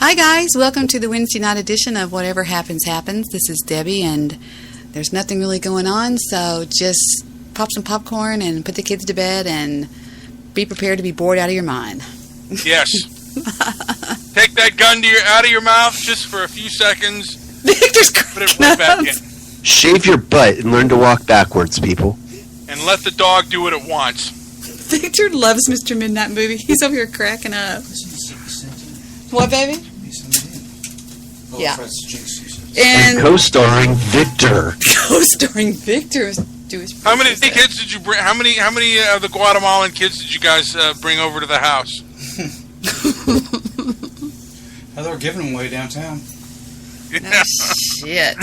Hi guys, welcome to the Wednesday night edition of Whatever Happens Happens. This is Debbie, and there's nothing really going on, so just pop some popcorn and put the kids to bed and be prepared to be bored out of your mind. Yes. Take that gun out of your mouth just for a few seconds. Victor's put it right back in. Shave your butt and learn to walk backwards, people. And let the dog do what it wants. Victor loves Mr. Midnight Movie. He's over here cracking up. What, baby? Yeah. And co-starring Victor. Co-starring Victor. How many kids did you bring? How many of the Guatemalan kids did you guys bring over to the house? They were giving them away downtown. Yeah. Oh, shit.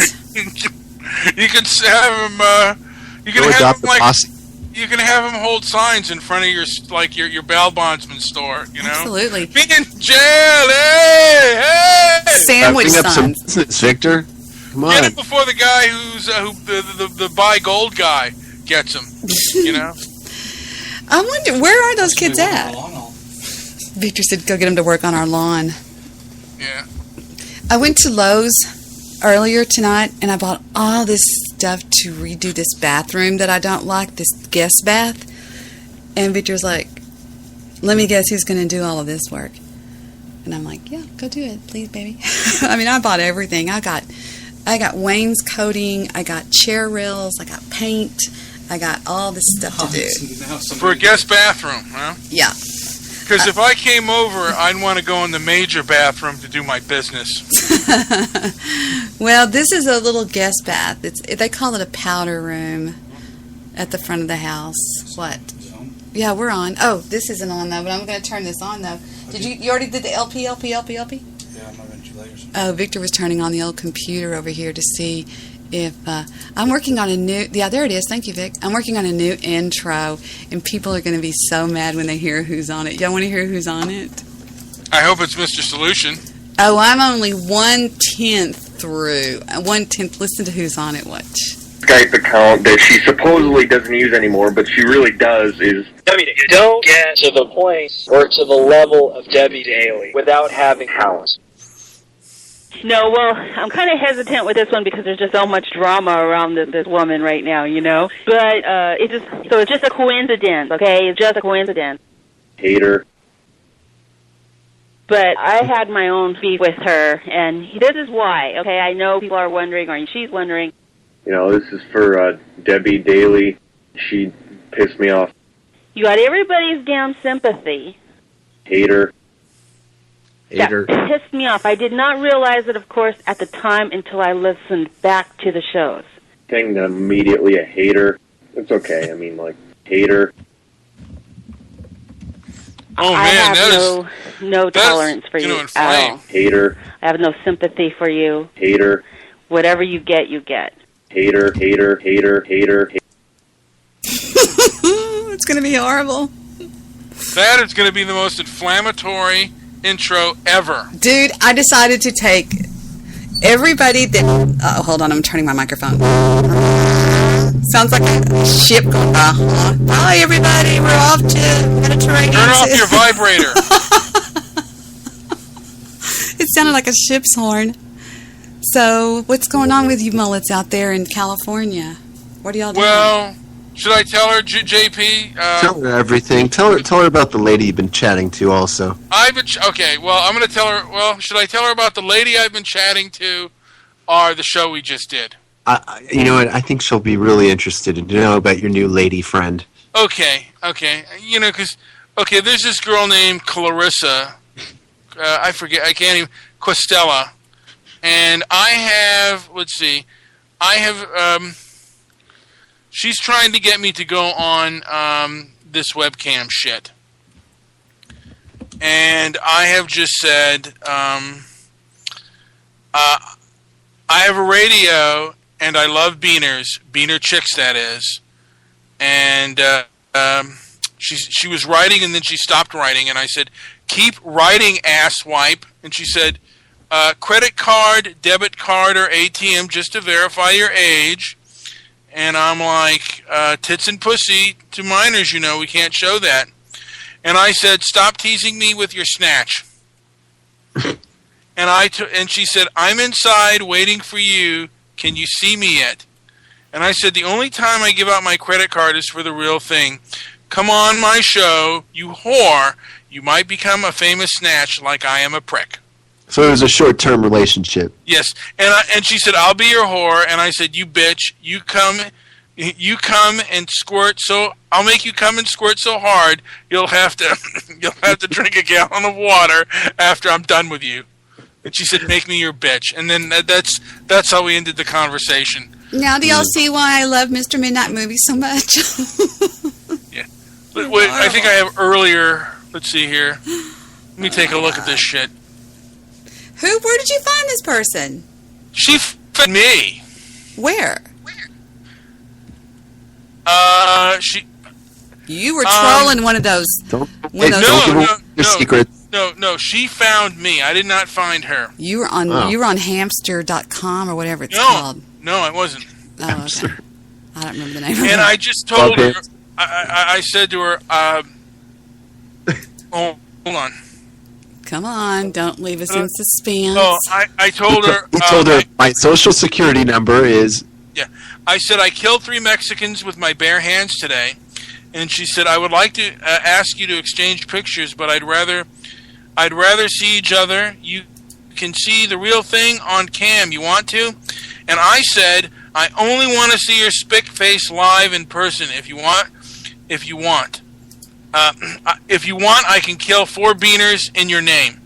You can have them. You can have them You can have them hold signs in front of your bail bondsman store. You know. Absolutely. Be in jail, hey! Sandwich signs. Up some business, Victor. Come on. Get it before the guy the buy gold guy gets him. You know. I wonder, where are those kids at? Victor said, "Go get them to work on our lawn." Yeah. I went to Lowe's earlier tonight, and I bought all this stuff to redo this bathroom that I don't like, this guest bath. And Victor's like, "Let me guess who's going to do all of this work." And I'm like, "Yeah, go do it, please, baby." I mean, I bought everything. I got wainscoting, I got chair rails, I got paint, I got all this stuff to do. For a guest bathroom, huh? Yeah. Because if I came over, I'd want to go in the major bathroom to do my business. Well, this is a little guest bath. They call it a powder room at the front of the house. What? Yeah, we're on. Oh, this isn't on, though, but I'm going to turn this on, though. Did you already did the LP? Yeah, I'm not going to do later. Oh, Victor was turning on the old computer over here to see if I'm working on a new. Yeah, there it is. Thank you, Vic. I'm working on a new intro, and people are going to be so mad when they hear who's on it. Y'all want to hear who's on it? I hope it's Mr. Solution. Oh, I'm only 1/10 through. 1/10. Listen to who's on it. Watch. Skype account that she supposedly doesn't use anymore, but she really does is... I mean, you don't get to the point or to the level of Debbie Daly without having talent. No, well, I'm kind of hesitant with this one because there's just so much drama around this woman right now, you know. But it's just a coincidence, okay? It's just a coincidence. Hater. But I had my own beef with her, and this is why, okay? I know people are wondering, or she's wondering. You know, this is for Debbie Daly. She pissed me off. You got everybody's damn sympathy. Hater. That pissed me off. I did not realize it, of course, at the time until I listened back to the shows. Saying that I'm immediately a hater. It's okay. I mean, like, hater. Oh, I man, have no tolerance for you at all. Hater. I have no sympathy for you. Hater. Whatever you get, you get. Hater, hater, hater, hater. It's going to be horrible. That is going to be the most inflammatory intro ever. Dude, I decided to take everybody that... Oh, hold on, I'm turning my microphone. Sounds like a ship going... Hi, everybody, we're off to Mediterranean. Turn off your vibrator. It sounded like a ship's horn. So, what's going on with you mullets out there in California? What are y'all doing? Well, should I tell her, JP? Tell her everything. Tell her about the lady you've been chatting to also. Okay, well, I'm going to tell her... Well, should I tell her about the lady I've been chatting to or the show we just did? You know what? I think she'll be really interested to know about your new lady friend. Okay. You know, because... Okay, there's this girl named Clarissa. I forget. I can't even... Questella. And I have... Let's see. She's trying to get me to go on this webcam shit. And I have just said, I have a radio, and I love beaners. Beaner chicks, that is. And she was writing, and then she stopped writing. And I said, keep writing, asswipe. And she said, credit card, debit card, or ATM just to verify your age. And I'm like, tits and pussy to minors, you know, we can't show that. And I said, stop teasing me with your snatch. and she said, "I'm inside waiting for you. Can you see me yet?" And I said, "The only time I give out my credit card is for the real thing. Come on my show, you whore. You might become a famous snatch like I am a prick." So it was a short-term relationship. Yes, and she said, "I'll be your whore." And I said, "You bitch, you come and squirt. So I'll make you come and squirt so hard you'll have to drink a gallon of water after I'm done with you." And she said, "Make me your bitch." And then that's how we ended the conversation. Now do y'all see why I love Mr. Midnight Movie so much? Yeah, but wait, I think I have earlier. Let's see here. Let me take a look at this shit. Where did you find this person? She f***ed me. Where? She. You were trolling one of those. Don't One of give those. away your secrets. No. She found me. I did not find her. You were on hamster.com or whatever it's No, called. no, I wasn't. Oh, okay. I don't remember the name of And it. I just told her. Okay. I said to her, "Oh, hold on." Come on, don't leave us in suspense. Oh, I told her. He told her my social security number is. Yeah, I said I killed 3 Mexicans with my bare hands today, and she said I would like to ask you to exchange pictures, but I'd rather see each other. You can see the real thing on cam. You want to? And I said I only want to see your spick face live in person. If you want, if you want, I can kill 4 beaners in your name.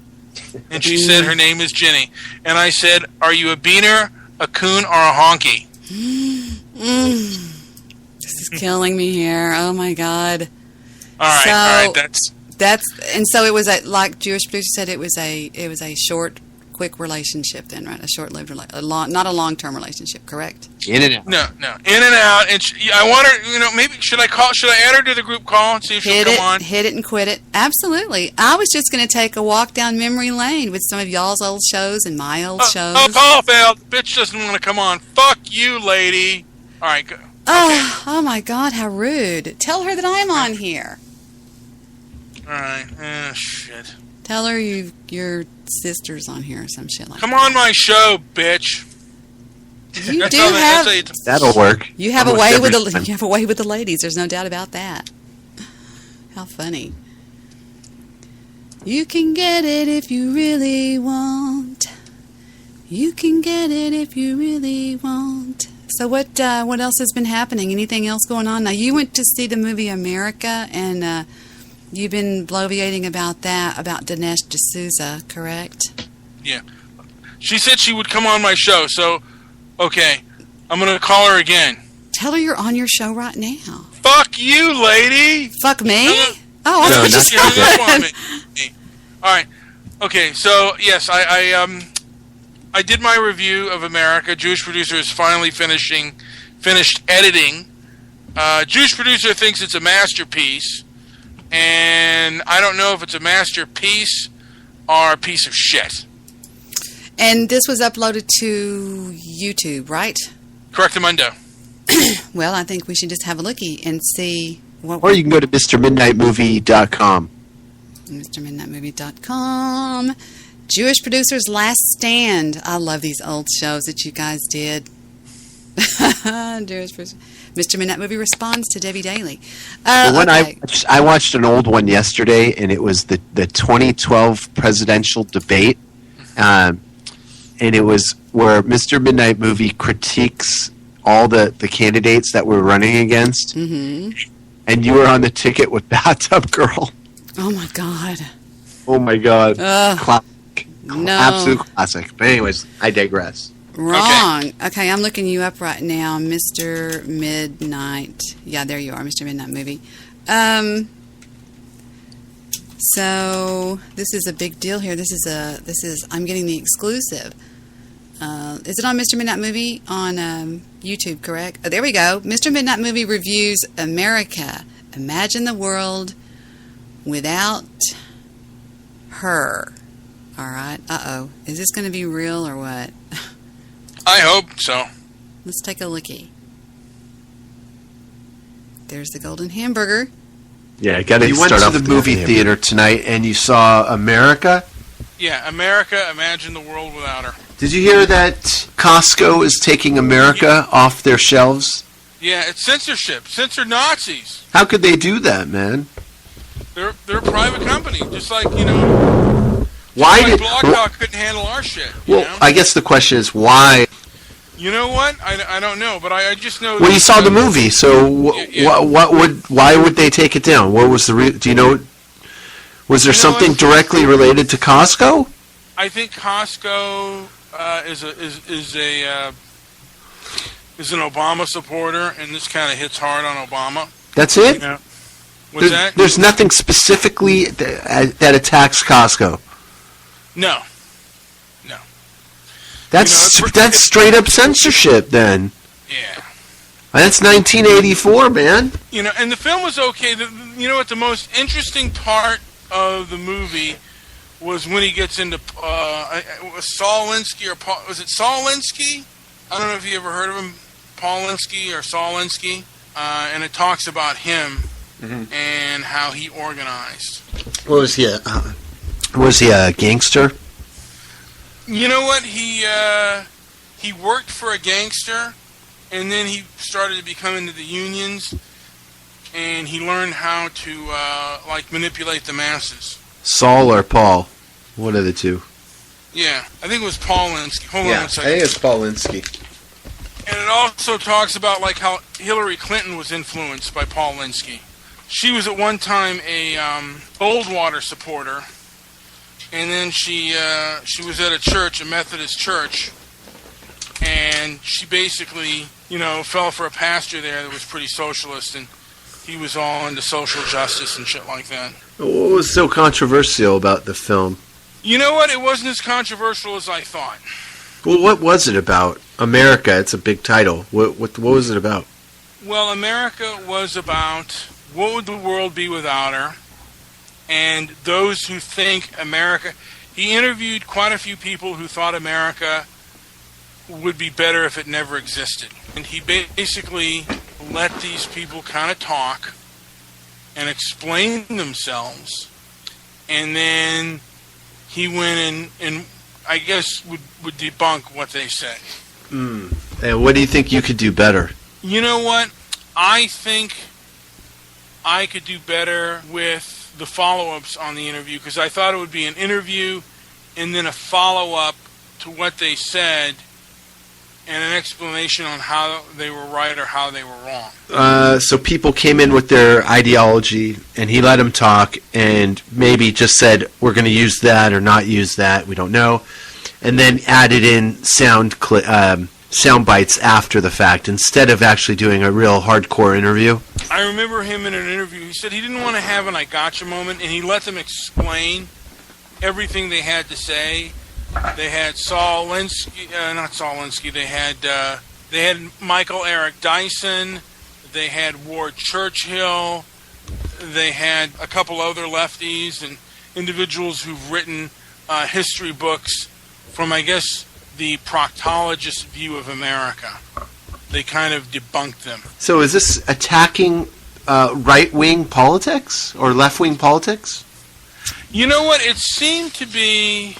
And she said her name is Jenny. And I said, are you a beaner, a coon, or a honky? This is killing me here. Oh my God. All right. That's and so it was like Jewish producer said, it was a short, quick relationship then, right? A short-lived, not a long-term relationship, correct? In and out. No, in and out. And I want her. Maybe should I add her to the group call and see if she'll come on? Hit it and quit it. Absolutely. I was just going to take a walk down memory lane with some of y'all's old shows and my old shows. Oh, Paul failed. Bitch doesn't want to come on. Fuck you, lady. All right, go. Oh my God, how rude. Tell her that I'm on here. All right. Shit. Tell her your sister's on here or some shit like that. Come on my show, bitch. You do have... That'll work. You have a Almost way every with time. you have a way with the ladies. There's no doubt about that. How funny. You can get it if you really want. You can get it if you really want. So what else has been happening? Anything else going on? Now you went to see the movie America, and you've been bloviating about that, about Dinesh D'Souza, correct? Yeah. She said she would come on my show, so okay, I'm gonna call her again. Tell her you're on your show right now. Fuck you, lady. Fuck me? No, Oh, I no, thought you not said Yeah, that's that. what I mean. All right. Okay. So yes, I did my review of America. Jewish producer is finally finished editing. Jewish producer thinks it's a masterpiece, and I don't know if it's a masterpiece or a piece of shit. And this was uploaded to YouTube, right? Correctamundo. Well, I think we should just have a lookie and see what Or you can go to MrMidnightMovie.com. MrMidnightMovie.com. Jewish Producers Last Stand. I love these old shows that you guys did. Jewish Producers. Mr. Midnight Movie responds to Debbie Daly. Okay. I watched an old one yesterday, and it was the 2012 presidential debate. And it was where Mr. Midnight Movie critiques all the candidates that we're running against. Mm-hmm. And you were on the ticket with Bathtub Girl. Oh, my God. Oh, my God. Ugh. Classic. No. Absolute classic. But anyways, I digress. Wrong. Okay, I'm looking you up right now, Mr. Midnight. Yeah, there you are, Mr. Midnight Movie. So this is a big deal here. This is I'm getting the exclusive. Is it on Mr. Midnight Movie on YouTube? Correct. Oh, there we go. Mr. Midnight Movie reviews America. Imagine the world without her. All right. Uh-oh. Is this going to be real or what? I hope so. Let's take a lookie. There's the golden hamburger. Yeah, got to You went start to off the with movie hamburger. theater tonight and you saw America? Yeah, America, imagine the world without her. Did you hear that Costco is taking America off their shelves? Yeah, it's censorship. Censor Nazis. How could they do that, man? They're a private company, just like, you know, Why like did? Blog Talk couldn't handle our shit. You Well, know? I guess the question is why. You know what? I don't know, but I just know. Well, you saw the movie, so Yeah. why would they take it down? What was the do you know? Was there something directly related to Costco? I think Costco is an Obama supporter, and this kind of hits hard on Obama. That's it. You know? What's that? There's nothing specifically that attacks Costco. No. That's You know, that's straight up censorship. Then Yeah. that's 1984, man. You know, and the film was okay. You know what? The most interesting part of the movie was when he gets into Saul Alinsky or Paul. Was it Saul Alinsky? I don't know if you ever heard of him, Paul Alinsky or Saul Alinsky. And it talks about him and how he organized. What was he? Was he a gangster? You know what? He worked for a gangster, and then he started to become into the unions, and he learned how to manipulate the masses. Saul or Paul? One of the two. Yeah, I think it was Paul Alinsky. Hold on Yeah, one I second. think it's Paul Alinsky. And it also talks about like how Hillary Clinton was influenced by Paul Alinsky. She was at one time a Goldwater supporter, and then she was at a church, a Methodist church, and she basically, you know, fell for a pastor there that was pretty socialist, and he was all into social justice and shit like that. What was so controversial about the film? You know what? It wasn't as controversial as I thought. Well, what was it about? America, it's a big title. What was it about? Well, America was about what would the world be without her, and those who think America... He interviewed quite a few people who thought America would be better if it never existed. And he basically let these people kind of talk and explain themselves, and then he went in and I guess would debunk what they said. And what do you think you could do better? You know what? I think I could do better with the follow-ups on the interview, because I thought it would be an interview and then a follow-up to what they said and an explanation on how they were right or how they were wrong. So people came in with their ideology, and he let them talk, and maybe just said, we're going to use that or not use that, we don't know, and then added in sound bites after the fact, instead of actually doing a real hardcore interview. I remember him in an interview, he said he didn't want to have an I gotcha moment, and he let them explain everything they had to say. They had Saul Alinsky, not Saul Alinsky, they had Michael Eric Dyson, they had Ward Churchill, they had a couple other lefties and individuals who've written history books from, I guess, the proctologist view of America. They kind of debunked them. So is this attacking right-wing politics or left-wing politics? You know what? It seemed to be,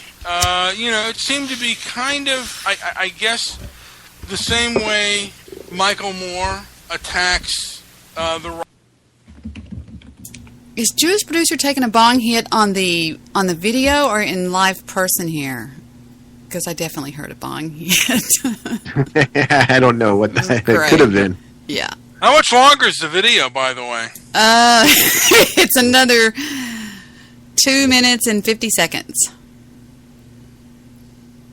kind of, I guess, the same way Michael Moore attacks the right. Is Jewish producer taking a bong hit on the video or in live person here? Because I definitely heard a bong hit. I don't know what that could have been. Yeah. How much longer is the video, by the way? It's another 2 minutes and 50 seconds.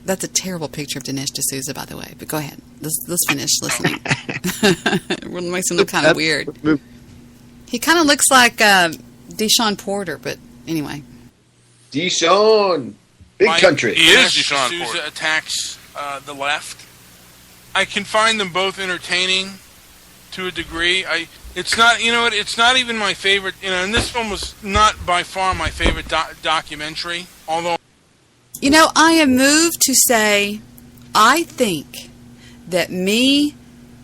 That's a terrible picture of Dinesh D'Souza, by the way. But go ahead. Let's finish listening. It makes him look kind of weird. He kind of looks like Deshaun Porter, but anyway. Deshaun, big country. He is Deshaun Porter. D'Souza attacks the left. I can find them both entertaining to a degree. It's not, you know what? It's not even my favorite. You know, and this one was not by far my favorite documentary. Although, you know, I am moved to say, I think that me,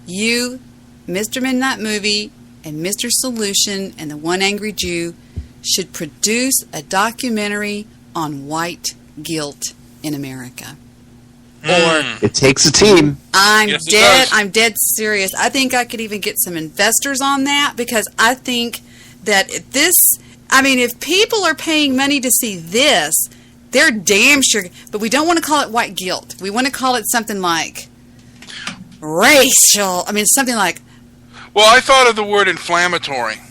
you, Mr. Midnight Movie, and Mr. Solution, and the One Angry Jew should produce a documentary on white guilt in America. Or It takes a team. Yes, it does. I'm dead serious. I think I could even get some investors on that, because I think that if people are paying money to see this, they're damn sure. But we don't want to call it white guilt. We want to call it something like racial. Something like. Well, I thought of the word inflammatory.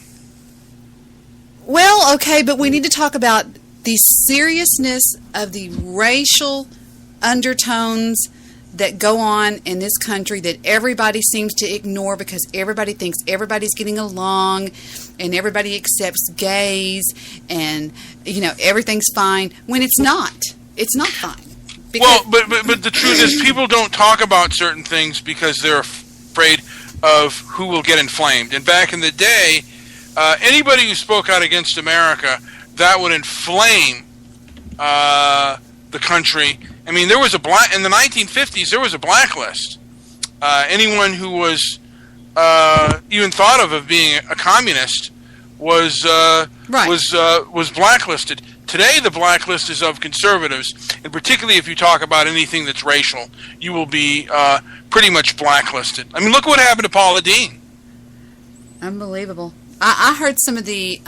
Well, okay, but we need to talk about the seriousness of the racial undertones that go on in this country that everybody seems to ignore because everybody thinks everybody's getting along and everybody accepts gays and, everything's fine when it's not. It's not fine. Well, but the truth is people don't talk about certain things because they're afraid of who will get inflamed. And back in the day, anybody who spoke out against America, that would inflame the country. There was in the 1950s, there was a blacklist. Anyone who was even thought of being a communist was blacklisted. Today, the blacklist is of conservatives, and particularly if you talk about anything that's racial, you will be pretty much blacklisted. Look what happened to Paula Deen. Unbelievable. I heard some of the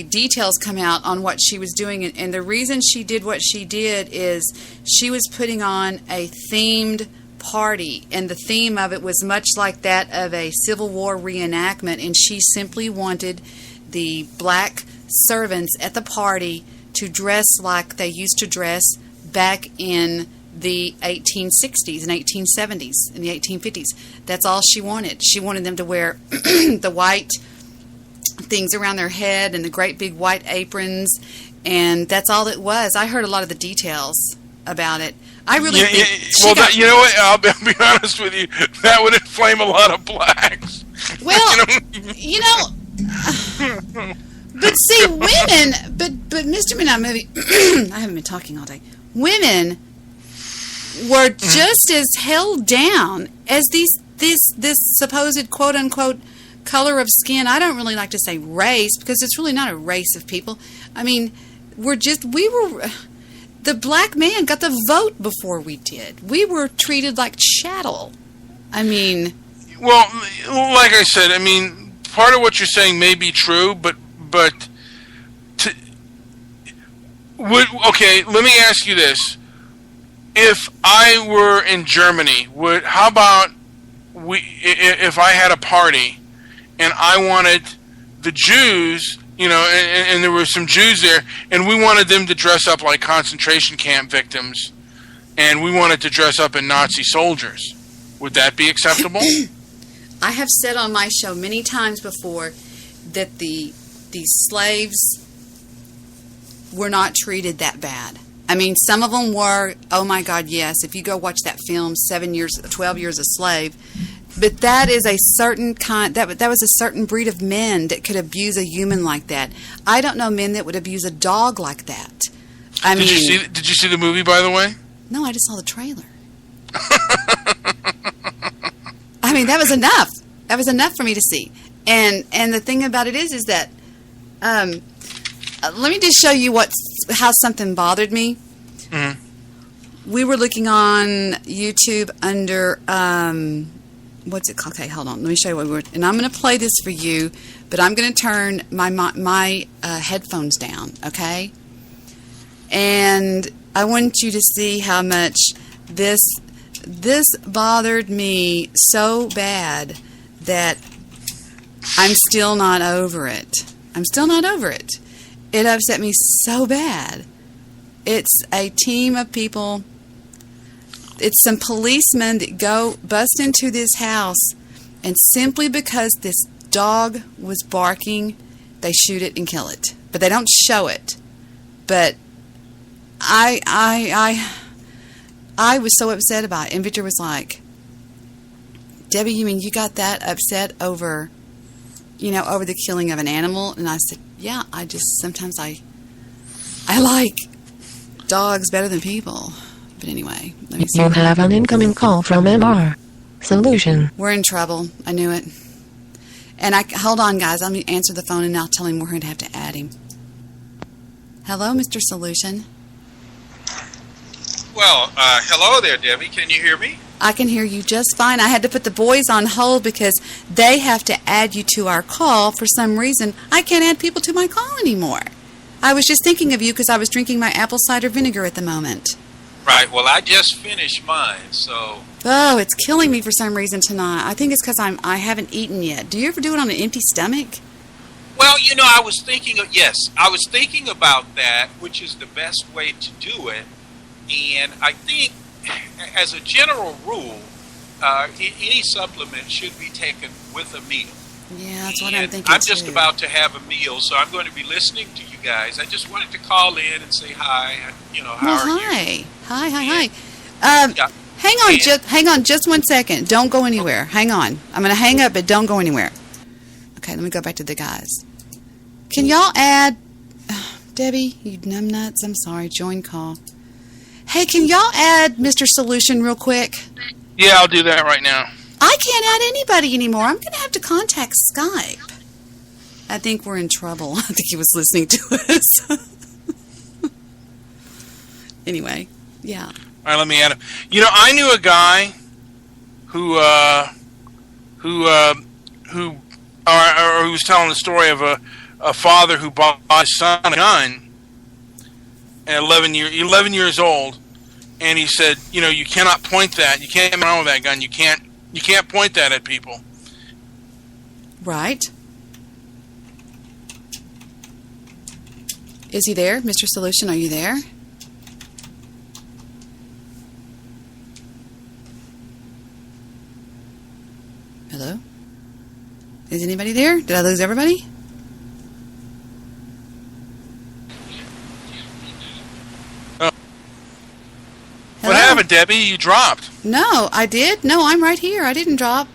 details come out on what she was doing, and the reason she did what she did is she was putting on a themed party, and the theme of it was much like that of a Civil War reenactment, and she simply wanted the black servants at the party to dress like they used to dress back in the 1860s and 1870s and the 1850s. That's all she wanted. She wanted them to wear the white things around their head and the great big white aprons, and that's all it was. I heard a lot of the details about it. I really think you know what? I'll be honest with you. That would inflame a lot of blacks. Well, but see, women. But Mr. Midnight Movie. I haven't been talking all day. Women were just as held down as this supposed quote unquote color of skin. I don't really like to say race because it's really not a race of people. The black man got the vote before we did. We were treated like chattel. Well, like I said, part of what you're saying may be true, but okay, let me ask you this. If I were in Germany, how about if I had a party and I wanted the Jews, and there were some Jews there, and we wanted them to dress up like concentration camp victims, and we wanted to dress up in Nazi soldiers. Would that be acceptable? I have said on my show many times before that the slaves were not treated that bad. Some of them were, oh my God, yes. If you go watch that film, 12 Years a Slave, but that is a certain kind. That was a certain breed of men that could abuse a human like that. I don't know men that would abuse a dog like that. Did you see the movie, by the way? No, I just saw the trailer. That was enough. That was enough for me to see. And the thing about it is that let me just show you how something bothered me. Mm-hmm. We were looking on YouTube under what's it called? Okay, hold on. Let me show you what we were. And I'm going to play this for you, but I'm going to turn my headphones down. Okay. And I want you to see how much this bothered me so bad that I'm still not over it. I'm still not over it. It upset me so bad. It's a team of people. It's some policemen that bust into this house, and simply because this dog was barking, they shoot it and kill it. But they don't show it. But I was so upset about it. And Victor was like, Debbie, you mean you got that upset over the killing of an animal? And I said, yeah, sometimes I like dogs better than people. But anyway, let me see. You have an incoming call from MR. Solution. We're in trouble. I knew it. And hold on, guys. I'm going to answer the phone and I'll tell him we're going to have to add him. Hello, Mr. Solution. Well, hello there, Debbie. Can you hear me? I can hear you just fine. I had to put the boys on hold because they have to add you to our call. For some reason, I can't add people to my call anymore. I was just thinking of you because I was drinking my apple cider vinegar at the moment. Right. Well, I just finished mine, so... Oh, it's killing me for some reason tonight. I think it's because I haven't eaten yet. Do you ever do it on an empty stomach? Well, you know, I was thinking about that, which is the best way to do it. And I think, as a general rule, any supplement should be taken with a meal. Yeah, that's what I'm thinking, I'm just about to have a meal, so I'm going to be listening to you guys. I just wanted to call in and say hi. How are you? Hi. Yeah. Hang on just 1 second. Don't go anywhere. Hang on. I'm going to hang up, but don't go anywhere. Okay, let me go back to the guys. Can y'all add... Debbie, you numbnuts, I'm sorry. Join call. Hey, can y'all add Mr. Solution real quick? Yeah, I'll do that right now. I can't add anybody anymore. I'm going to have to contact Skype. I think we're in trouble. I think he was listening to us. Anyway, yeah. All right, let me add him. You know, I knew a guy who was telling the story of a father who bought his son a gun at 11 years old, and he said, you know, you cannot point that. You can't run with that gun. You can't point that at people. Right. Is he there? Mr. Solution, are you there? Hello? Is anybody there? Did I lose everybody? What happened, Debbie? You dropped. No, I did. No, I'm right here. I didn't drop.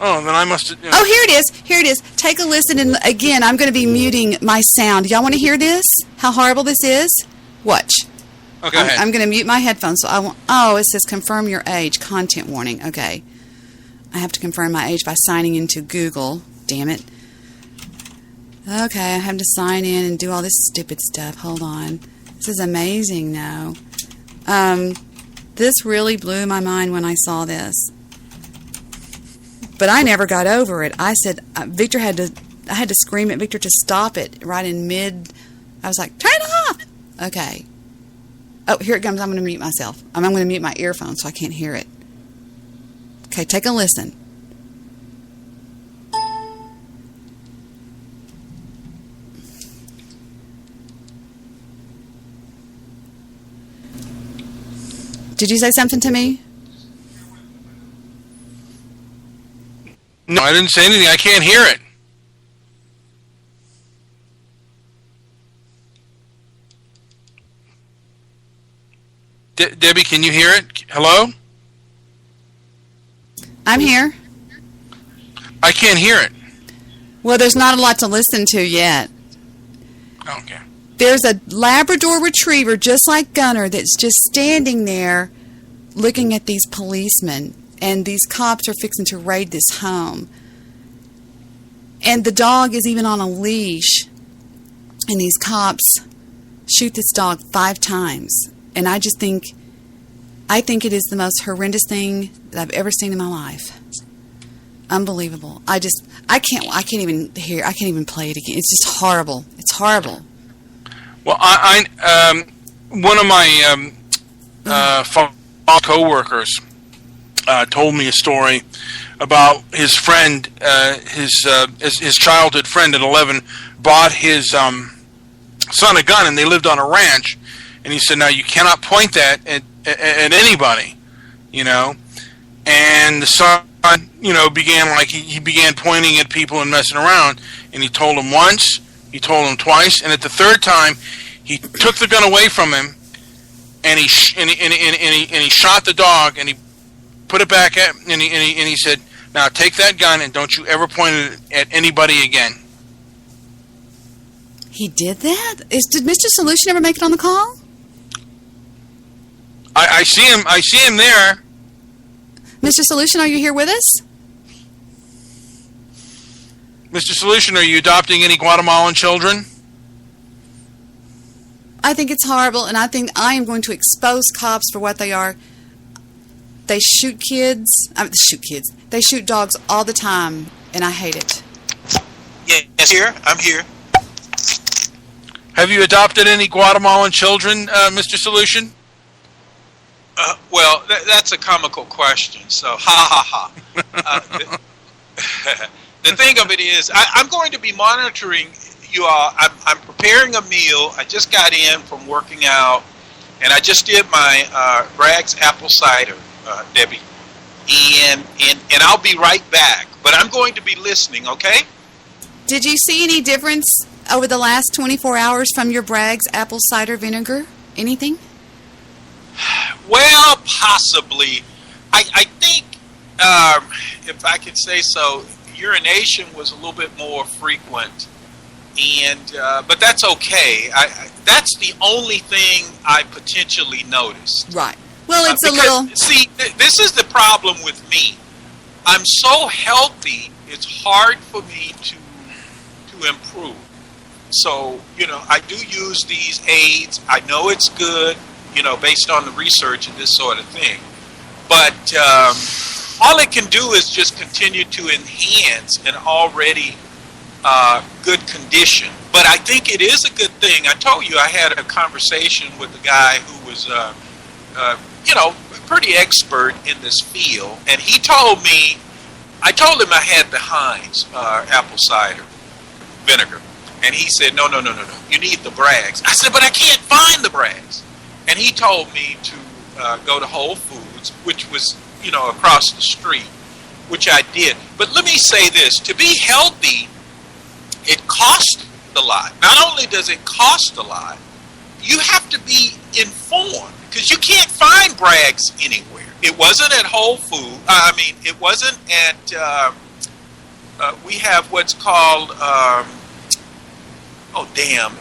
Oh, then I must have... Oh, here it is. Here it is. Take a listen. And again, I'm going to be muting my sound. Y'all want to hear this? How horrible this is? Watch. Okay, go ahead. I'm going to mute my headphones. So I won't... Oh, it says confirm your age. Content warning. Okay. I have to confirm my age by signing into Google. Damn it. Okay, I have to sign in and do all this stupid stuff. Hold on. This is amazing now. This really blew my mind when I saw this. But I never got over it. I said, I had to scream at Victor to stop it right in mid. I was like, turn it off! Okay. Oh, here it comes. I'm going to mute myself. I'm going to mute my earphones so I can't hear it. Okay, take a listen. Did you say something to me? No, I didn't say anything. I can't hear it. Debbie, can you hear it? Hello? I'm here. I can't hear it. Well, there's not a lot to listen to yet. Okay. There's a Labrador Retriever, just like Gunner, that's just standing there looking at these policemen. And these cops are fixing to raid this home. And the dog is even on a leash. And these cops shoot this dog 5 times. And I think it is the most horrendous thing that I've ever seen in my life. Unbelievable. I can't even play it again. It's just horrible. It's horrible. Well, one of my co-workers told me a story about his friend, his childhood friend at 11, bought his son a gun, and they lived on a ranch. And he said, "Now you cannot point that at anybody, you know." And the son, you know, he began pointing at people and messing around. And he told him once, he told him twice, and at the third time, he took the gun away from him, and he shot the dog, and he put it back at, and he said, "Now take that gun and don't you ever point it at anybody again." He did that? Did Mr. Solution ever make it on the call? I see him. I see him there. Mr. Solution, are you here with us? Mr. Solution, are you adopting any Guatemalan children? I think it's horrible, and I think I am going to expose cops for what they are. They shoot kids. They shoot dogs all the time, and I hate it. Yes, I'm here. Have you adopted any Guatemalan children, Mr. Solution? Well, that's a comical question. So, ha ha ha. The thing of it is, I'm going to be monitoring you all. I'm preparing a meal. I just got in from working out, and I just did my Bragg's apple cider, Debbie. And I'll be right back. But I'm going to be listening, okay? Did you see any difference over the last 24 hours from your Bragg's apple cider vinegar? Anything? Well, possibly. I think, if I could say so, urination was a little bit more frequent, and but that's okay. That's the only thing I potentially noticed. Right. Well, it's because, a little... See, this is the problem with me. I'm so healthy, it's hard for me to improve. So, I do use these aids. I know it's good, based on the research and this sort of thing. But all it can do is just continue to enhance an already good condition. But I think it is a good thing. I told you I had a conversation with a guy who was, pretty expert in this field. And he told me, I told him I had the Heinz apple cider vinegar. And he said, no, you need the Bragg's. I said, but I can't find the Bragg's. And he told me to go to Whole Foods, which was, across the street, which I did. But let me say this, to be healthy, it costs a lot. Not only does it cost a lot, you have to be informed, because you can't find Bragg's anywhere. It wasn't at Whole Foods. It wasn't at, we have what's called,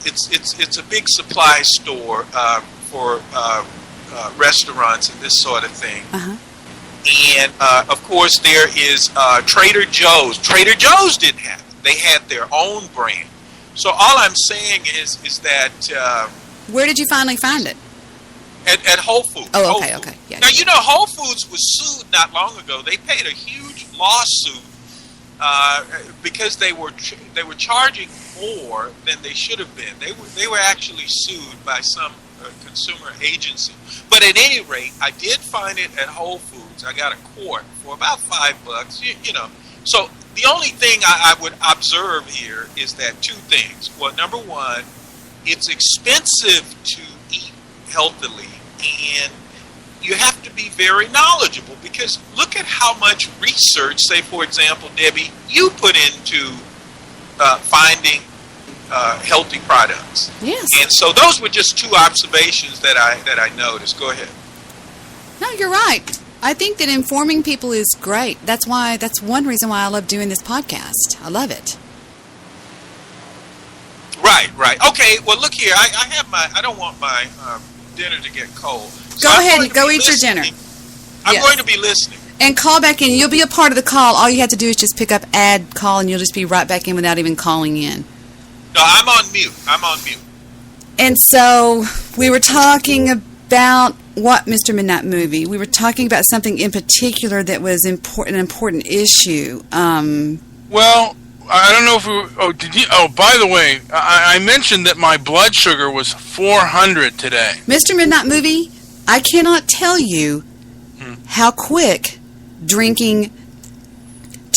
it's a big supply store for restaurants and this sort of thing. Uh-huh. And, of course, there is Trader Joe's. Trader Joe's didn't have it. They had their own brand. So all I'm saying is that... Where did you finally find it? At Whole Foods. Oh, okay. Yeah. Now, Whole Foods was sued not long ago. They paid a huge lawsuit because they were charging more than they should have been. They were actually sued by some consumer agency. But at any rate, I did find it at Whole Foods. I got a quart for about $5. So the only thing I would observe here is that two things. Well, number one, it's expensive to eat healthily, and you have to be very knowledgeable, because look at how much research, say for example, Debbie, you put into finding healthy products. Yes. And so those were just two observations that I noticed. Go ahead. No, you're right. I think that informing people is great. That's one reason why I love doing this podcast. I love it. Right. Okay, well, look here. I don't want my dinner to get cold. So go ahead and go eat your dinner. I'm going to be listening. And call back in. You'll be a part of the call. All you have to do is just pick up add call, and you'll just be right back in without even calling in. No, I'm on mute. And so we were talking about what, Mr. Midnight Movie? We were talking about something in particular that was an important issue. Well, I don't know if we... by the way, I mentioned that my blood sugar was 400 today. Mr. Midnight Movie, I cannot tell you how quick drinking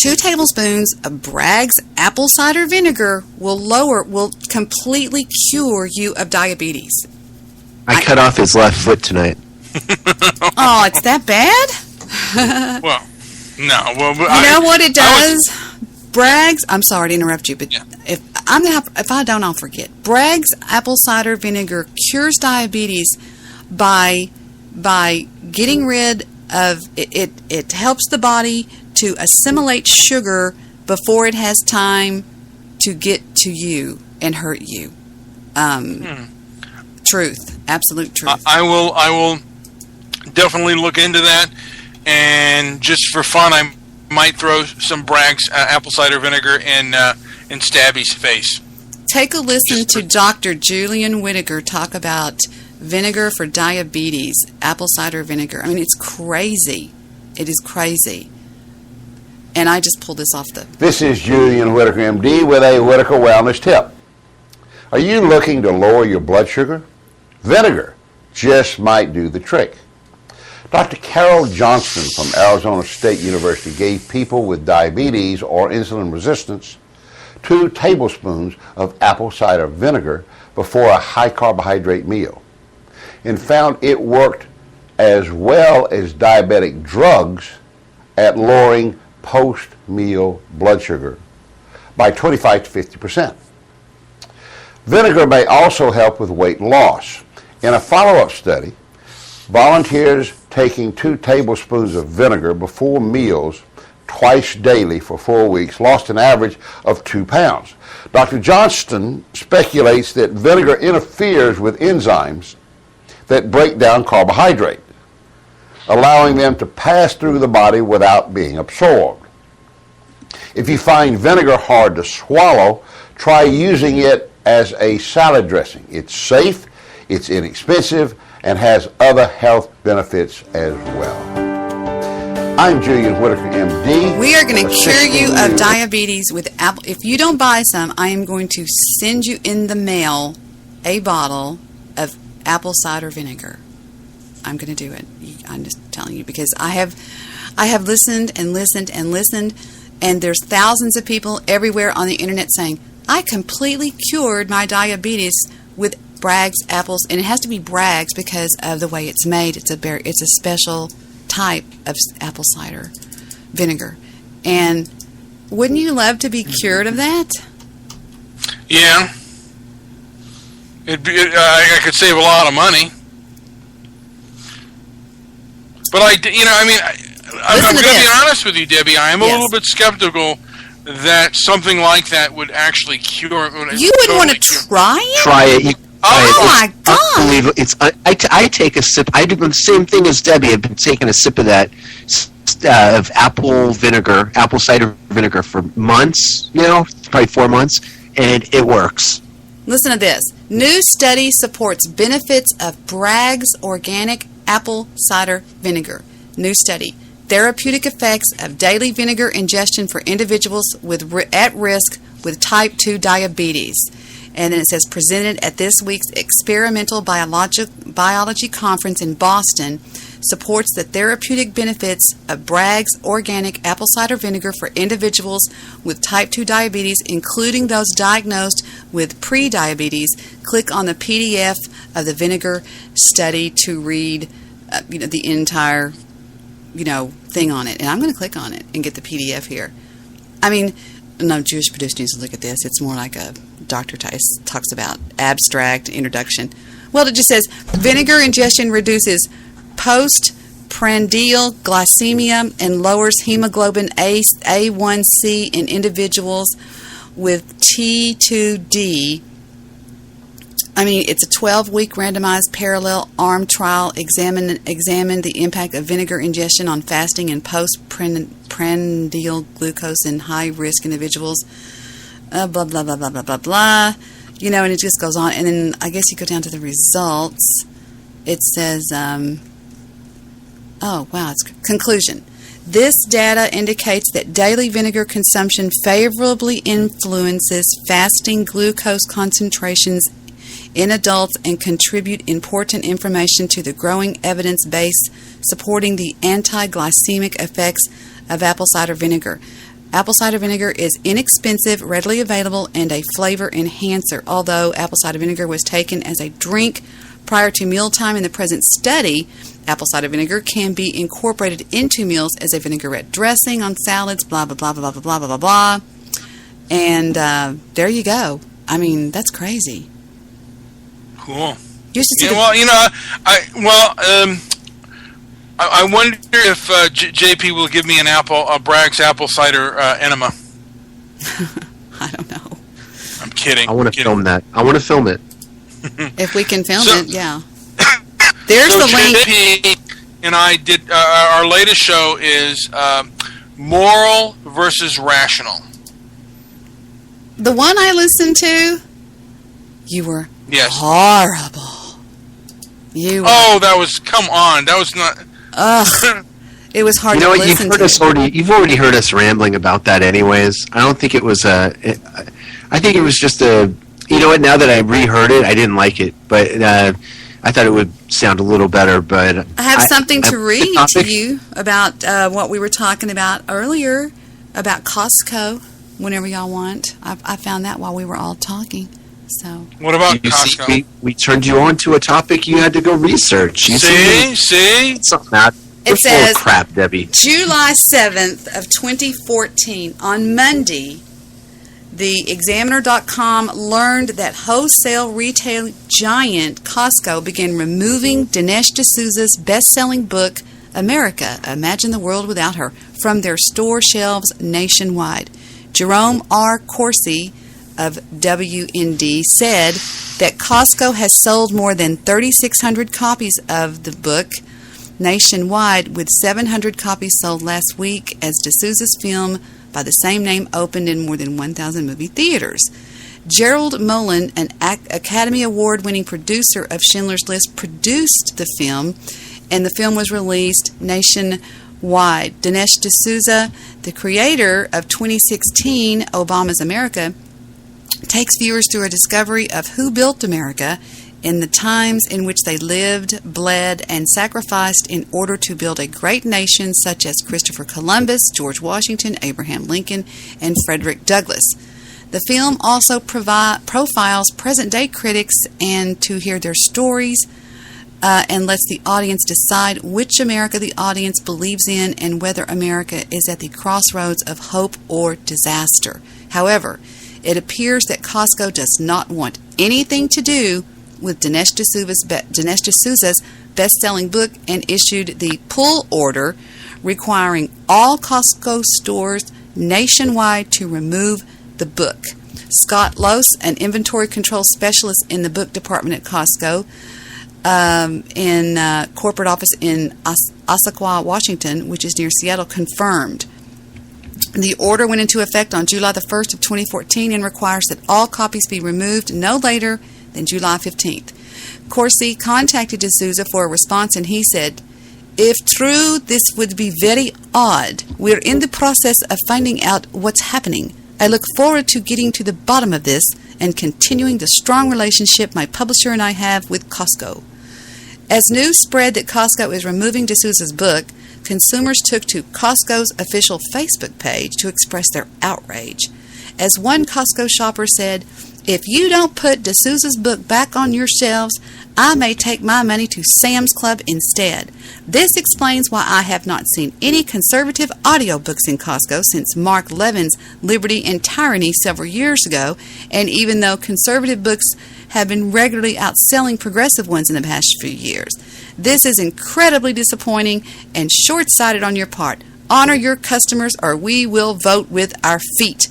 2 tablespoons of Bragg's apple cider vinegar will completely cure you of diabetes. I cut off his left foot tonight. Oh, it's that bad? Well, no. Well, you know what it does? Bragg's, I'm sorry to interrupt you, but if I don't, I'll forget. Bragg's apple cider vinegar cures diabetes by getting rid of it. It helps the body to assimilate sugar before it has time to get to you and hurt you. Truth, absolute truth. I will definitely look into that, and just for fun, I might throw some Bragg's apple cider vinegar in Stabby's face. Take a listen to Dr. Julian Whittaker talk about vinegar for diabetes, apple cider vinegar. I mean, it's crazy. It is crazy. And I just pulled this off the... This is Julian Whittaker, MD, with a Whittaker Wellness Tip. Are you looking to lower your blood sugar? Vinegar just might do the trick. Dr. Carol Johnston from Arizona State University gave people with diabetes or insulin resistance 2 tablespoons of apple cider vinegar before a high carbohydrate meal and found it worked as well as diabetic drugs at lowering post-meal blood sugar by 25 to 50%. Vinegar may also help with weight loss. In a follow-up study, volunteers taking 2 tablespoons of vinegar before meals twice daily for 4 weeks lost an average of 2 pounds. Dr. Johnston speculates that vinegar interferes with enzymes that break down carbohydrate, allowing them to pass through the body without being absorbed. If you find vinegar hard to swallow, try using it as a salad dressing. It's safe, it's inexpensive, and has other health benefits as well. I'm Julian Whittaker, MD. We are going to cure you of diabetes with apple. If you don't buy some, I am going to send you in the mail a bottle of apple cider vinegar. I'm going to do it. I'm just telling you because I have listened and listened and listened, and there's thousands of people everywhere on the internet saying, I completely cured my diabetes with Bragg's apples, and it has to be Bragg's because of the way it's made. It's a special type of apple cider vinegar. And wouldn't you love to be cured of that? Yeah. I could save a lot of money. But I'm going to be honest with you, Debbie. I am a little bit skeptical that something like that would actually cure. You wouldn't want to try it? Try it. My God! Unbelievable. I take a sip. I do the same thing as Debbie. I've been taking a sip of that of apple cider vinegar for months. Probably 4 months, and it works. Listen to this. New study supports benefits of Bragg's organic apple cider vinegar. New study. Therapeutic effects of daily vinegar ingestion for individuals at risk with type 2 diabetes. And then it says, presented at this week's Experimental Biology Conference in Boston, supports the therapeutic benefits of Bragg's organic apple cider vinegar for individuals with type 2 diabetes, including those diagnosed with pre-diabetes. Click on the PDF of the vinegar study to read the entire thing on it. And I'm going to click on it and get the PDF here. I mean, no, Jewish produced needs to look at this. It's more like a Dr. Tice talks about abstract introduction. Well, it just says vinegar ingestion reduces postprandial glycemia and lowers hemoglobin A1C in individuals with T2D. I mean, it's a 12-week randomized parallel arm trial examined the impact of vinegar ingestion on fasting and postprandial glucose in high-risk individuals. Blah, blah, blah, blah, blah, blah, blah. And it just goes on. And then I guess you go down to the results. It says, it's conclusion. This data indicates that daily vinegar consumption favorably influences fasting glucose concentrations in adults and contribute important information to the growing evidence base supporting the anti-glycemic effects of apple cider vinegar. Apple cider vinegar is inexpensive, readily available, and a flavor enhancer. Although apple cider vinegar was taken as a drink prior to mealtime in the present study, apple cider vinegar can be incorporated into meals as a vinaigrette dressing on salads, blah, blah, blah, blah, blah, blah, blah, blah, blah. And there you go. I mean, that's crazy. Cool. I wonder if JP will give me a Bragg's apple cider enema. I don't know. I'm kidding. I want to film that. I want to film it. If we can film it, yeah. There's the link. JP and I did our latest show is moral versus rational. The one I listened to, You were Yes. horrible. You were, Oh, that was, come on. That was not. ugh. It was hard You know to what? You've listen heard to. us already. You've already heard us rambling about that, anyways. I don't think it was a. I think it was just a. You know what? Now that I reheard it, I didn't like it, but I thought it would sound a little better. But I have something to read to topic? you about what we were talking about earlier about Costco. Whenever y'all want, I found that while we were all talking. So What about You see, Costco? we turned you on to a topic you had to go research. You See? something out. It You're full of says- crap, Debbie. July 7th of 2014, on Monday, the Examiner.com learned that wholesale retail giant Costco began removing Dinesh D'Souza's best-selling book, America, Imagine the World Without Her, from their store shelves nationwide. Jerome R. Corsi of WND said that Costco has sold more than 3,600 copies of the book nationwide, with 700 copies sold last week as D'Souza's film by the same name opened in more than 1,000 movie theaters. Gerald Mullen, an Academy Award-winning producer of Schindler's List, produced the film, and the film was released nationwide. Dinesh D'Souza, the creator of 2016 Obama's America, takes viewers through a discovery of who built America in the times in which they lived, bled, and sacrificed in order to build a great nation such as Christopher Columbus, George Washington, Abraham Lincoln, and Frederick Douglass. The film also profiles present-day critics and to hear their stories and lets the audience decide which America the audience believes in and whether America is at the crossroads of hope or disaster. However, it appears that Costco does not want anything to do with Dinesh D'Souza's best-selling book and issued the pull order requiring all Costco stores nationwide to remove the book. Scott Lose, an inventory control specialist in the book department at Costco, in corporate office in Ossaquah, Washington, which is near Seattle, confirmed. The order went into effect on July the 1st of 2014 and requires that all copies be removed no later than July 15th. Corsi contacted D'Souza for a response, and he said, "If true, this would be very odd. We're in the process of finding out what's happening. I look forward to getting to the bottom of this and continuing the strong relationship my publisher and I have with Costco." As news spread that Costco is removing D'Souza's book, consumers took to Costco's official Facebook page to express their outrage. As one Costco shopper said, "If you don't put D'Souza's book back on your shelves, I may take my money to Sam's Club instead. This explains why I have not seen any conservative audiobooks in Costco since Mark Levin's Liberty and Tyranny several years ago, and even though conservative books have been regularly outselling progressive ones in the past few years. This is incredibly disappointing and short-sighted on your part. Honor your customers or we will vote with our feet."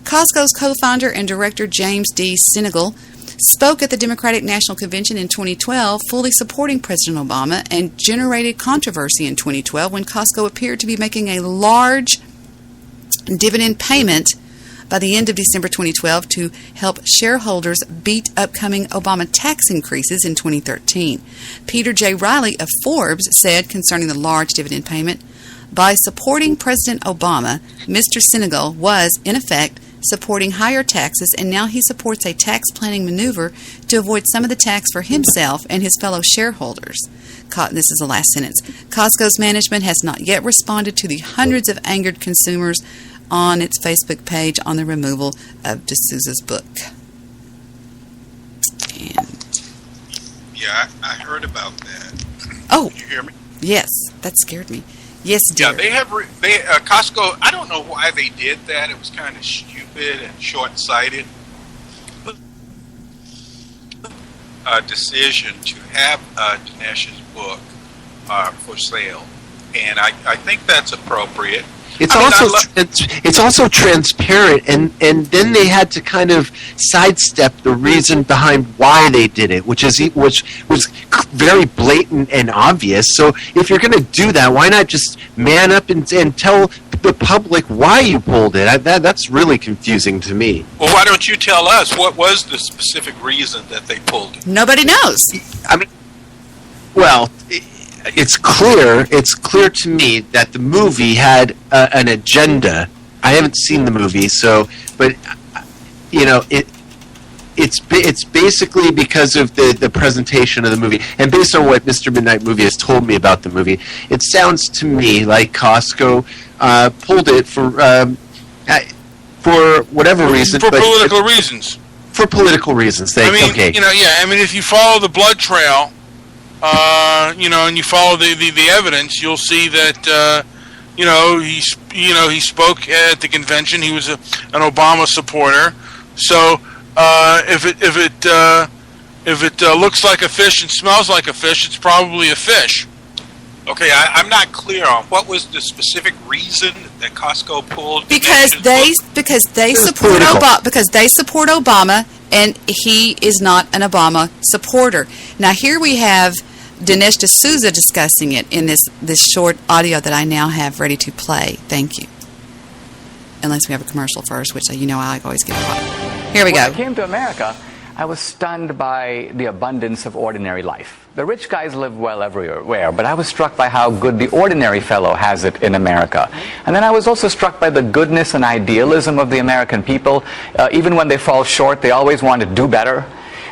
Costco's co-founder and director James D. Sinegal spoke at the Democratic National Convention in 2012, fully supporting President Obama, and generated controversy in 2012 when Costco appeared to be making a large dividend payment by the end of December 2012 to help shareholders beat upcoming Obama tax increases in 2013. Peter J. Riley of Forbes said concerning the large dividend payment, "By supporting President Obama, Mr. Sinegal was, in effect, supporting higher taxes, and now he supports a tax planning maneuver to avoid some of the tax for himself and his fellow shareholders." This is the last sentence. Costco's management has not yet responded to the hundreds of angered consumers on its Facebook page on the removal of D'Souza's book. And Yeah, I heard about that. oh, Did you hear me? yes, that scared me. Yes, dear. Yeah, they have. Costco. I don't know why they did that. It was kind of stupid and short-sighted. Decision to have Dinesh's book for sale, and I think that's appropriate. It's also transparent, and then they had to kind of sidestep the reason behind why they did it, which was very blatant and obvious. So if you're going to do that, why not just man up and tell the public why you pulled it. That's really confusing to me. Well, why don't you tell us what was the specific reason that they pulled it? Nobody knows. I mean, well, it's clear. It's clear to me that the movie had an agenda. I haven't seen the movie, but it's basically because of the presentation of the movie, and based on what Mr. Midnight Movie has told me about the movie, it sounds to me like Costco pulled it for whatever reason. For political reasons. For political reasons. Okay. If you follow the blood trail, and you follow the evidence, you'll see that he spoke at the convention. He was an Obama supporter. So if it looks like a fish and smells like a fish, it's probably a fish. Okay, I'm not clear on what was the specific reason that Costco pulled. Because they support Obama, and he is not an Obama supporter. Now here we have Dinesh D'Souza discussing it in this short audio that I now have ready to play. Thank you. Unless we have a commercial first, which I always get a lot. Here we go. When I came to America, I was stunned by the abundance of ordinary life. The rich guys live well everywhere, but I was struck by how good the ordinary fellow has it in America. And then I was also struck by the goodness and idealism of the American people. Even when they fall short, they always want to do better.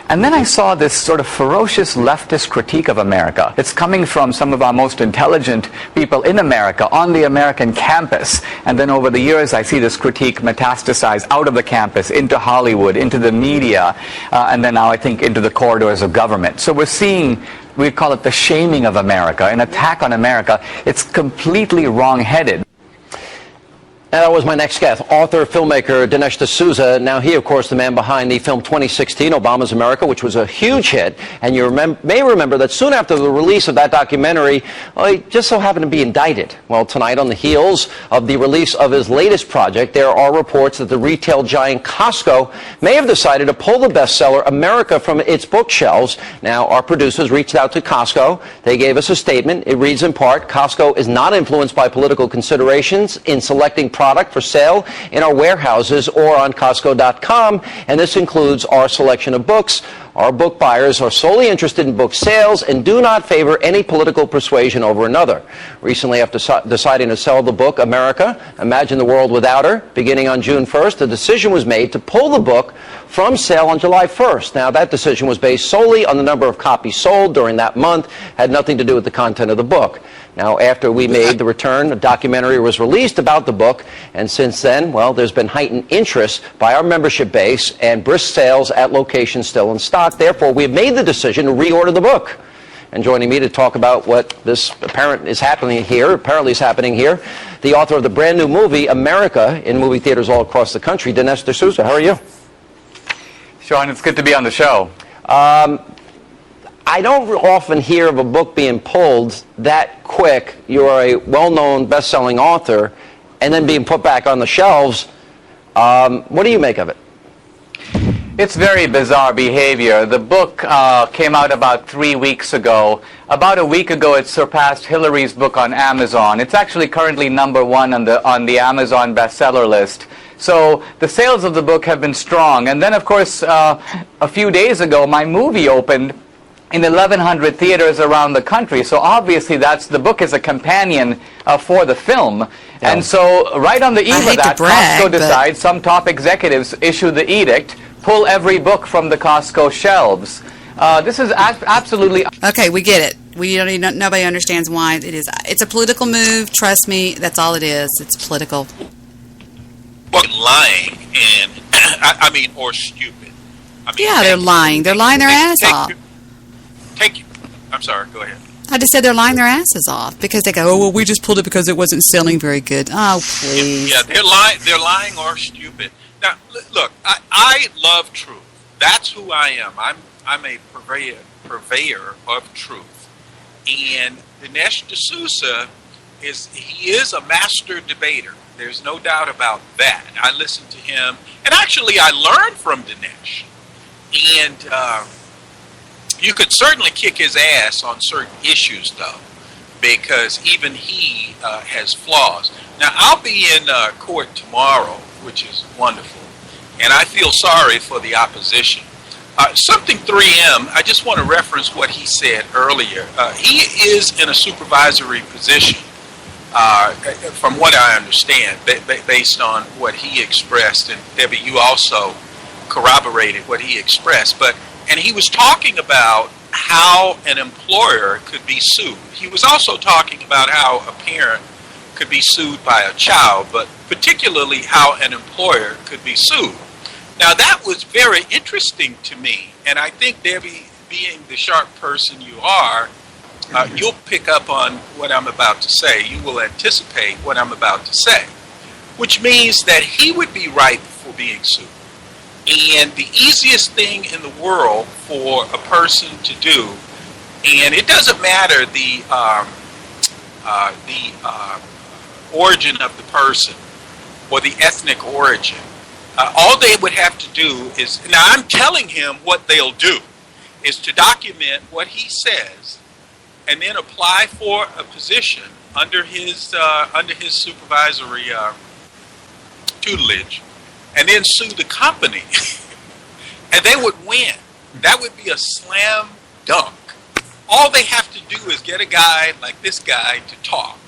And then I saw this sort of ferocious leftist critique of America. It's coming from some of our most intelligent people in America on the American campus. And then over the years, I see this critique metastasize out of the campus, into Hollywood, into the media, and then now I think into the corridors of government. So we're seeing, we call it the shaming of America, an attack on America. It's completely wrong-headed. And that was my next guest, author, filmmaker Dinesh D'Souza. Now he, of course, the man behind the film 2016, Obama's America, which was a huge hit. And you may remember that soon after the release of that documentary, he just so happened to be indicted. Well, tonight, on the heels of the release of his latest project, there are reports that the retail giant Costco may have decided to pull the bestseller America from its bookshelves. Now, our producers reached out to Costco. They gave us a statement. It reads in part, Costco is not influenced by political considerations in selecting product for sale in our warehouses or on Costco.com, and this includes our selection of books. Our book buyers are solely interested in book sales and do not favor any political persuasion over another. Recently, after deciding to sell the book, America, Imagine the World Without Her, beginning on June 1st, the decision was made to pull the book from sale on July 1st. Now, that decision was based solely on the number of copies sold during that month, had nothing to do with the content of the book. Now, after we made the return, a documentary was released about the book, and since then, well, there's been heightened interest by our membership base and brisk sales at locations still in stock. Therefore, we have made the decision to reorder the book. And joining me to talk about what this apparently is happening here, the author of the brand new movie, America, in movie theaters all across the country, Dinesh D'Souza. How are you? Sean, it's good to be on the show. I don't often hear of a book being pulled that quick. You're a well-known, best-selling author, and then being put back on the shelves. What do you make of it? It's very bizarre behavior. The book came out about 3 weeks ago. About a week ago, it surpassed Hillary's book on Amazon. It's actually currently #1 on the Amazon bestseller list. So the sales of the book have been strong. And then, of course, a few days ago, my movie opened in 1,100 theaters around the country. So obviously the book is a companion for the film. Yeah. And so right on the eve of that, Costco decides, some top executives issue the edict, pull every book from the Costco shelves. This is absolutely... Okay, we get it. Nobody understands why it is. It's a political move. Trust me, that's all it is. It's political. Well, lying and, or stupid. They're lying. They're lying their ass off. I'm sorry, go ahead. I just said they're lying their asses off because they go, oh, well, we just pulled it because it wasn't selling very good. Oh, please. Yeah, they're lying or stupid. Now, look, I love truth. That's who I am. I'm a purveyor of truth. And Dinesh D'Souza is a master debater. There's no doubt about that. I listen to him, and actually I learned from Dinesh. And you could certainly kick his ass on certain issues, though. because even he has flaws. Now, I'll be in court tomorrow, which is wonderful, and I feel sorry for the opposition. Something 3M, I just want to reference what he said earlier. He is in a supervisory position, from what I understand, based on what he expressed, and Debbie, you also corroborated what he expressed, and he was talking about how an employer could be sued. He was also talking about how a parent could be sued by a child, but particularly how an employer could be sued. Now, that was very interesting to me, and I think, Debbie, being the sharp person you are, you'll pick up on what I'm about to say. You will anticipate what I'm about to say, which means that he would be ripe for being sued. And the easiest thing in the world for a person to do, and it doesn't matter the origin of the person or the ethnic origin, all they would have to do is, now I'm telling him what they'll do, is to document what he says and then apply for a position under his supervisory tutelage, and then sue the company, and they would win. That would be a slam dunk. All they have to do is get a guy like this guy to talk.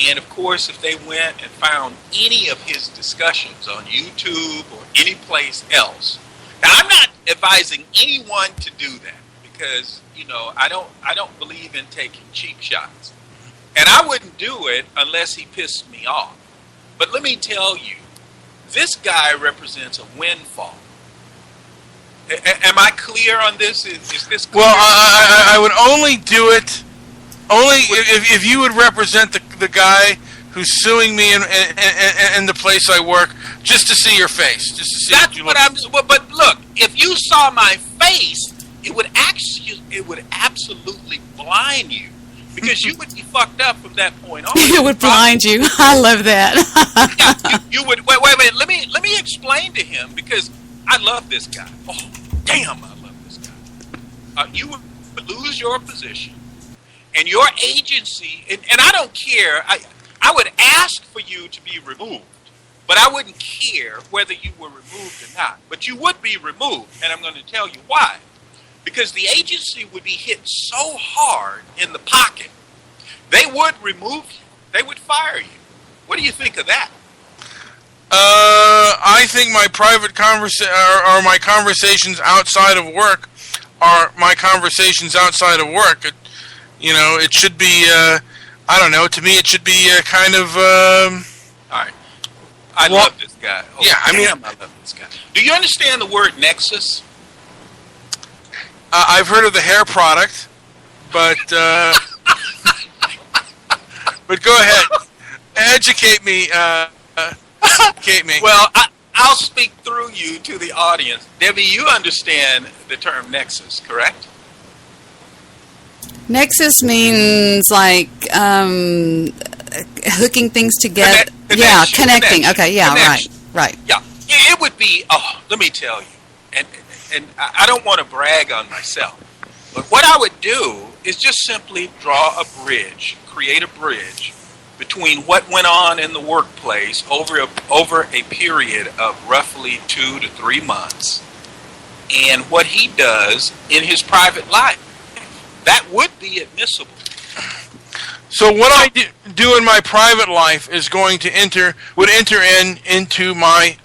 And of course, if they went and found any of his discussions on YouTube or any place else, now I'm not advising anyone to do that because, I don't believe in taking cheap shots. And I wouldn't do it unless he pissed me off. But let me tell you, this guy represents a windfall. Am I clear on this? Is this clear? Well, I would only do it if you would represent the guy who's suing me in the place I work, just to see your face, just to see. That's what I'm. But look, if you saw my face, it would absolutely blind you, because you would be fucked up from that point on. It would blind you. I love that. Yeah, you would. Wait. Let me explain to him, because I love this guy. Oh, damn, I love this guy. You would lose your position, and your agency, and I don't care. I would ask for you to be removed, but I wouldn't care whether you were removed or not. But you would be removed, and I'm going to tell you why. Because the agency would be hit so hard in the pocket, they would remove you. They would fire you. What do you think of that? I think my private or my conversations outside of work are my conversations outside of work. It should be, I don't know, to me it should be kind of... All right. I love this guy. Oh, yeah, I love this guy. Do you understand the word nexus? I've heard of the hair product, but but go ahead, educate me. Well, I'll speak through you to the audience. Debbie, you understand the term nexus, correct? Nexus means like hooking things together. Connecting. Connection. Okay, yeah, connection. right. Yeah, it would be. Oh, let me tell you, and I don't want to brag on myself, but what I would do is just simply draw a bridge, create a bridge between what went on in the workplace over a period of roughly 2 to 3 months and what he does in his private life. That would be admissible. So what I do in my private life is going to enter into my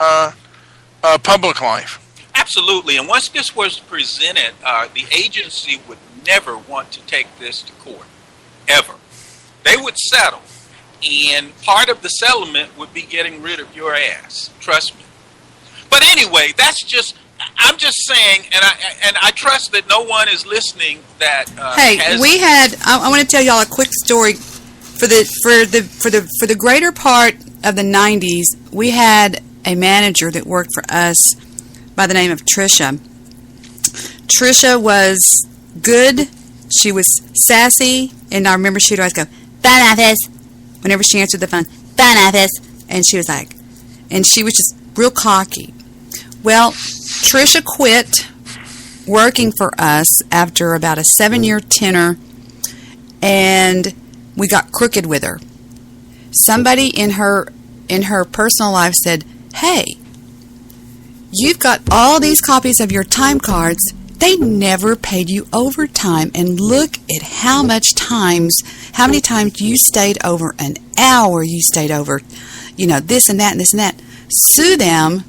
public life. Absolutely. And once this was presented, the agency would never want to take this to court, ever. They would settle. And part of the settlement would be getting rid of your ass. Trust me. But anyway, I'm just saying, and I trust that no one is listening that I want to tell y'all a quick story. For the greater part of the 90s, we had a manager that worked for us by the name of Trisha. Trisha was good. She was sassy, and I remember she would always go, "Phone office," whenever she answered the phone. "Phone office," and she was just real cocky. Well, Trisha quit working for us after about a 7-year tenure, and we got crooked with her. Somebody in her personal life said, "Hey, you've got all these copies of your time cards. They never paid you overtime, and look at how many times you stayed over an hour. You stayed over, this and that and this and that. Sue them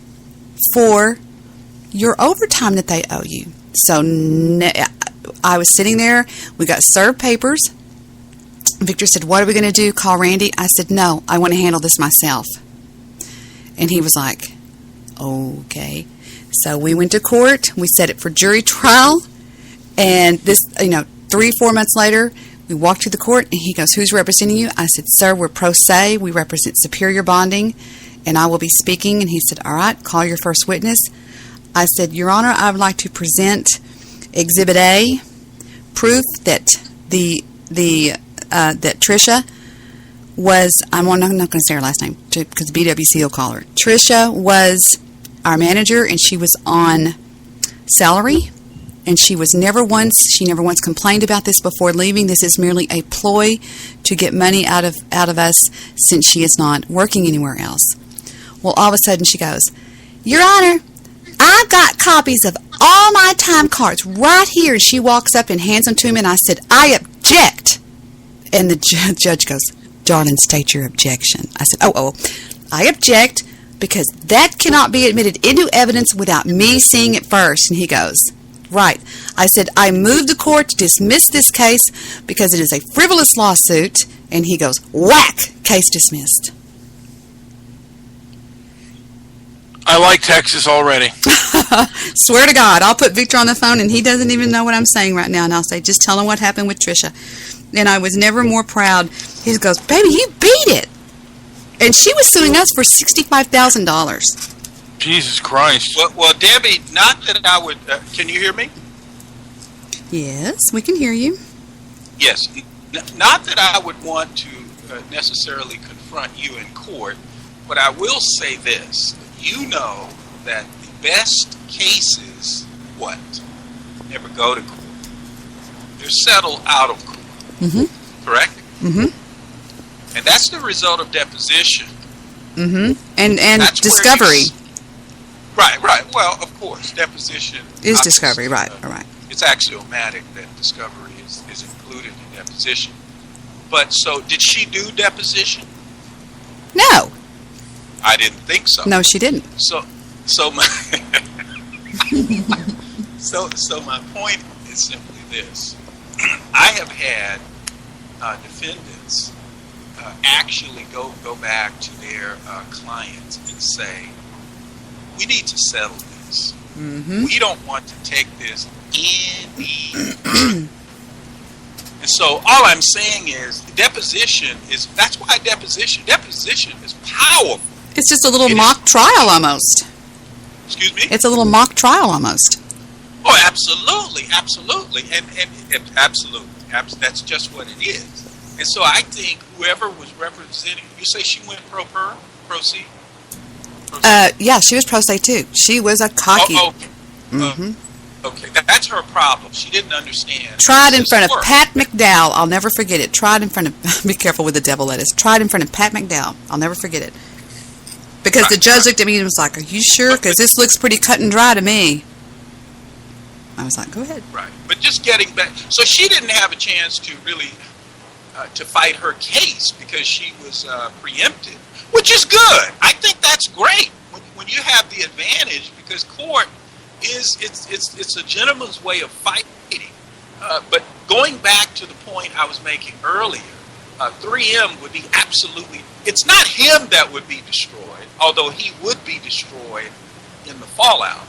for your overtime that they owe you." So I was sitting there. We got served papers. Victor said, "What are we going to do? Call Randy?" I said, "No, I want to handle this myself." And he was like, "Okay." So we went to court. We set it for jury trial. And this, 3-4 months later, we walked to the court, and he goes, "Who's representing you?" I said, "Sir, we're pro se. We represent Superior Bonding, and I will be speaking." And he said, "All right, call your first witness." I said, "Your Honor, I would like to present Exhibit A, proof that that Tricia was, I'm not going to say her last name because BWC will call her. Tricia was our manager, and she was on salary, and she never once complained about this before leaving. This is merely a ploy to get money out of us since she is not working anywhere else." Well, all of a sudden she goes, "Your Honor, I've got copies of all my time cards right here." And she walks up and hands them to me, and I said, "I object." And the judge goes, "Darling, state your objection." I said, Oh, I object because that cannot be admitted into evidence without me seeing it first." And he goes, "Right." I said, "I move the court to dismiss this case because it is a frivolous lawsuit." And he goes, whack, case dismissed. I like Texas already. Swear to God, I'll put Victor on the phone, and he doesn't even know what I'm saying right now. And I'll say, "Just tell him what happened with Tricia." And I was never more proud. He goes, "Baby, you beat it." And she was suing us for $65,000. Jesus Christ. Well, Debbie, not that I would... can you hear me? Yes, we can hear you. Yes. Not that I would want to necessarily confront you in court, but I will say this. You know that the best cases, never go to court. They're settled out of court. Mm-hmm. Correct? Mm-hmm. And that's the result of deposition. Mm-hmm. And discovery. Right. Well, of course, deposition is discovery. Right. It's axiomatic that discovery is included in deposition. But so, did she do deposition? No. I didn't think so. No, she didn't. So my so my point is simply this: I have had defendants actually go back to their clients and say, "We need to settle this. Mm-hmm. We don't want to take this any further." And so all I'm saying is that's why deposition is powerful. It's just a little mock trial almost. Excuse me? It's a little mock trial almost. Oh, absolutely. And absolutely. That's just what it is. And so I think whoever was representing, you say she went pro se? Yeah, she was pro se too. She was a cocky. Okay, that's her problem. She didn't understand. Tried in front of Pat McDowell. I'll never forget it. Tried in front of, be careful with the devil lettuce. Tried in front of Pat McDowell. I'll never forget it. Because the judge looked at me and was like, "Are you sure? Because this looks pretty cut and dry to me." I was like, "Go ahead." Right. But just getting back. So she didn't have a chance to really, to fight her case because she was preempted, which is good. I think that's great when you have the advantage because court it's a gentleman's way of fighting. But going back to the point I was making earlier, 3M would be absolutely... It's not him that would be destroyed, although he would be destroyed in the fallout.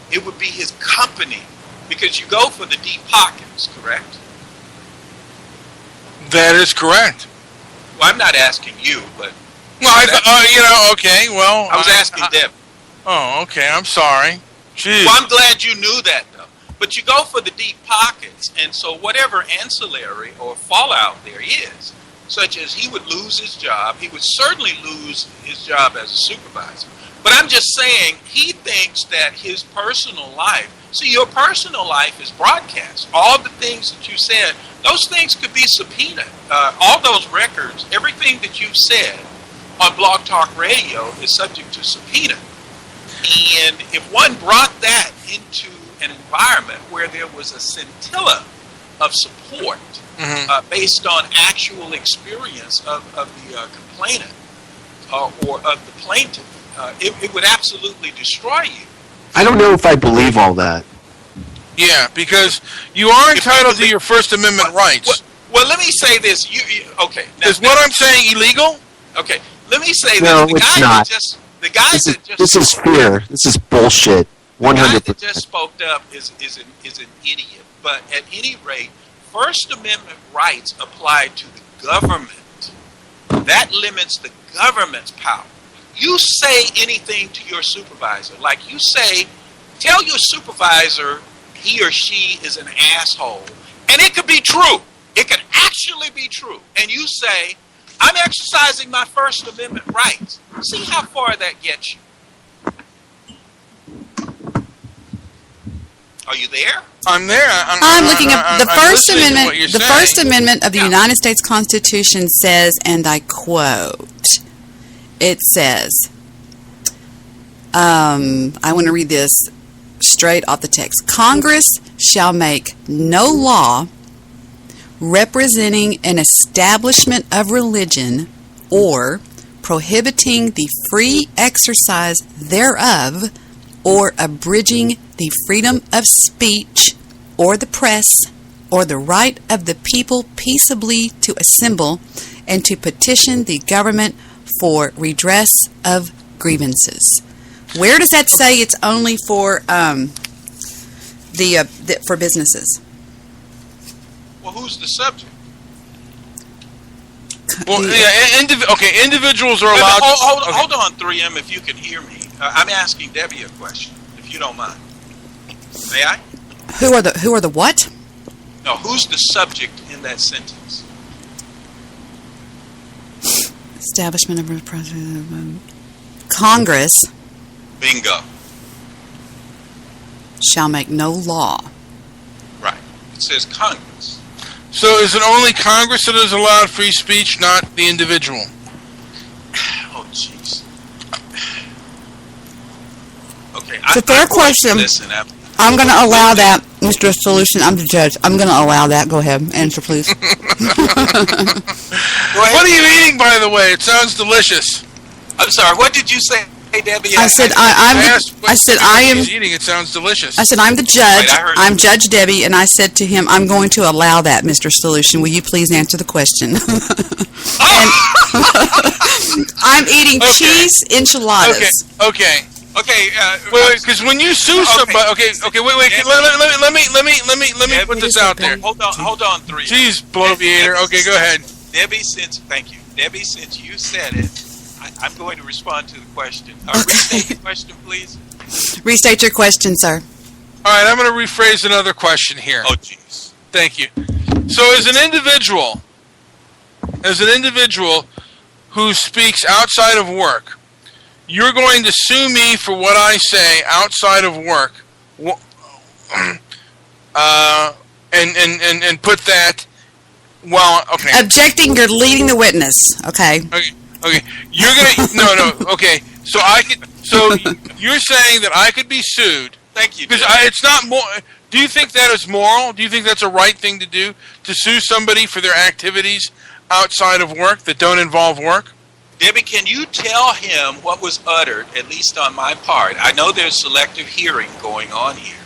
It would be his company, because you go for the deep pockets, correct? That is correct. Well, I'm not asking you, but... Well, okay, well... I was asking Deb. Oh, okay, I'm sorry. Jeez. Well, I'm glad you knew that, though. But you go for the deep pockets, and so whatever ancillary or fallout there is, such as he would lose his job, he would certainly lose his job as a supervisor. But I'm just saying, he thinks that his personal life See, your personal life is broadcast. All the things that you said, those things could be subpoenaed. All those records, everything that you've said on Blog Talk Radio is subject to subpoena. And if one brought that into an environment where there was a scintilla of support based on actual experience of the complainant or of the plaintiff, it would absolutely destroy you. I don't know if I believe all that. Yeah, because you are entitled to your First Amendment rights. Well, let me say this. Okay. Is what I'm saying illegal? Okay. Let me say No, this. it's not. This is fear. This is bullshit. 100%. The guy that just spoke up is an idiot. But at any rate, First Amendment rights apply to the government. That limits the government's power. You say anything to your supervisor, like you say, tell your supervisor he or she is an asshole, and it could be true. It could actually be true. And you say, I'm exercising my First Amendment rights. See how far that gets you. Are you there? I'm there. I'm looking up the First listening to Amendment. what you're The saying. First Amendment of the United States Constitution says, and I quote, it says, I want to read this straight off the text. Congress shall make no law representing an establishment of religion or prohibiting the free exercise thereof or abridging the freedom of speech or the press or the right of the people peaceably to assemble and to petition the government for redress of grievances. Where does that say it's only for for businesses? Well, who's the subject? Well, yeah, individuals are allowed. Hold on, 3M, if you can hear me. I'm asking Debbie a question, if you don't mind. May I? Who are the what? No, who's the subject in that sentence? Establishment of President Congress. Bingo. Shall make no law. Right. It says Congress. So is it only Congress that is allowed free speech, not the individual? Oh, jeez. Okay. It's a fair question. I'm going to allow that, Mr. Solution. I'm the judge. I'm going to allow that. Go ahead. Answer, please. What are you eating, by the way? It sounds delicious. I'm sorry. What did you say, Debbie? I said I am. Eating. It sounds delicious. I said I'm the judge. I'm Judge Debbie, and I said to him, "I'm going to allow that, Mr. Solution. Will you please answer the question?" I'm eating cheese enchiladas. Okay. Wait, because when you sue somebody, wait. Let me put this out there. Hold on, 3. Jeez, bloviator. Okay, go ahead. Debbie, thank you. Debbie, since you said it, I'm going to respond to the question. Restate the question, please. Restate your question, sir. All right, I'm going to rephrase another question here. Oh, jeez. Thank you. So, as an individual who speaks outside of work, you're going to sue me for what I say outside of work, and put that. Well, okay. Objecting, you're leading the witness. Okay. Okay. You're gonna Okay. So you're saying that I could be sued? Thank you. Because it's not more. Do you think that is moral? Do you think that's a right thing to do, to sue somebody for their activities outside of work that don't involve work? Debbie, can you tell him what was uttered, at least on my part? I know there's selective hearing going on here.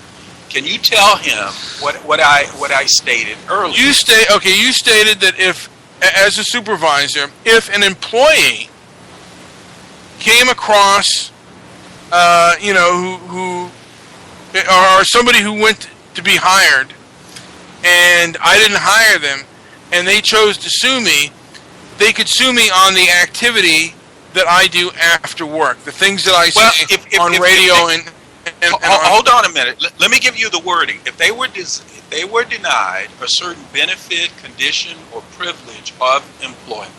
Can you tell him what I stated earlier? You stated that if, as a supervisor, if an employee came across, who or somebody who went to be hired, and I didn't hire them, and they chose to sue me, they could sue me on the activity that I do after work, the things that I say on radio and hold on a minute. Let me give you the wording. If they were denied a certain benefit, condition, or privilege of employment,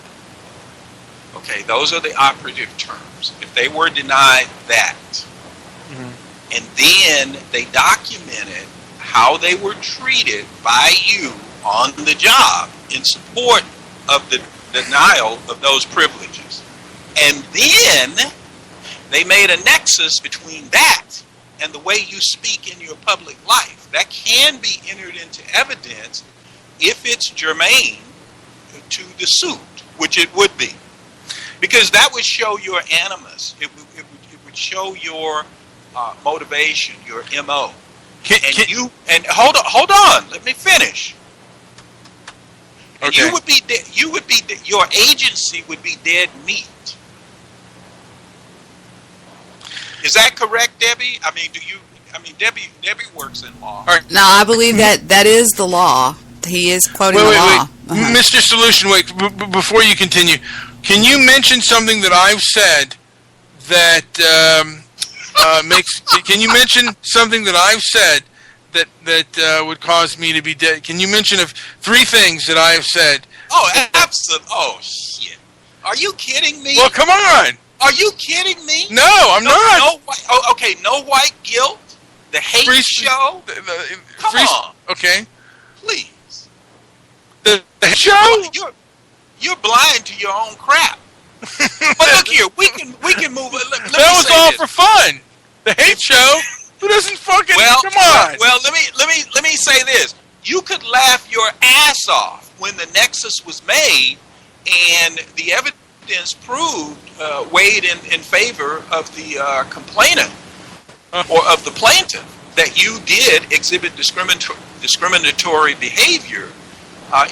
okay, those are the operative terms. If they were denied that, and then they documented how they were treated by you on the job in support of the denial of those privileges. And then they made a nexus between that and the way you speak in your public life. That can be entered into evidence if it's germane to the suit, which it would be. Because that would show your animus. It would show your motivation, your MO. And hold on, let me finish. And okay. Your agency would be dead meat. Is that correct, Debbie? Debbie works in law. Right. No, I believe that is the law. He is quoting the law. Wait. Mr. Solution, wait, before you continue, can you mention something that I've said that can you mention something that I've said that would cause me to be dead? Can you mention of 3 things that I have said? Oh, absolutely. Oh, shit. Are you kidding me? Well, come on. Are you kidding me? No, I'm not. No white guilt. The hate show. Come on. Okay. Please. The hate show. You're blind to your own crap. But look here, we can move. That was all for fun. The hate show. Who doesn't fucking? Come on. Well, let me say this. You could laugh your ass off when the nexus was made, and the evidence proved weighed in favor of the complainant or of the plaintiff that you did exhibit discriminatory behavior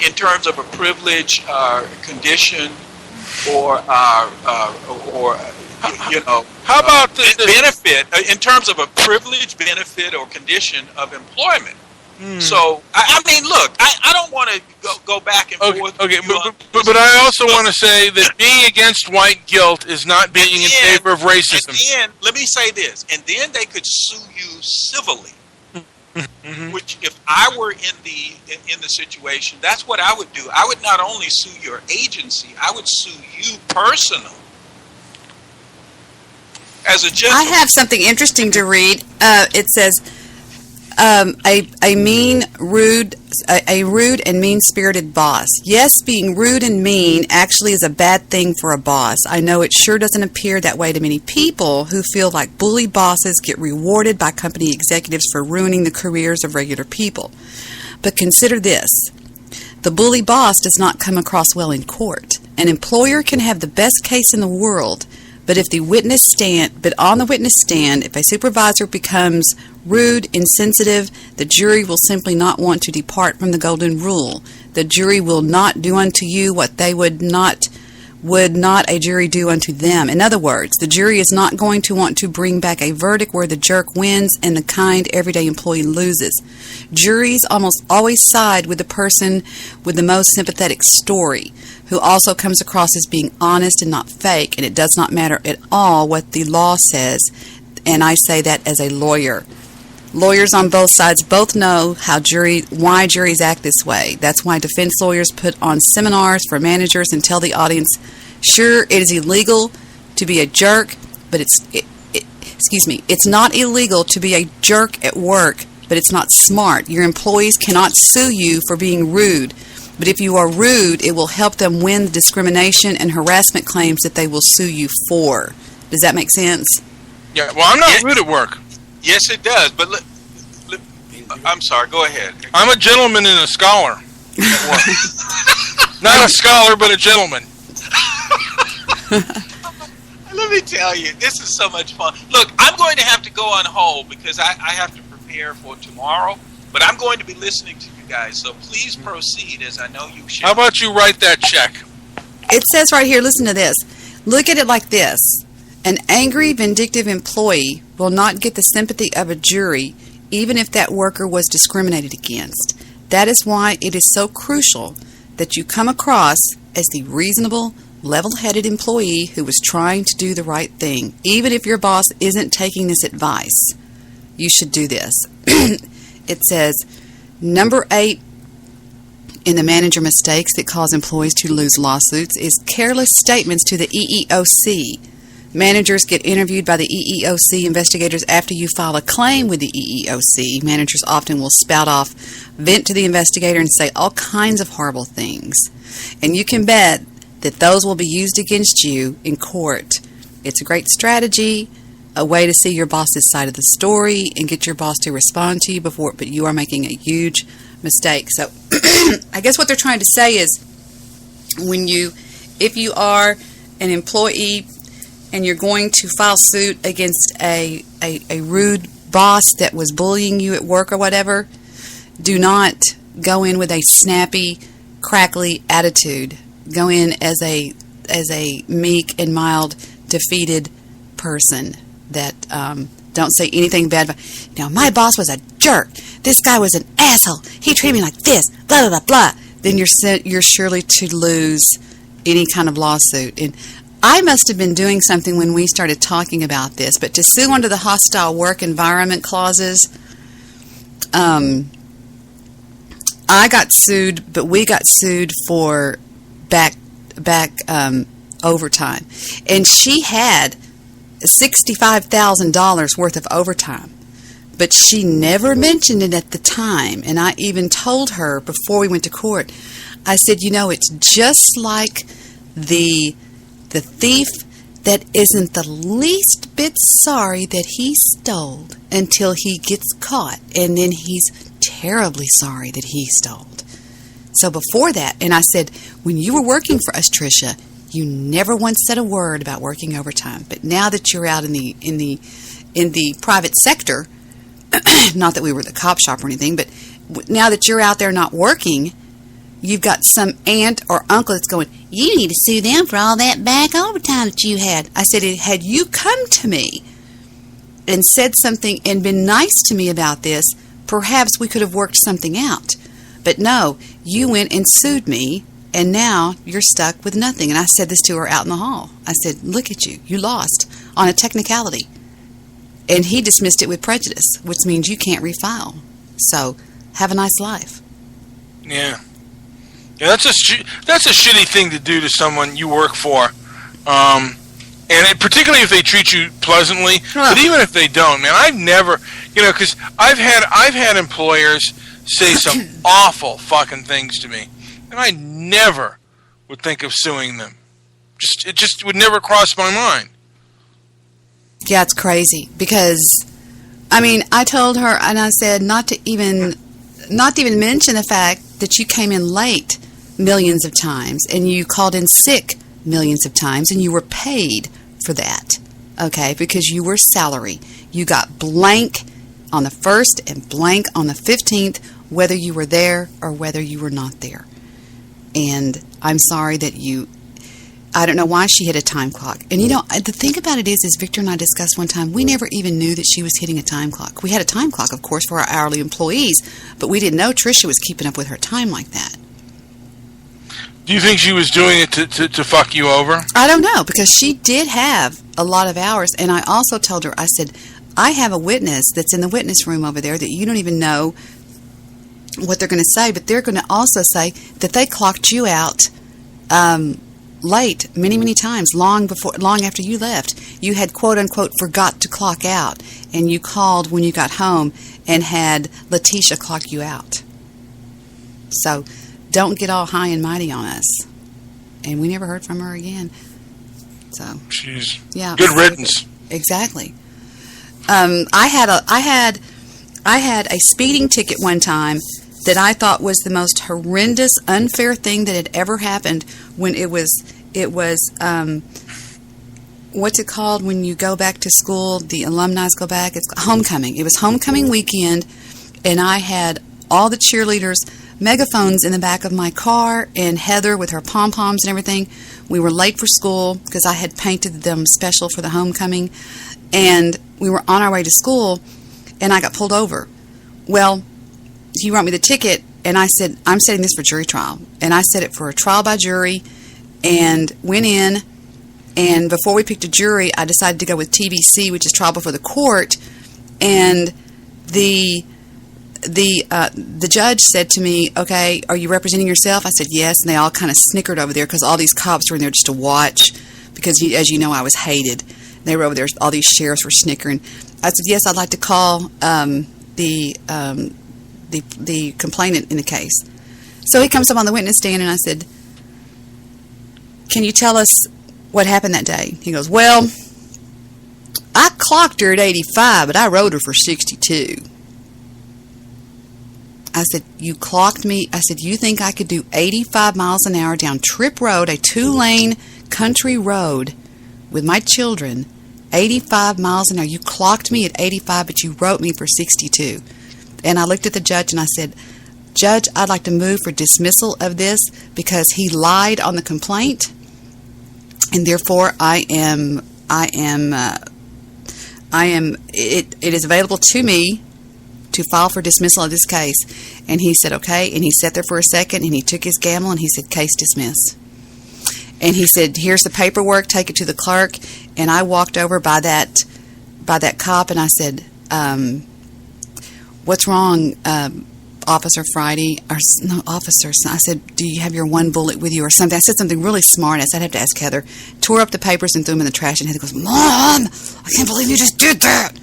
in terms of a privilege, condition, or how about the benefit in terms of a privilege, benefit, or condition of employment? So, look, I don't want to go back and forth. Okay, but I also want to say that being against white guilt is not being in favor of racism. And then, let me say this, and then they could sue you civilly. Which, if I were in the situation, that's what I would do. I would not only sue your agency, I would sue you personally. As a gentleman. I have something interesting to read. It says, a rude and mean-spirited boss. Yes, being rude and mean actually is a bad thing for a boss. I know it sure doesn't appear that way to many people who feel like bully bosses get rewarded by company executives for ruining the careers of regular people. But consider this. The bully boss does not come across well in court. An employer can have the best case in the world, but on the witness stand, if a supervisor becomes rude, insensitive, the jury will simply not want to depart from the golden rule. The jury will not do unto you what they would not a jury do unto them. In other words, the jury is not going to want to bring back a verdict where the jerk wins and the kind, everyday employee loses. Juries almost always side with the person with the most sympathetic story, who also comes across as being honest and not fake, and it does not matter at all what the law says, and I say that as a lawyer. Lawyers on both sides both know why juries act this way. That's why defense lawyers put on seminars for managers and tell the audience, sure, it is illegal to be a jerk, but it's not illegal to be a jerk at work, but it's not smart. Your employees cannot sue you for being rude. But if you are rude, it will help them win the discrimination and harassment claims that they will sue you for. Does that make sense? Yeah, well, I'm not rude at work. Yes, it does. But I'm sorry, go ahead. I'm a gentleman and a scholar at work. Not a scholar, but a gentleman. Let me tell you, this is so much fun. Look, I'm going to have to go on hold because I have to prepare for tomorrow. But I'm going to be listening to you guys, so please proceed, as I know you should. How about you write that check? It says right here, listen to this. Look at it like this. An angry, vindictive employee will not get the sympathy of a jury, even if that worker was discriminated against. That is why it is so crucial that you come across as the reasonable, level-headed employee who is trying to do the right thing. Even if your boss isn't taking this advice, you should do this. It says, number 8 in the manager mistakes that cause employees to lose lawsuits is careless statements to the EEOC. Managers get interviewed by the EEOC investigators after you file a claim with the EEOC. Managers often will spout off, vent to the investigator, and say all kinds of horrible things. And you can bet that those will be used against you in court. It's a great strategy, a way to see your boss's side of the story and get your boss to respond to you before, but you are making a huge mistake. So I guess what they're trying to say is if you are an employee and you're going to file suit against a rude boss that was bullying you at work or whatever, do not go in with a snappy, crackly attitude. Go in as a meek and mild, defeated person that don't say anything bad about, my boss was a jerk. This guy was an asshole. He treated me like this, blah, blah, blah, blah. Then you're surely to lose any kind of lawsuit. And I must have been doing something when we started talking about this, but to sue under the hostile work environment clauses, I got sued, but we got sued for back overtime. And she had $65,000 worth of overtime, but she never mentioned it at the time. And I even told her before we went to court, I said, it's just like the thief that isn't the least bit sorry that he stole until he gets caught, and then he's terribly sorry that he stole. So before that, and I said, when you were working for us, Tricia, you never once said a word about working overtime. But now that you're out in the private sector, not that we were the cop shop or anything, but now that you're out there not working, you've got some aunt or uncle that's going, you need to sue them for all that back overtime that you had. I said, had you come to me and said something and been nice to me about this, perhaps we could have worked something out. But no, you went and sued me, and now you're stuck with nothing. And I said this to her out in the hall. I said, look at you. You lost on a technicality. And he dismissed it with prejudice, which means you can't refile. So have a nice life. Yeah. Yeah, that's a shitty thing to do to someone you work for, and particularly if they treat you pleasantly. But even if they don't, man, I've never, because I've had employers say some awful fucking things to me, and I never would think of suing them. It just would never cross my mind. Yeah, it's crazy because, I told her, and I said not to even mention the fact that you came in late millions of times and you called in sick millions of times and you were paid for that, okay, because you were salary. You got blank on the 1st and blank on the 15th, whether you were there or whether you were not there. And I'm sorry that I don't know why she hit a time clock. And the thing about it is Victor and I discussed one time, we never even knew that she was hitting a time clock. We had a time clock, of course, for our hourly employees, but we didn't know Tricia was keeping up with her time like that. Do you think she was doing it to fuck you over? I don't know, because she did have a lot of hours. And I also told her, I said, I have a witness that's in the witness room over there that you don't even know what they're going to say, but they're going to also say that they clocked you out late many times, long after you left. You had, quote unquote, forgot to clock out, and you called when you got home and had Letitia clock you out. So don't get all high and mighty on us. And we never heard from her again. So she's good riddance. Exactly. I had a speeding ticket one time that I thought was the most horrendous, unfair thing that had ever happened. When it was what's it called when you go back to school? The alumni go back. It's homecoming. It was homecoming weekend, and I had all the cheerleaders' megaphones in the back of my car, and Heather with her pom-poms and everything. We were late for school because I had painted them special for the homecoming, and we were on our way to school, and I got pulled over. Well, he wrote me the ticket, and I said, I'm setting this for jury trial. And I set it for a trial by jury, and went in, and before we picked a jury, I decided to go with TBC, which is trial before the court, and the judge said to me, okay, are you representing yourself? I said, yes, and they all kind of snickered over there because all these cops were in there just to watch because, as you know, I was hated. They were over there. All these sheriffs were snickering. I said, yes, I'd like to call the complainant in the case. So he comes up on the witness stand, and I said, can you tell us what happened that day? He goes, well, I clocked her at 85, but I rode her for 62. I said, you clocked me? I said, you think I could do 85 miles an hour down Tripp Road, a 2-lane country road with my children, 85 miles an hour? You clocked me at 85, but you wrote me for 62. And I looked at the judge and I said, Judge, I'd like to move for dismissal of this because he lied on the complaint, and therefore it is available to me to file for dismissal of this case. And he said, okay. And he sat there for a second, and he took his gavel, and he said, case dismissed. And he said, here's the paperwork, take it to the clerk. And I walked over by that cop, and I said, what's wrong, Officer Friday? Or no, officer. I said, do you have your one bullet with you or something? I said something really smart. I said, I'd have to ask Heather. Tore up the papers and threw them in the trash, and Heather goes, Mom, I can't believe you just did that.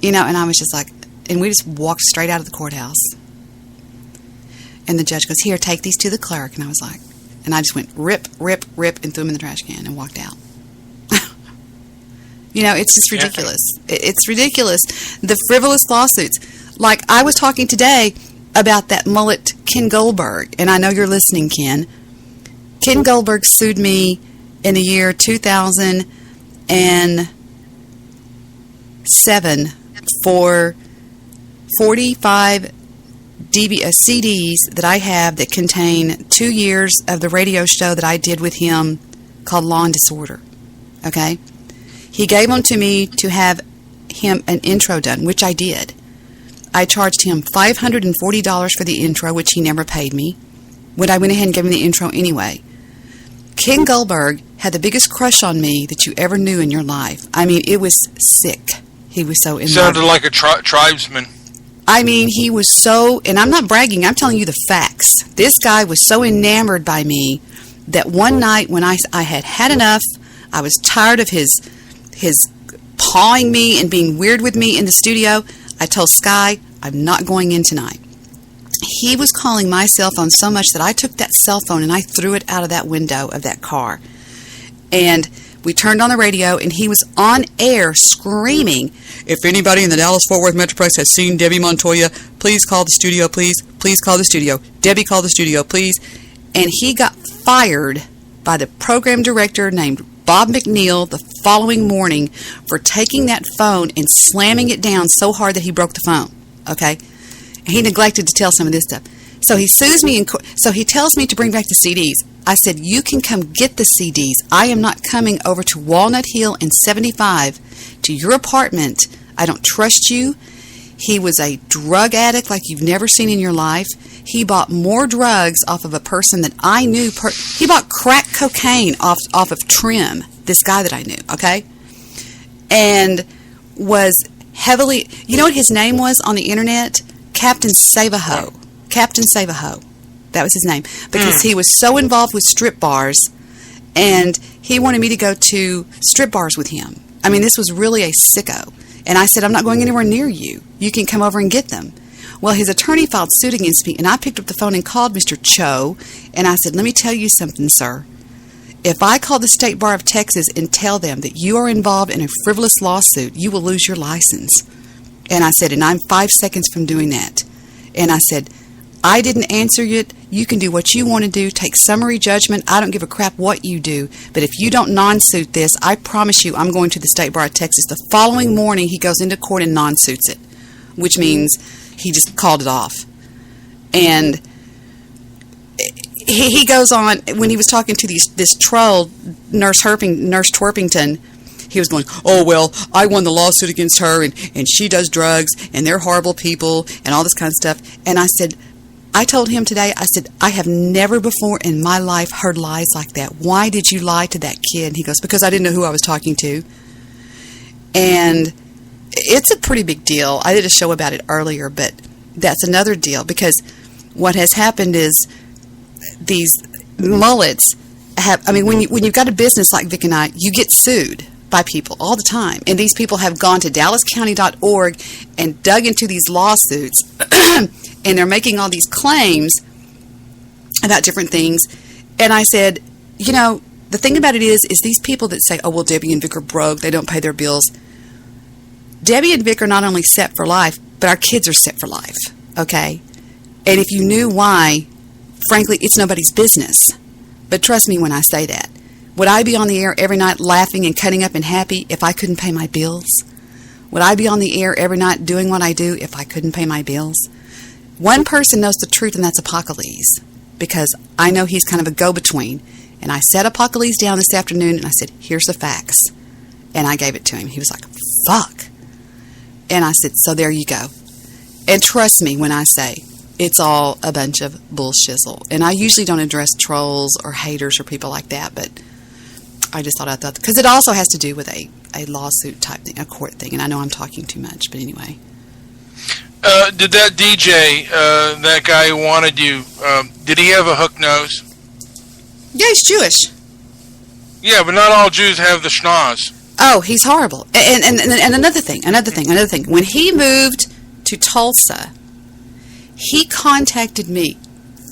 You know, and I was just like, and we just walked straight out of the courthouse. And the judge goes, here, take these to the clerk. And I was like, and I just went rip, rip, rip, and threw them in the trash can and walked out. You know, it's just ridiculous. It's ridiculous. The frivolous lawsuits. Like, I was talking today about that mullet Ken Goldberg, and I know you're listening, Ken. Ken Goldberg sued me in the year 2007 for 45 CDs that I have that contain 2 years of the radio show that I did with him called Law and Disorder. Okay? He gave them to me to have him an intro done, which I did. I charged him $540 for the intro, which he never paid me, when I went ahead and gave him the intro anyway. Ken Goldberg had the biggest crush on me that you ever knew in your life. I mean, it was sick. He was so in love. Sounded like a tribesman. I mean, he was so, and I'm not bragging, I'm telling you the facts. This guy was so enamored by me that one night when I had had enough, I was tired of his pawing me and being weird with me in the studio, I told Sky, I'm not going in tonight. He was calling my cell phone so much that I took that cell phone and I threw it out of that window of that car. And we turned on the radio, and he was on air screaming, if anybody in the Dallas-Fort Worth Metroplex has seen Debbie Montoya, please call the studio, please. Please call the studio. Debbie, call the studio, please. And he got fired by the program director named Bob McNeil the following morning for taking that phone and slamming it down so hard that he broke the phone. Okay? And he neglected to tell some of this stuff. So he sues me in court. So he tells me to bring back the CDs. I said, you can come get the CDs. I am not coming over to Walnut Hill and 75 to your apartment. I don't trust you. He was a drug addict like you've never seen in your life. He bought more drugs off of a person that I knew. He bought crack cocaine off of Trim, this guy that I knew, okay? And was heavily, you know what his name was on the internet? Captain Save-A-Ho. Captain Save-A-Ho. That was his name. Because he was so involved with strip bars, and he wanted me to go to strip bars with him. I mean, this was really a sicko. And I said, I'm not going anywhere near you. You can come over and get them. Well, his attorney filed suit against me, and I picked up the phone and called Mr. Cho, and I said, let me tell you something, sir. If I call the State Bar of Texas and tell them that you are involved in a frivolous lawsuit, you will lose your license. And I said, and I'm 5 seconds from doing that. And I said, I didn't answer it. You can do what you want to do. Take summary judgment. I don't give a crap what you do. But if you don't non-suit this, I promise you I'm going to the State Bar of Texas. The following morning, he goes into court and non-suits it, which means he just called it off. And he goes on, when he was talking to this troll, Nurse Twerpington, he was going, oh, well, I won the lawsuit against her, and she does drugs, and they're horrible people, and all this kind of stuff. And I told him today, I said, I have never before in my life heard lies like that. Why did you lie to that kid? And he goes, because I didn't know who I was talking to. And it's a pretty big deal. I did a show about it earlier, but that's another deal, because what has happened is these mullets have, I mean, when you've got a business like Vic and I, you get sued by people all the time. And these people have gone to dallascounty.org and dug into these lawsuits, and they're making all these claims about different things. And I said, you know, the thing about it is these people that say, oh, well, Debbie and Vic are broke, they don't pay their bills. Debbie and Vic are not only set for life, but our kids are set for life, okay? And if you knew why, frankly, it's nobody's business. But trust me when I say that. Would I be on the air every night laughing and cutting up and happy if I couldn't pay my bills? Would I be on the air every night doing what I do if I couldn't pay my bills? One person knows the truth, and that's Apocalypse, because I know he's kind of a go-between. And I sat Apocalypse down this afternoon, and I said, here's the facts. And I gave it to him. He was like, fuck. And I said, so there you go. And trust me when I say, it's all a bunch of bullshizzle. And I usually don't address trolls or haters or people like that, but I just thought because it also has to do with a lawsuit type thing, a court thing. And I know I'm talking too much, but anyway. Did that DJ, that guy who wanted you, did he have a hook nose? Yeah, he's Jewish. Yeah, but not all Jews have the schnoz. Oh, he's horrible. And another thing. When he moved to Tulsa, he contacted me.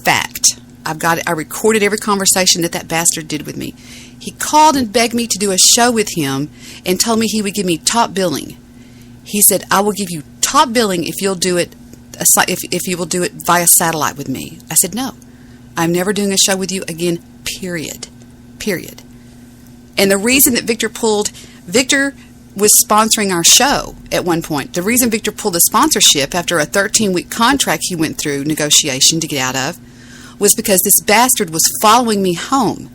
Fact. I recorded every conversation that bastard did with me. He called and begged me to do a show with him and told me he would give me top billing. He said, I will give you top billing if you'll do it if you will do it via satellite with me. I said, no. I'm never doing a show with you again, period. And the reason that Victor was sponsoring our show at one point. The reason Victor pulled the sponsorship after a 13-week contract he went through negotiation to get out of was because this bastard was following me home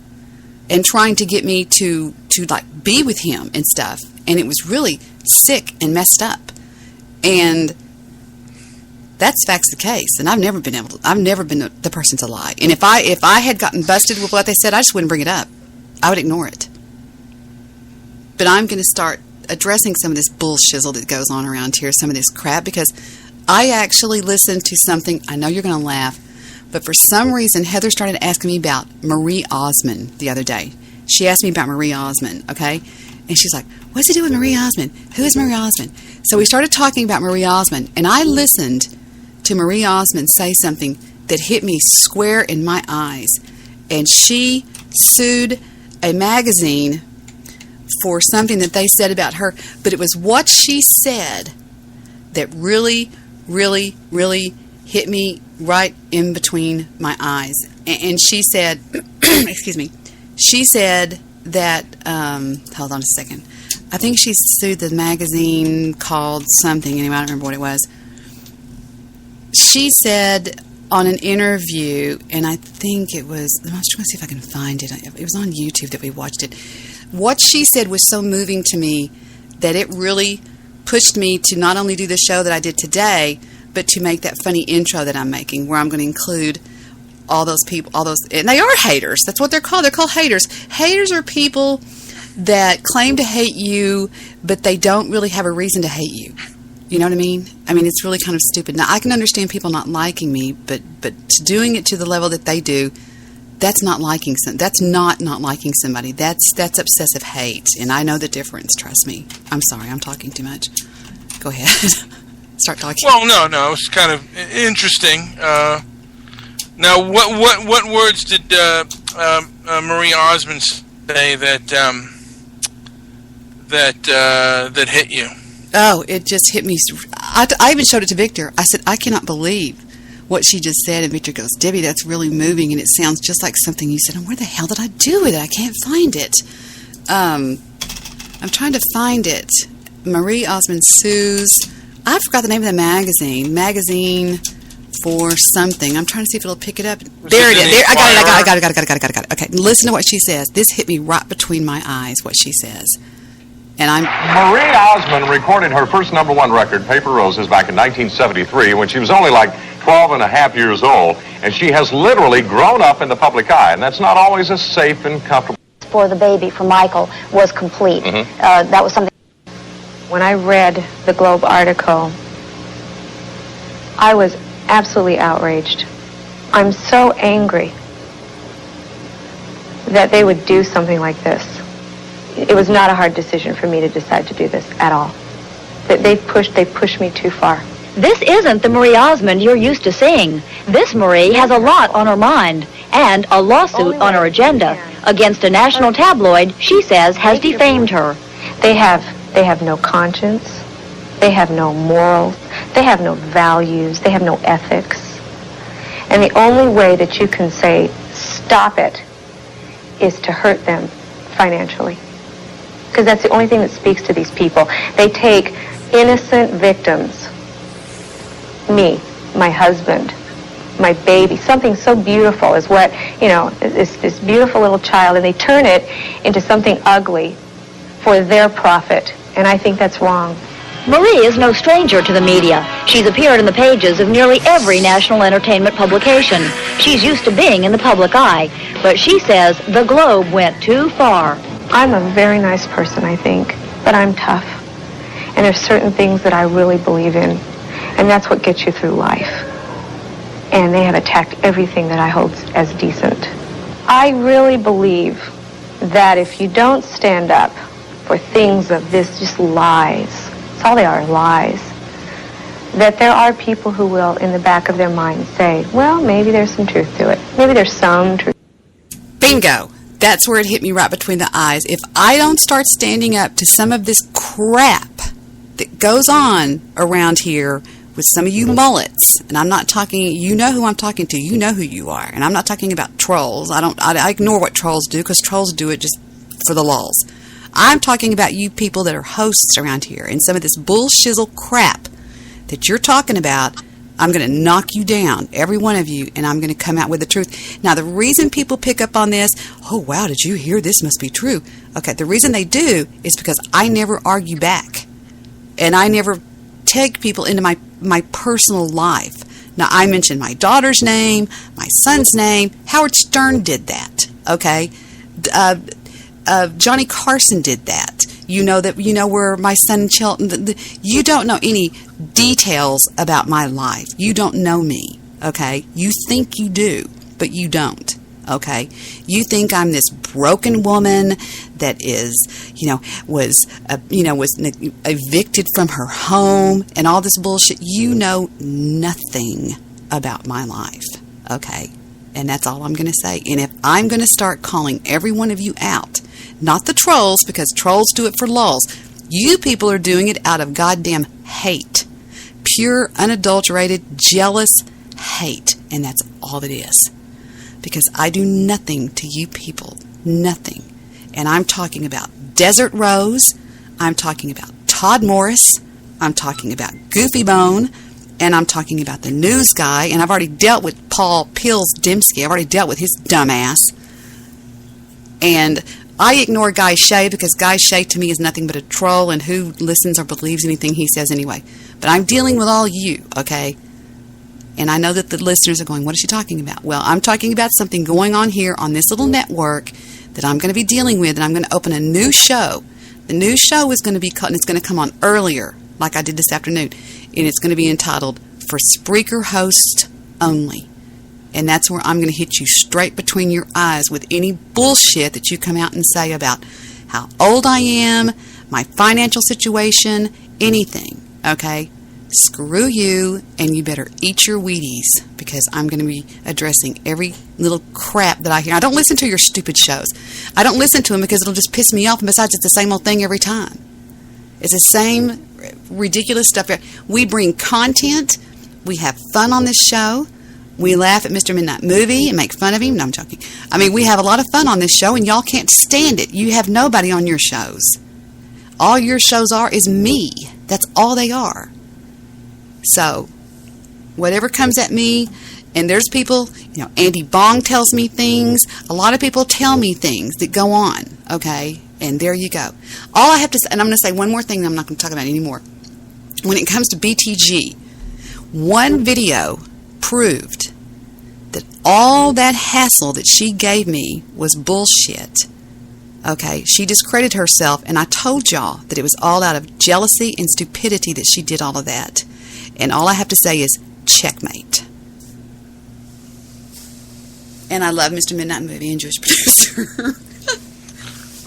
and trying to get me to like be with him and stuff. And it was really sick and messed up. And that's facts the case. And I've never been the person to lie. And if I had gotten busted with what they said, I just wouldn't bring it up. I would ignore it. But I'm going to start addressing some of this bullshizzle that goes on around here, some of this crap, because I actually listened to something. I know you're going to laugh, but for some reason, Heather started asking me about Marie Osmond the other day. She asked me about Marie Osmond, okay? And she's like, what's it do with Marie Osmond? Who is Marie Osmond? So we started talking about Marie Osmond, and I listened to Marie Osmond say something that hit me square in my eyes. And she sued a magazine for something that they said about her, but it was what she said that really, really, really hit me right in between my eyes. And she said, excuse me, she said that, hold on a second, I think she sued the magazine called something, anyway, I don't remember what it was. She said on an interview, and I think it was, I'm just going to see if I can find it. It was on YouTube that we watched it. What she said was so moving to me that it really pushed me to not only do the show that I did today, but to make that funny intro that I'm making, where I'm going to include all those people, and they are haters. That's what they're called. They're called haters. Haters are people that claim to hate you, but they don't really have a reason to hate you. You know what I mean? I mean, it's really kind of stupid. Now, I can understand people not liking me, but doing it to the level that they do, that's not liking some. That's not liking somebody. That's obsessive hate, and I know the difference. Trust me. I'm sorry, I'm talking too much. Go ahead, start talking. Well, no, it's kind of interesting. Now, what words did Marie Osmond say that hit you? Oh, it just hit me. I even showed it to Victor. I said, I cannot believe what she just said. And Victor goes, Debbie, that's really moving, and it sounds just like something you said. And where the hell did I do with it? I can't find it. I'm trying to find it. Marie Osmond sues. I forgot the name of the magazine. Magazine for something. I'm trying to see if it'll pick it up. There it is. There, I got it. Okay, listen to what she says. This hit me right between my eyes, what she says. And Marie Osmond recorded her first #1 record, Paper Roses, back in 1973 when she was only like 12 and a half years old, and she has literally grown up in the public eye, and that's not always as safe and comfortable. For the baby, for Michael, was complete. Mm-hmm. That was something. When I read the Globe article, I was absolutely outraged. I'm so angry that they would do something like this. it was not a hard decision for me to decide to do this at all. They pushed me too far. This isn't the Marie Osmond you're used to seeing. This Marie has a lot on her mind and a lawsuit on her agenda against a national tabloid she says has defamed her. They have no conscience. They have no morals. They have no values. They have no ethics. And the only way that you can say, stop it, is to hurt them financially. Because that's the only thing that speaks to these people. They take innocent victims, me, my husband, my baby, something so beautiful is what, this beautiful little child, and they turn it into something ugly for their profit. And I think that's wrong. Marie is no stranger to the media. She's appeared in the pages of nearly every national entertainment publication. She's used to being in the public eye, but she says the Globe went too far. I'm a very nice person, I think, but I'm tough. And there's certain things that I really believe in, and that's what gets you through life. And they have attacked everything that I hold as decent. I really believe that if you don't stand up for things of this, just lies, that's all they are, lies, that there are people who will, in the back of their mind, say, well, maybe there's some truth to it. Maybe there's some truth. Bingo. That's where it hit me right between the eyes. If I don't start standing up to some of this crap that goes on around here with some of you mullets, and I'm not talking, you know who I'm talking to, you know who you are, and I'm not talking about trolls. I ignore what trolls do, because trolls do it just for the lulz. I'm talking about you people that are hosts around here, and some of this bullshizzle crap that you're talking about. I'm going to knock you down, every one of you, and I'm going to come out with the truth. Now, the reason people pick up on this, oh, wow, did you hear this must be true? Okay, the reason they do is because I never argue back, and I never take people into my personal life. Now, I mentioned my daughter's name, my son's name. Howard Stern did that, okay? Johnny Carson did that. You know where my son Shelton. You don't know any details about my life. You don't know me. Okay, you think you do, but you don't. Okay, you think I'm this broken woman that is, was evicted from her home and all this bullshit. You know nothing about my life. Okay, and that's all I'm going to say. And if I'm going to start calling every one of you out. Not the trolls, because trolls do it for lulz. You people are doing it out of goddamn hate. Pure, unadulterated, jealous hate. And that's all it is. Because I do nothing to you people. Nothing. And I'm talking about Desert Rose. I'm talking about Todd Morris. I'm talking about Goofy Bone. And I'm talking about the news guy. And I've already dealt with Paul Pills-Dembski. I've already dealt with his dumbass. And I ignore Guy Shea because Guy Shea to me is nothing but a troll, and who listens or believes anything he says anyway. But I'm dealing with all you, okay? And I know that the listeners are going, what is she talking about? Well, I'm talking about something going on here on this little network that I'm going to be dealing with, and I'm going to open a new show. The new show is going to be called, and it's going to come on earlier, like I did this afternoon, and it's going to be entitled For Spreaker Hosts Only. And that's where I'm going to hit you straight between your eyes with any bullshit that you come out and say about how old I am, my financial situation, anything, okay? Screw you, and you better eat your Wheaties, because I'm going to be addressing every little crap that I hear. I don't listen to your stupid shows. I don't listen to them because it'll just piss me off, and besides, it's the same old thing every time. It's the same ridiculous stuff. We bring content. We have fun on this show. We laugh at Mr. Midnight Movie and make fun of him. No, I'm joking. I mean, we have a lot of fun on this show, and y'all can't stand it. You have nobody on your shows. All your shows are is me. That's all they are. So, whatever comes at me, and there's people, Andy Bong tells me things. A lot of people tell me things that go on, okay? And there you go. All I have to say, and I'm going to say one more thing that I'm not going to talk about anymore. When it comes to BTG, one video proved that all that hassle that she gave me was bullshit. Okay, she discredited herself, and I told y'all that it was all out of jealousy and stupidity that she did all of that. And all I have to say is checkmate. And I love Mr. Midnight Movie and Jewish Producer.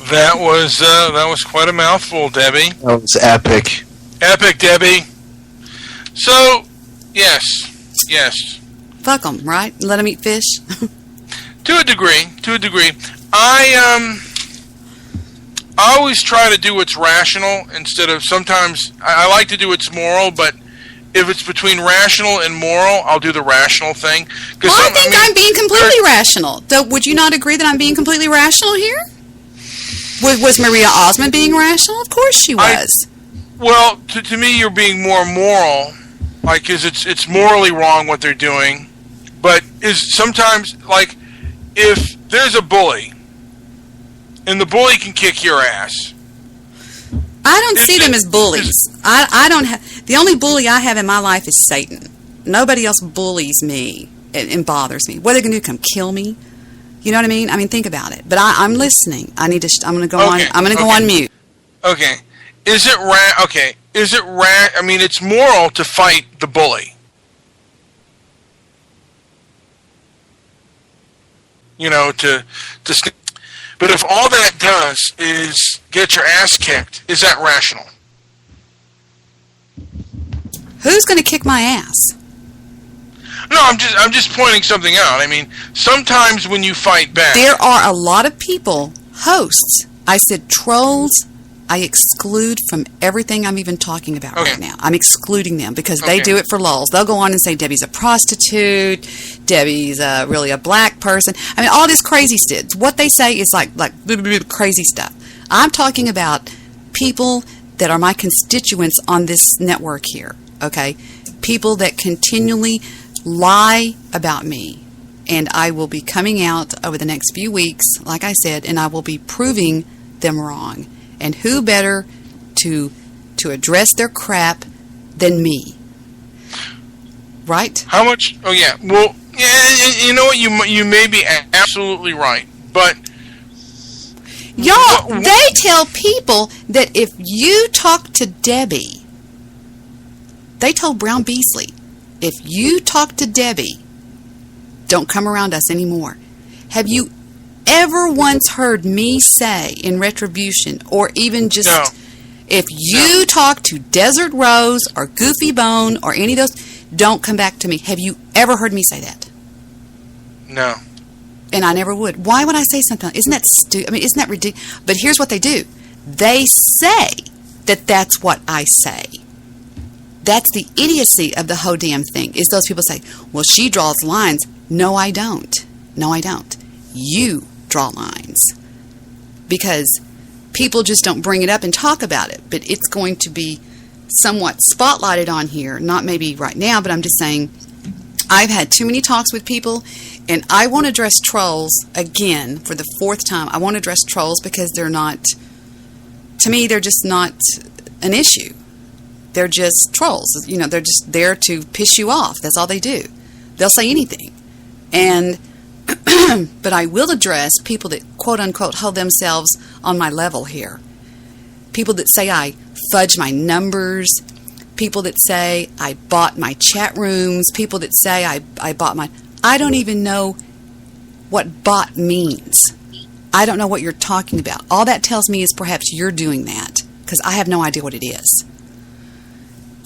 That was quite a mouthful, Debbie. That was epic. Epic, Debbie. So, yes. Fuck them, right? Let them eat fish. To a degree. I always try to do what's rational instead of sometimes I like to do what's moral, but if it's between rational and moral, I'll do the rational thing. Well, I think I'm being completely rational. Would you not agree that I'm being completely rational here? Was Maria Osmond being rational? Of course she was. Well, to me, you're being more moral, like, because it's morally wrong what they're doing, but is sometimes, like, if there's a bully, and the bully can kick your ass. I don't see them as bullies. I don't have... The only bully I have in my life is Satan. Nobody else bullies me and bothers me. What are they going to do, come kill me? You know what I mean? I mean, think about it. But I'm listening. I'm going to go on. I'm going to go on mute. Okay. Is it I mean, it's moral to fight the bully. You know, but if all that does is get your ass kicked, is that rational? Who's going to kick my ass? No, I'm just pointing something out. I mean, sometimes when you fight back, there are a lot of people, hosts. I said trolls. I exclude from everything I'm even talking about right now. I'm excluding them because they do it for lulz. They'll go on and say Debbie's a prostitute, Debbie's really a black person. I mean, all this crazy stuff. What they say is like crazy stuff. I'm talking about people that are my constituents on this network here, okay? People that continually lie about me. And I will be coming out over the next few weeks, like I said, and I will be proving them wrong. And who better to address their crap than me? Right? How much? Oh, yeah. Well, yeah, you know what? You may be absolutely right. But... Y'all, they tell people that if you talk to Debbie, they told Brown Beasley, if you talk to Debbie, don't come around us anymore. Have you ever once heard me say in retribution, or even just if you talk to Desert Rose or Goofy Bone or any of those, don't come back to me? Have you ever heard me say that? No. And I never would. Why would I say something? Isn't that stupid? I mean, isn't that ridiculous? But here's what they do. They say that that's what I say. That's the idiocy of the whole damn thing, is those people say, well, she draws lines. No, I don't. No, I don't. You draw lines. Because people just don't bring it up and talk about it. But it's going to be somewhat spotlighted on here. Not maybe right now, but I'm just saying I've had too many talks with people, and I won't address trolls again for the fourth time. I won't address trolls because they're not, to me, they're just not an issue. They're just trolls. You know, they're just there to piss you off. That's all they do. They'll say anything. And but I will address people that, quote unquote, hold themselves on my level here. People that say I fudge my numbers. People that say I bought my chat rooms. People that say I bought my... I don't even know what bought means. I don't know what you're talking about. All that tells me is perhaps you're doing that, because I have no idea what it is.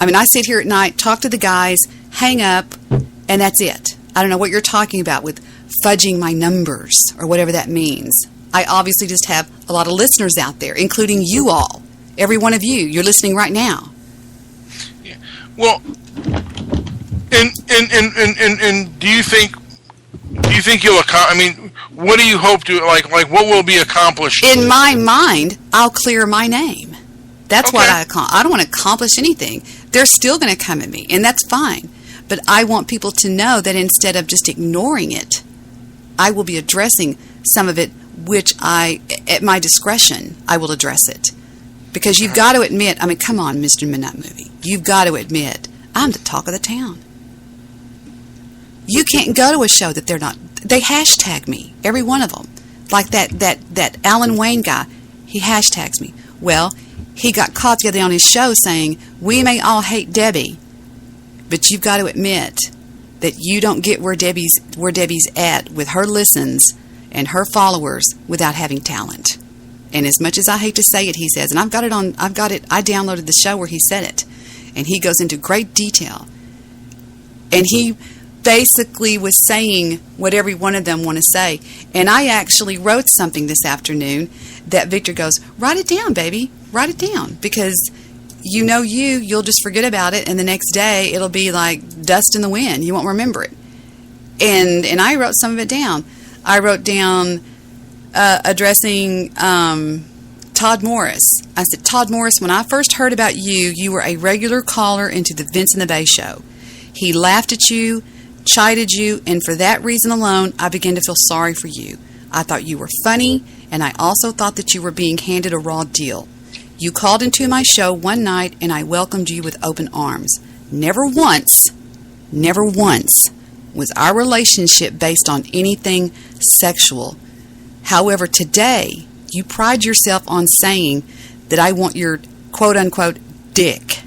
I mean, I sit here at night, talk to the guys, hang up, and that's it. I don't know what you're talking about with fudging my numbers or whatever that means. I obviously just have a lot of listeners out there, including you all. Every one of you. You're listening right now. Yeah. Well, and do you think you'll I mean, what do you hope to like what will be accomplished? In my mind, I'll clear my name. That's what I don't want to accomplish anything. They're still going to come at me, and that's fine. But I want people to know that instead of just ignoring it, I will be addressing some of it, which at my discretion, I will address it. Because you've got to admit, I mean, come on, Mr. Midnight Movie. You've got to admit, I'm the talk of the town. You can't go to a show that they're not. They hashtag me, every one of them. Like that Alan Wayne guy, he hashtags me. Well, he got caught the other day on his show saying, we may all hate Debbie, but you've got to admit that you don't get where Debbie's at with her listens and her followers without having talent. And as much as I hate to say it, he says, and I downloaded the show where he said it. And he goes into great detail. And he basically was saying what every one of them want to say. And I actually wrote something this afternoon that Victor goes, write it down, baby. Write it down. Because you'll just forget about it. And the next day, it'll be like dust in the wind. You won't remember it. And I wrote some of it down. I wrote down addressing Todd Morris. I said, Todd Morris, when I first heard about you, you were a regular caller into the Vince and the Bay show. He laughed at you, chided you, and for that reason alone, I began to feel sorry for you. I thought you were funny, and I also thought that you were being handed a raw deal. You called into my show one night, and I welcomed you with open arms. Never once was our relationship based on anything sexual. However, today, you pride yourself on saying that I want your quote-unquote dick.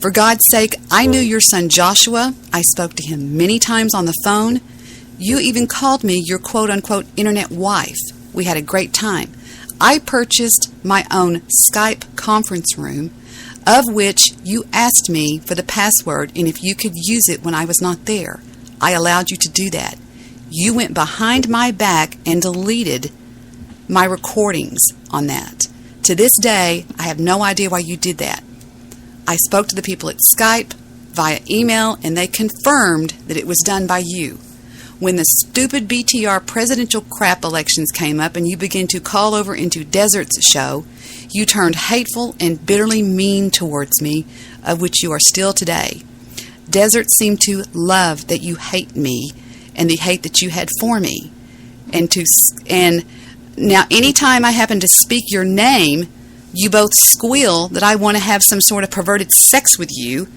For God's sake, I knew your son Joshua. I spoke to him many times on the phone. You even called me your quote-unquote internet wife. We had a great time. I purchased my own Skype conference room, of which you asked me for the password and if you could use it when I was not there. I allowed you to do that. You went behind my back and deleted my recordings on that. To this day, I have no idea why you did that. I spoke to the people at Skype via email, and they confirmed that it was done by you. When the stupid BTR presidential crap elections came up and you began to call over into Desert's show, you turned hateful and bitterly mean towards me, of which you are still today. Desert seemed to love that you hate me and the hate that you had for me. And now anytime I happen to speak your name, you both squeal that I want to have some sort of perverted sex with you.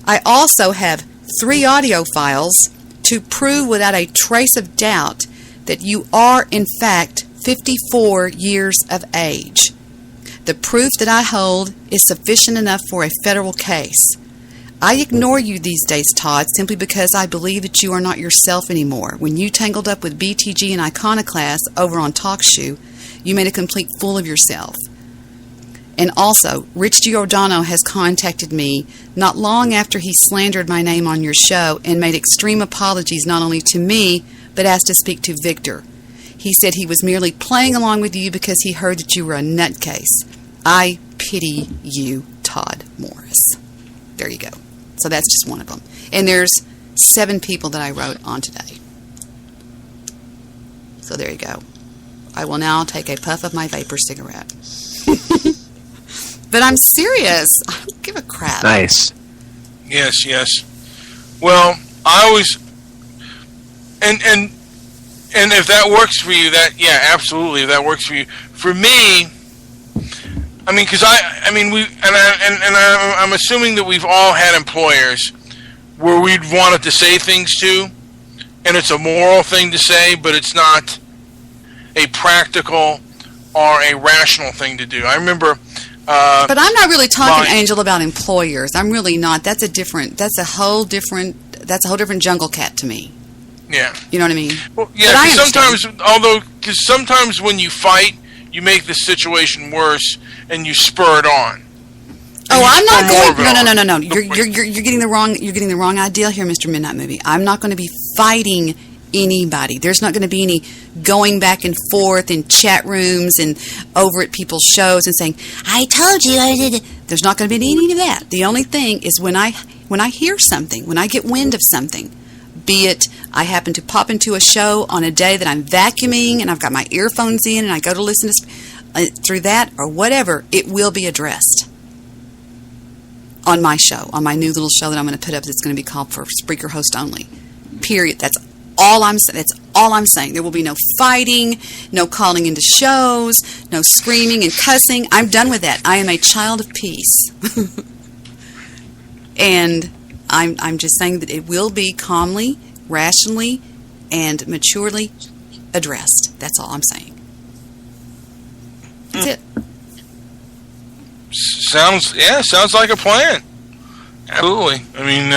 I also have 3 audio files to prove without a trace of doubt that you are in fact 54 years of age. The proof that I hold is sufficient enough for a federal case. I ignore you these days, Todd, simply because I believe that you are not yourself anymore. When you tangled up with BTG and Iconoclast over on TalkShoe, you made a complete fool of yourself. And also, Rich Giordano has contacted me not long after he slandered my name on your show and made extreme apologies not only to me, but asked to speak to Victor. He said he was merely playing along with you because he heard that you were a nutcase. I pity you, Todd Morris. There you go. So that's just one of them. And there's 7 people that I wrote on today. So there you go. I will now take a puff of my vapor cigarette. But I'm serious. I don't give a crap. Nice. Yes. Well, I always, and if that works for you, absolutely, if that works for you. For me, I mean, because I'm assuming that we've all had employers where we'd wanted to say things to, and it's a moral thing to say, but it's not a practical or a rational thing to do. I remember. But I'm not really talking, Angel, about employers. I'm really not. That's a whole different jungle cat to me. Yeah. You know what I mean? Well, yeah, because sometimes when you fight, you make the situation worse and you spur it on. Oh, I'm not going. No. You're getting the wrong idea here, Mr. Midnight Movie. I'm not going to be fighting anybody. There's not going to be any going back and forth in chat rooms and over at people's shows and saying, I told you I did it. There's not going to be any of that. The only thing is when I hear something, when I get wind of something, be it I happen to pop into a show on a day that I'm vacuuming and I've got my earphones in and I go to listen to through that or whatever, it will be addressed on my show, on my new little show that I'm going to put up that's going to be called for Spreaker Host Only. Period. That's all I'm saying. There will be no fighting, no calling into shows, no screaming and cussing. I'm done with that. I am a child of peace. And I'm just saying that it will be calmly, rationally, and maturely addressed. That's all I'm saying. That's it. Sounds like a plan. Absolutely. I mean,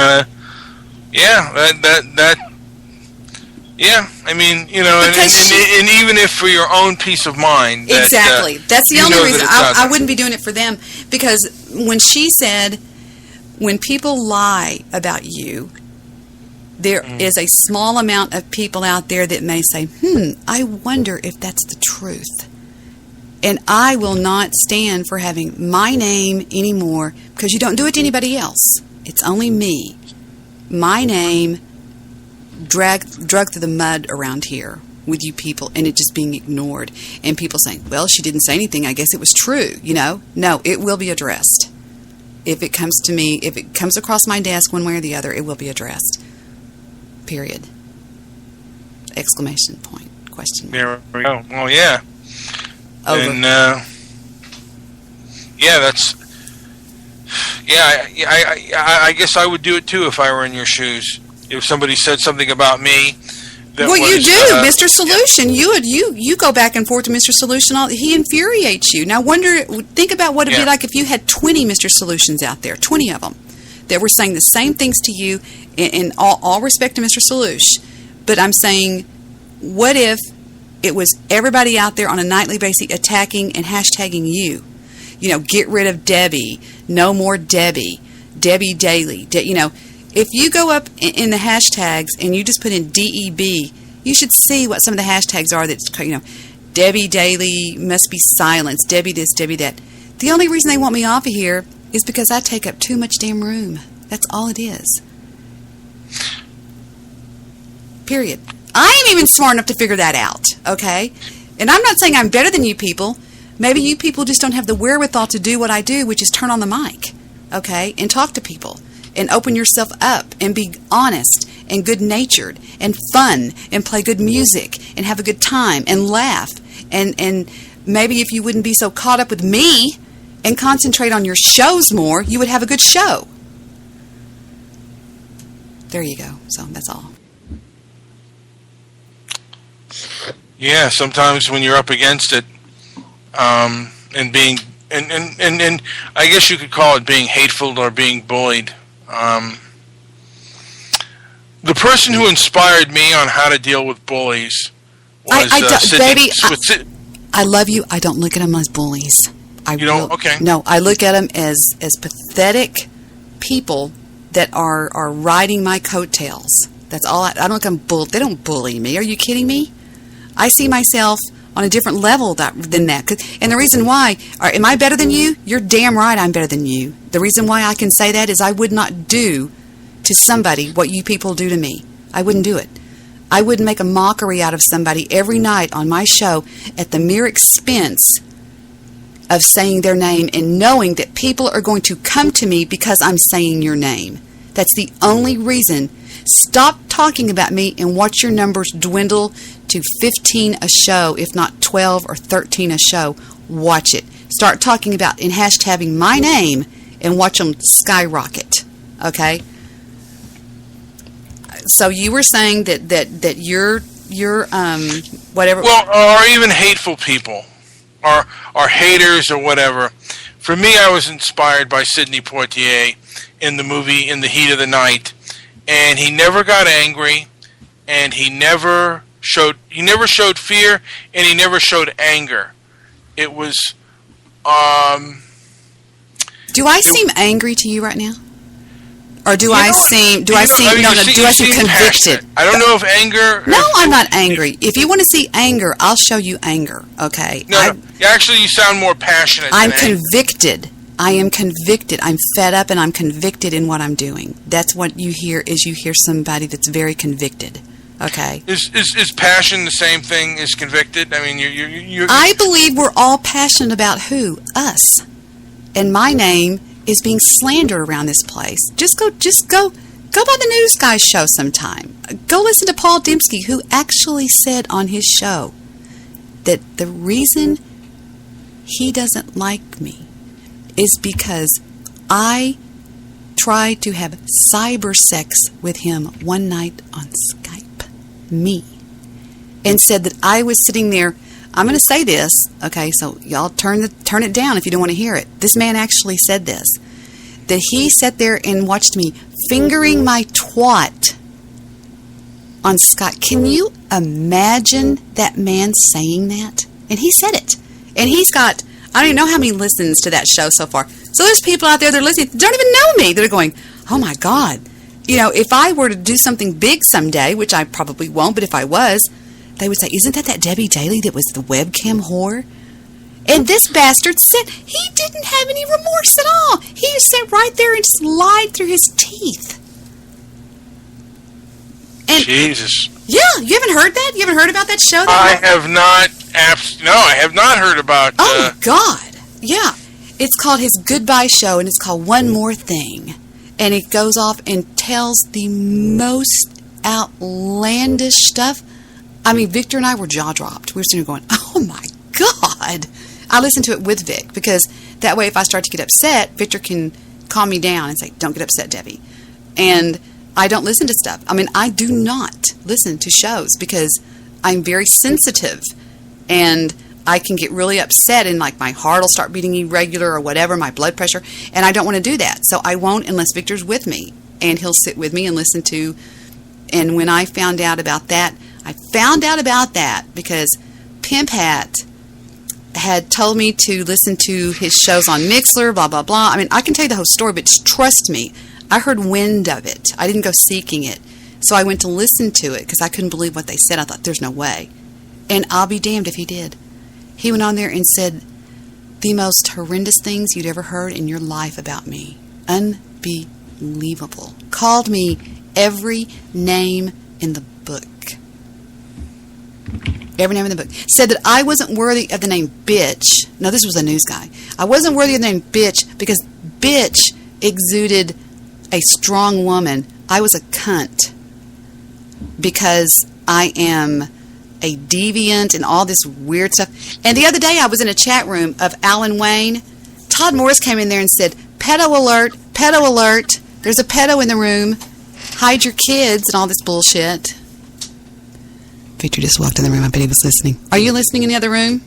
Yeah, I mean, and even if for your own peace of mind. Exactly. That's the only reason. I wouldn't be doing it for them, because when she said, when people lie about you, there is a small amount of people out there that may say, I wonder if that's the truth. And I will not stand for having my name anymore, because you don't do it to anybody else. It's only me. My name drug through the mud around here with you people, and it just being ignored. And people saying, well, she didn't say anything, I guess it was true, No, it will be addressed. If it comes to me, if it comes across my desk one way or the other, it will be addressed. Period. Exclamation point. Question mark. There we go. Oh, yeah. Over. And, that's... Yeah, I guess I would do it, too, if I were in your shoes. If somebody said something about me... You do, Mr. Solution. Yeah. You go back and forth to Mr. Solution. He infuriates you. Now, think about what it'd be like if you had 20 Mr. Solutions out there, 20 of them, that were saying the same things to you, in all respect to Mr. Solution. But I'm saying, what if it was everybody out there on a nightly basis attacking and hashtagging you? Get rid of Debbie, no more Debbie, Debbie Daly, If you go up in the hashtags and you just put in DEB, you should see what some of the hashtags are. That's, Debbie Daly must be silenced, Debbie this, Debbie that. The only reason they want me off of here is because I take up too much damn room. That's all it is. Period. I ain't even smart enough to figure that out, okay? And I'm not saying I'm better than you people. Maybe you people just don't have the wherewithal to do what I do, which is turn on the mic, okay, and talk to people. And open yourself up and be honest and good-natured and fun and play good music and have a good time and laugh. And maybe if you wouldn't be so caught up with me and concentrate on your shows more, you would have a good show. There you go. So that's all. Yeah, sometimes when you're up against it, and being, and I guess you could call it being hateful or being bullied. The person who inspired me on how to deal with bullies was Sydney. I love you. I don't look at them as bullies. Okay. No, I look at them as pathetic people that are riding my coattails. That's all. I don't look at them. They don't bully me. Are you kidding me? I see myself on a different level than that. And the reason why, am I better than you? You're damn right I'm better than you. The reason why I can say that is I would not do to somebody what you people do to me. I wouldn't do it. I wouldn't make a mockery out of somebody every night on my show at the mere expense of saying their name and knowing that people are going to come to me because I'm saying your name. That's the only reason. Stop talking about me and watch your numbers dwindle to 15 a show, if not 12 or 13 a show. Watch it. Start talking about and hashtagging my name and watch them skyrocket. Okay? So you were saying that you're whatever. Well, or even hateful people, or haters or whatever. For me, I was inspired by Sidney Poitier in the movie In the Heat of the Night, and he never got angry, and he never showed fear, and he never showed anger. It was do I seem angry to you right now? Or do I seem convicted? Passionate. I don't know if anger. No, I'm not angry. If you want to see anger, I'll show you anger. Okay. No. Actually, you sound more passionate. I'm convicted. I am convicted. I'm fed up, and I'm convicted in what I'm doing. That's what you hear. Is you hear somebody that's very convicted. Okay. Is passion the same thing as convicted? I mean, you're I believe we're all passionate about who? Us. And my name is being slandered around this place. Just go by the news guy's show sometime. Go listen to Paul Dembski, who actually said on his show that the reason he doesn't like me is because I tried to have cyber sex with him one night on Skype. Me. And said that I was sitting there. I'm going to say this, okay, so y'all turn it down if you don't want to hear it. This man actually said this, that he sat there and watched me fingering my twat on Scott. Can you imagine that man saying that? And he said it. And he's got, I don't even know how many listens to that show so far. So there's people out there that are listening that don't even know me. They're going, oh my God. You know, if I were to do something big someday, which I probably won't, but if I was, they would say, isn't that Debbie Daly that was the webcam whore? And this bastard said he didn't have any remorse at all. He just sat right there and just lied through his teeth. And Jesus. Yeah, you haven't heard that? You haven't heard about that show? I have not. No, I have not heard about. Oh, God. Yeah. It's called his Goodbye Show, and it's called One More Thing. And it goes off and tells the most outlandish stuff. I mean, Victor and I were jaw-dropped. We were sitting there going, oh, my God. I listened to it with Vic, because that way if I start to get upset, Victor can calm me down and say, don't get upset, Debbie. And I don't listen to stuff. I mean, I do not listen to shows because I'm very sensitive. And I can get really upset and like my heart will start beating irregular or whatever, my blood pressure. And I don't want to do that. So I won't unless Victor's with me. And he'll sit with me and listen to. And when I found out about that, because Pimp Hat had told me to listen to his shows on Mixler, blah, blah, blah. I mean, I can tell you the whole story, but just trust me. I heard wind of it. I didn't go seeking it. So I went to listen to it because I couldn't believe what they said. I thought, there's no way. And I'll be damned if he did. He went on there and said the most horrendous things you'd ever heard in your life about me. Unbelievable. Called me every name in the book. Every name in the book. Said that I wasn't worthy of the name bitch. No, this was a news guy. I wasn't worthy of the name bitch because bitch exuded a strong woman. I was a cunt because I am a deviant and all this weird stuff. And the other day I was in a chat room of Alan Wayne. Todd Morris came in there and said, pedo alert, pedo alert. There's a pedo in the room. Hide your kids and all this bullshit. Victor just walked in the room. I bet he was listening. Are you listening in the other room?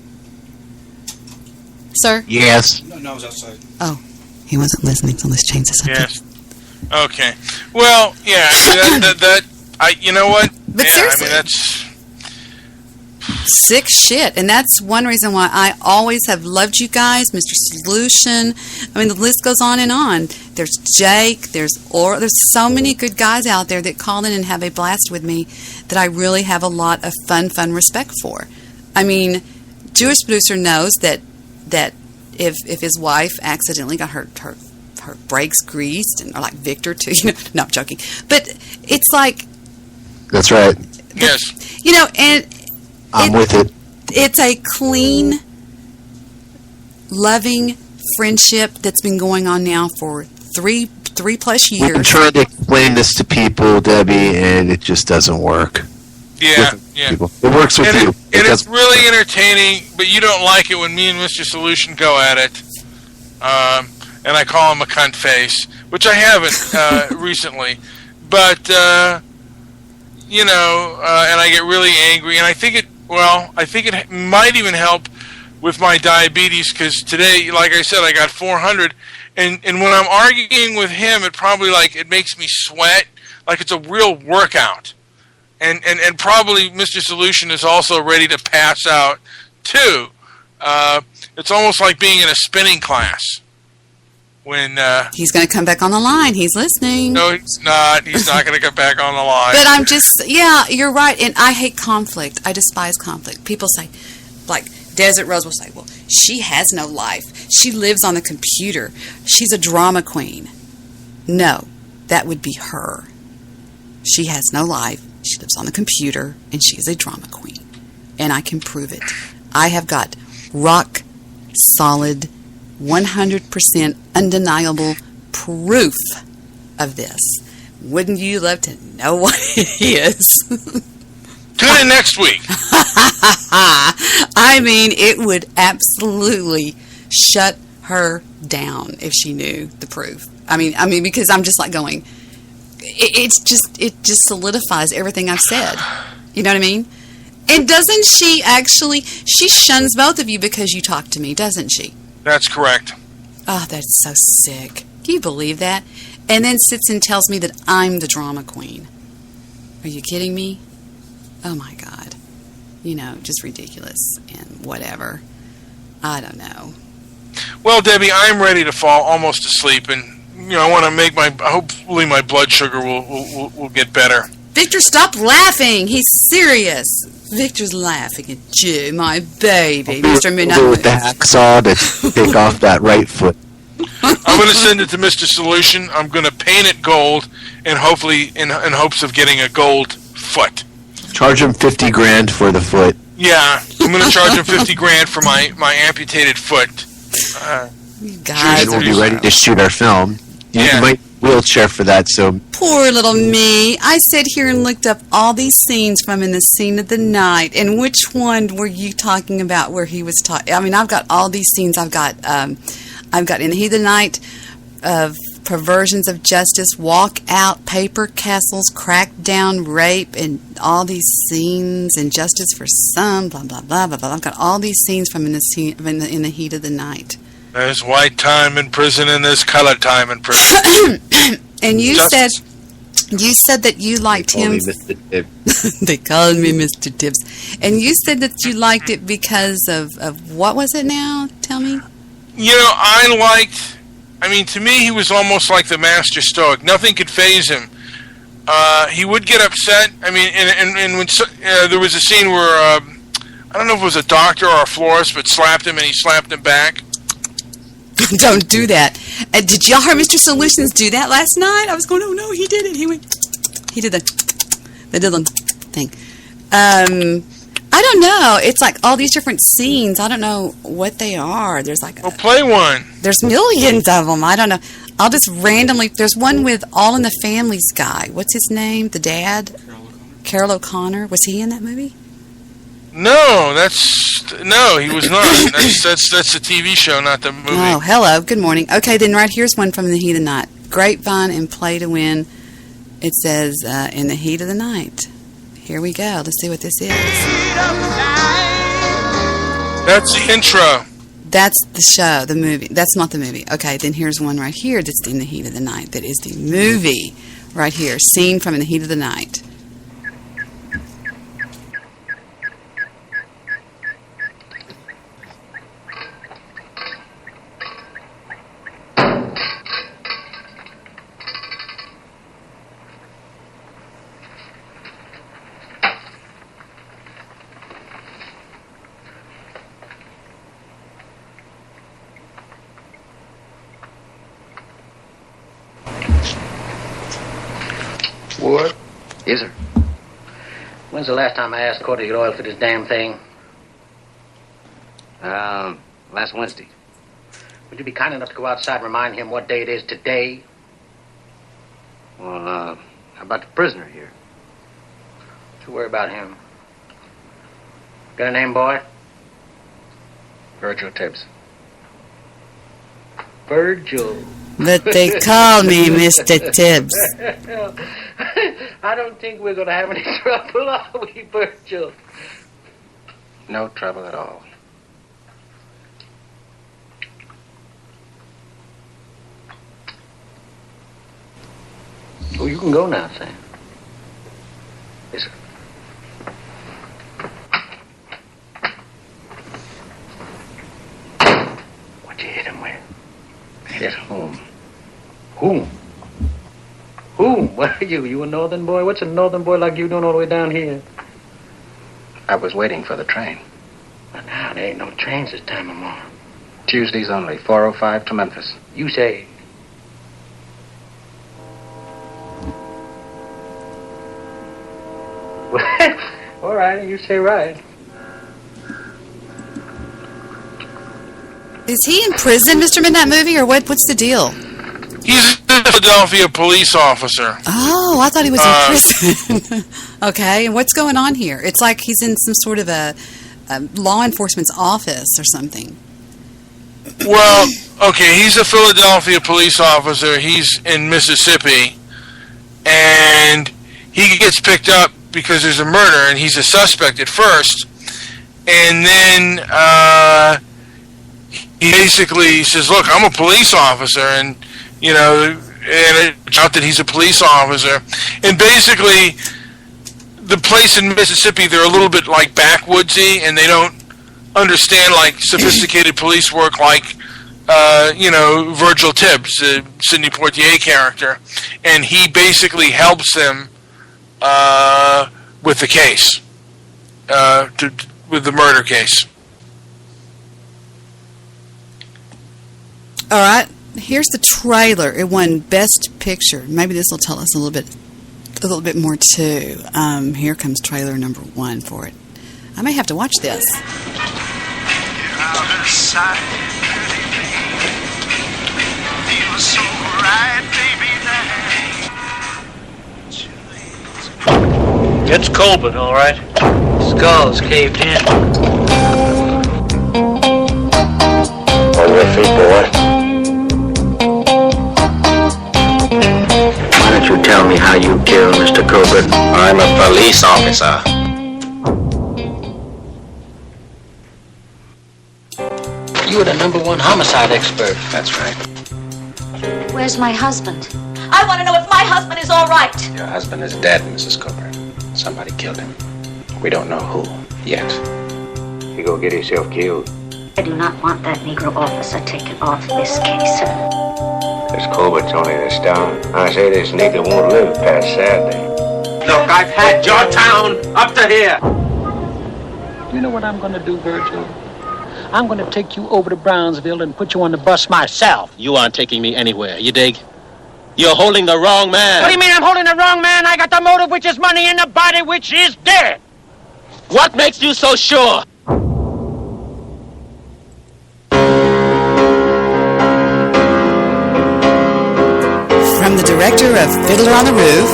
Sir? Yes. No, I was outside. Oh, he wasn't listening, so let's change the subject. Yes. Okay. Well, yeah, you know what? But yeah, seriously. I mean, that's sick shit. And that's one reason why I always have loved you guys, Mr. Solution. I mean, the list goes on and on. There's Jake, there's so many good guys out there that call in and have a blast with me that I really have a lot of fun respect for. I mean, Jewish producer knows that if his wife accidentally got her brakes greased, or like Victor too, no, I'm joking. But it's like... That's right. Yes. And... I'm with it. It's a clean, loving friendship that's been going on now for three plus years. We've been trying to explain this to people, Debbie, and it just doesn't work. Yeah. People. It works with you. And it's really entertaining, but you don't like it when me and Mr. Solution go at it. And I call him a cunt face, which I haven't recently. But, and I get really angry. And I think it might even help with my diabetes, because today, like I said, I got 400. And when I'm arguing with him, it makes me sweat. Like it's a real workout. And probably Mr. Solution is also ready to pass out, too. It's almost like being in a spinning class. When he's going to come back on the line. He's listening. No, he's not. He's not going to come back on the line. But I'm just, you're right. And I hate conflict. I despise conflict. People say, like Desert Rose will say, well, she has no life. She lives on the computer. She's a drama queen. No, that would be her. She has no life. She lives on the computer, and she is a drama queen. And I can prove it. I have got rock solid 100% undeniable proof of this. Wouldn't you love to know what it is? Tune in next week. I mean, it would absolutely shut her down if she knew the proof. I mean, because I'm just like going, it just solidifies everything I've said. You know what I mean? And doesn't she actually, she shuns both of you because you talk to me, doesn't she? That's correct. Oh, that's so sick. Can you believe that? And then sits and tells me that I'm the drama queen. Are you kidding me? Oh my God. You know, just ridiculous and whatever. I don't know. Well, Debbie, I'm ready to fall almost asleep, and I want to make hopefully my blood sugar will get better. Victor, stop laughing. He's serious. Victor's laughing at you, my baby. Mr. Midnight with the hacksaw to take off that right foot. I'm going to send it to Mr. Solution. I'm going to paint it gold, and hopefully in hopes of getting a gold foot. Charge him $50,000 for the foot. Yeah, I'm going to charge him $50,000 for my amputated foot. You guys we'll be ready to shoot our film. You might wheelchair for that, so... Poor little me. I sat here and looked up all these scenes from In the Scene of the Night, and which one were you talking about where he was talking? I mean, I've got all these scenes. I've got In the Heat of the Night, Perversions of Justice, Walk Out, Paper Castles, Crackdown, Rape, and all these scenes, and Justice for Some, blah, blah, blah, blah, blah. I've got all these scenes from In the Heat of the Night. There's white time in prison and there's color time in prison. And you said that you liked him. They called me Mr. Tibbs. And you said that you liked it because of what was it now? Tell me. To me, he was almost like the master stoic. Nothing could faze him. He would get upset. I mean, and when there was a scene where, I don't know if it was a doctor or a florist, but slapped him and he slapped him back. Don't do that. Did y'all hear Mr. Solutions do that last night? I was going, oh no, he did it. He did the Dylan thing. I don't know. It's like all these different scenes. I don't know what they are. There's like... Well, play one. There's millions of them. I don't know. I'll just randomly... There's one with All in the Family's guy. What's his name? The dad? Carol O'Connor. Was he in that movie? No, he was not. That's a TV show, not the movie. Oh, hello. Good morning. Okay, then right here's one from The Heat of the Night. Grapevine and Play to Win. It says, In the Heat of the Night. Here we go. Let's see what this is. That's the intro. That's the show, the movie. That's not the movie. Okay, then here's one right here that's In the Heat of the Night. That is the movie right here. Scene from In the Heat of the Night. Ward? Yes, sir. When's the last time I asked Cordy to get oil for this damn thing? Last Wednesday. Would you be kind enough to go outside and remind him what day it is today? Well, how about the prisoner here? Don't you worry about him. Got a name, boy? Virgil Tibbs. Virgil. But they call me Mr. Tibbs. I don't think we're going to have any trouble, are we, Virgil? No trouble at all. Oh, you can go now, Sam. Yes, sir. What'd you hit him with? Hit whom? Whom? Whom? What are you? You a northern boy? What's a northern boy like you doing all the way down here? I was waiting for the train. But now there ain't no trains this time of morning. Tuesdays only, 4:05 to Memphis. You say... All right, you say right. Is he in prison, Mr. Midnight Movie, or what's the deal? He's a Philadelphia police officer. Oh, I thought he was in prison. Okay, and what's going on here? It's like he's in some sort of a law enforcement's office or something. Well, okay, he's a Philadelphia police officer. He's in Mississippi, and he gets picked up because there's a murder, and he's a suspect at first. And then he basically says, look, I'm a police officer, and, and it's out that he's a police officer. And basically, the place in Mississippi, they're a little bit like backwoodsy, and they don't understand like sophisticated police work like Virgil Tibbs, the Sidney Poitier character, and he basically helps them with the case, with the murder case. All right, here's the trailer. It won Best Picture. Maybe this will tell us a little bit more too. Here comes trailer number 1 for it. I may have to watch this. It's Colbert, all right. Skull's caved in. On your feet, boy. Why don't you tell me how you killed Mr. Colbert? I'm a police officer. You are the #1 homicide expert. That's right. Where's my husband? I want to know if my husband is all right. Your husband is dead, Mrs. Cooper. Somebody killed him. We don't know who yet. You go get yourself killed. I do not want that Negro officer taken off this case. This Colbert's only the start. I say this nigga won't live past Saturday. Look, I've had your town up to here. You know what I'm going to do, Virgil? I'm going to take you over to Brownsville and put you on the bus myself. You aren't taking me anywhere, you dig? You're holding the wrong man. What do you mean I'm holding the wrong man? I got the motive, which is money, and the body, which is dead. What makes you so sure? From the director of Fiddler on the Roof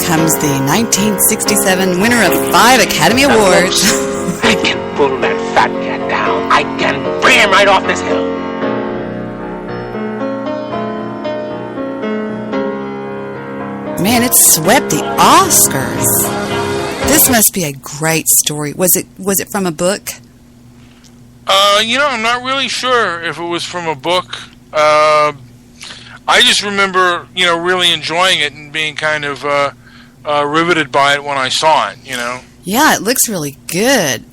comes the 1967 winner of 5 Academy Awards. I can pull that fat cat down. I can bring him right off this hill. Man, it swept the Oscars. This must be a great story. Was it from a book? I'm not really sure if it was from a book. I just remember, really enjoying it and being kind of riveted by it when I saw it, Yeah, it looks really good.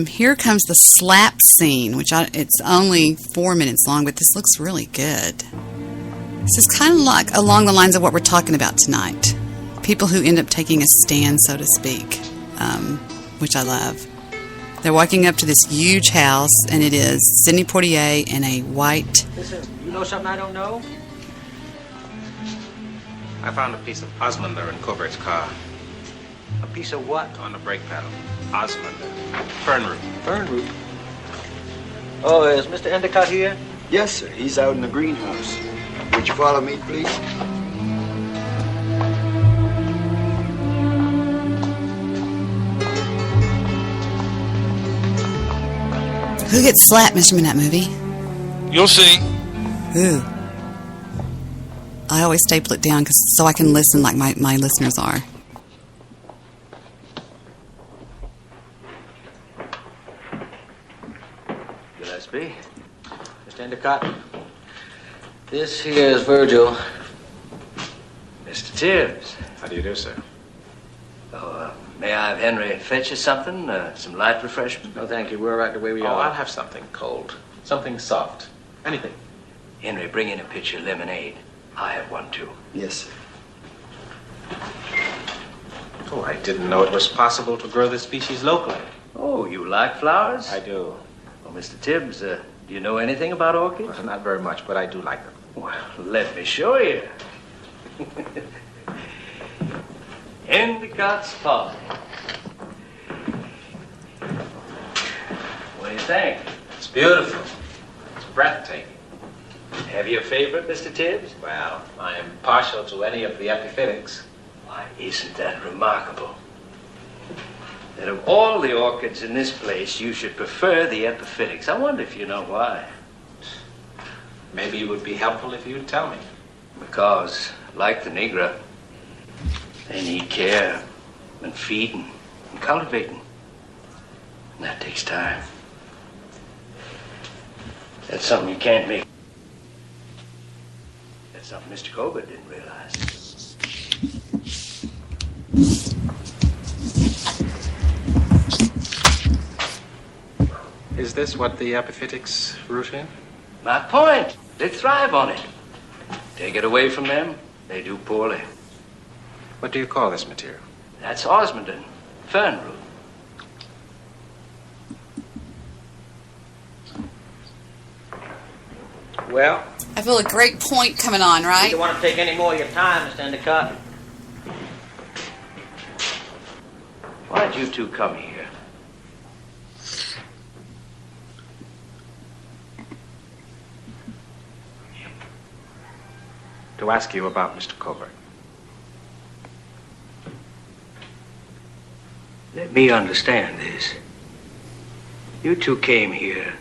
Here comes the slap scene, which it's only 4 minutes long, but this looks really good. This is kind of like along the lines of what we're talking about tonight. People who end up taking a stand, so to speak, which I love. They're walking up to this huge house, and it is Sidney Poitier in a white... Listen, you know something I don't know? I found a piece of Osmander in Colbert's car. A piece of what? On the brake pedal. Osmander. Fern root. Fern root? Oh, is Mr. Endicott here? Yes, sir. He's out in the greenhouse. Would you follow me, please? Who gets slapped, Mr. Minette Movie? You'll see. Who? I always staple it down so I can listen like my listeners are. Gillespie. Mr. Endicott. This here is Virgil. Mr. Tibbs. How do you do, sir? Oh, may I have Henry fetch you something? Some light refreshment? No, thank you. We're right the way we are. I'll have something cold. Something soft. Anything. Henry, bring in a pitcher of lemonade. I have one, too. Yes, sir. Oh, I didn't know it was possible to grow this species locally. Oh, you like flowers? I do. Well, Mr. Tibbs, do you know anything about orchids? Well, not very much, but I do like them. Well, let me show you. Endicott's Folly. What do you think? It's beautiful. It's breathtaking. Have you a favorite, Mr. Tibbs? Well, I am partial to any of the epiphytics. Why, isn't that remarkable? That of all the orchids in this place, you should prefer the epiphytics. I wonder if you know why. Maybe it would be helpful if you'd tell me. Because, like the Negro, they need care and feeding and cultivating. And that takes time. That's something you can't make. That's something Mr. Colbert didn't realize. Is this what the epiphytics root in? My point. They thrive on it. Take it away from them, they do poorly. What do you call this material? That's osmondin, fern root. Well, I feel a great point coming on, you right? don't want to take any more of your time, Mr. Endicott. Why'd you two come here? To ask you about Mr. Colbert. Let me understand this. You two came here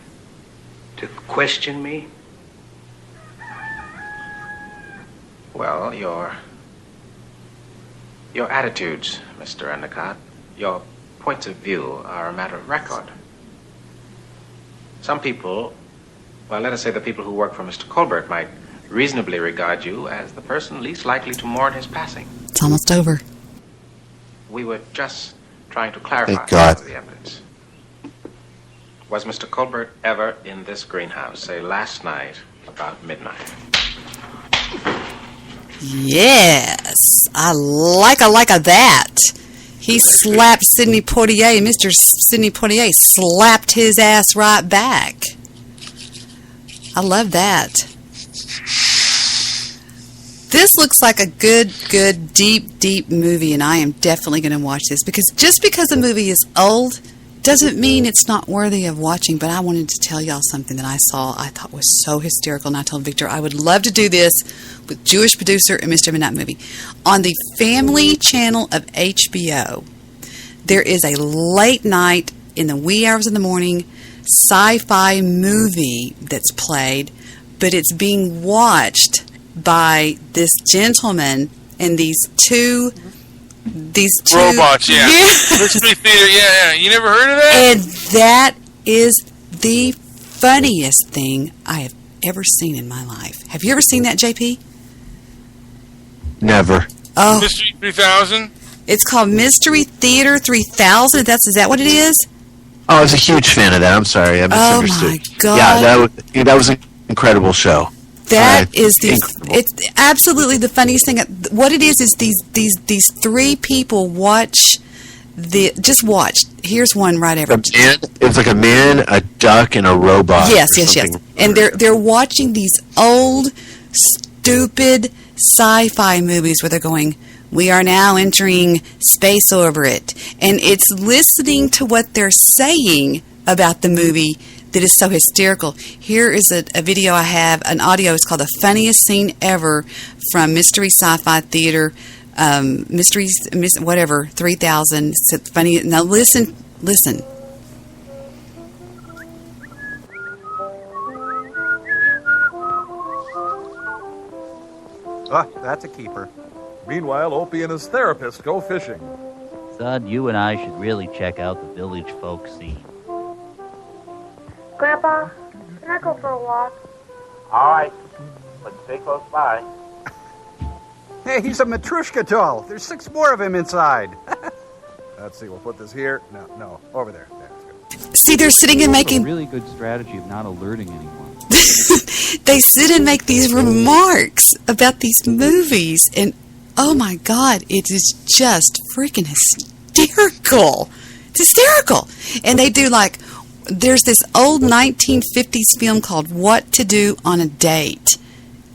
to question me? Well, your attitudes, Mr. Endicott, your points of view are a matter of record. Some people, well, let us say the people who work for Mr. Colbert might reasonably regard you as the person least likely to mourn his passing. It's almost over. We were just trying to clarify Thank God. some of the evidence. Was Mr. Colbert ever in this greenhouse, say last night, about midnight? Yes, I like that. He slapped Sidney Poitier, and Mr. Sidney Poitier slapped his ass right back. I love that. This looks like a good, deep movie, and I am definitely going to watch this, because just because a movie is old doesn't mean it's not worthy of watching. But I wanted to tell y'all something that I saw I thought was so hysterical, and I told Victor I would love to do this with Jewish Producer and Mr. Midnight Movie. On the Family Channel of HBO, there is a late night, in the wee hours of the morning, sci-fi movie that's played, but it's being watched by this gentleman and these two robots. Yeah, Mystery Theater. Yeah. You never heard of that? And that is the funniest thing I have ever seen in my life. Have you ever seen that, JP? Never. Oh, Mystery 3000. It's called Mystery Theater 3000. Is that what it is? Oh, I was a huge fan of that. I'm sorry, I misunderstood. Oh my God! Yeah, that was an incredible show. That is it's absolutely the funniest thing. What it is these three people watch just watch. Here's one right after. It's like a man, a duck, and a robot. Yes. And they're watching these old, stupid sci-fi movies where they're going, we are now entering space orbit, and it's listening to what they're saying about the movie that is so hysterical. Here is a video I have, an audio. It's called The Funniest Scene Ever from Mystery Sci-Fi Theater, whatever, 3000. It's funny. Now listen. Ah, that's a keeper. Meanwhile, Opie and his therapist go fishing. Son, you and I should really check out the village folk scene. Grandpa, can I go for a walk? All right, but stay close by. Hey, he's a Matryoshka doll. There's 6 more of him inside. Let's see, we'll put this here. No, over there. See, they're sitting and making a really good strategy of not alerting anyone. They sit and make these remarks about these movies, and oh my God, it is just freaking hysterical. It's hysterical. And they do there's this old 1950s film called What to Do on a Date,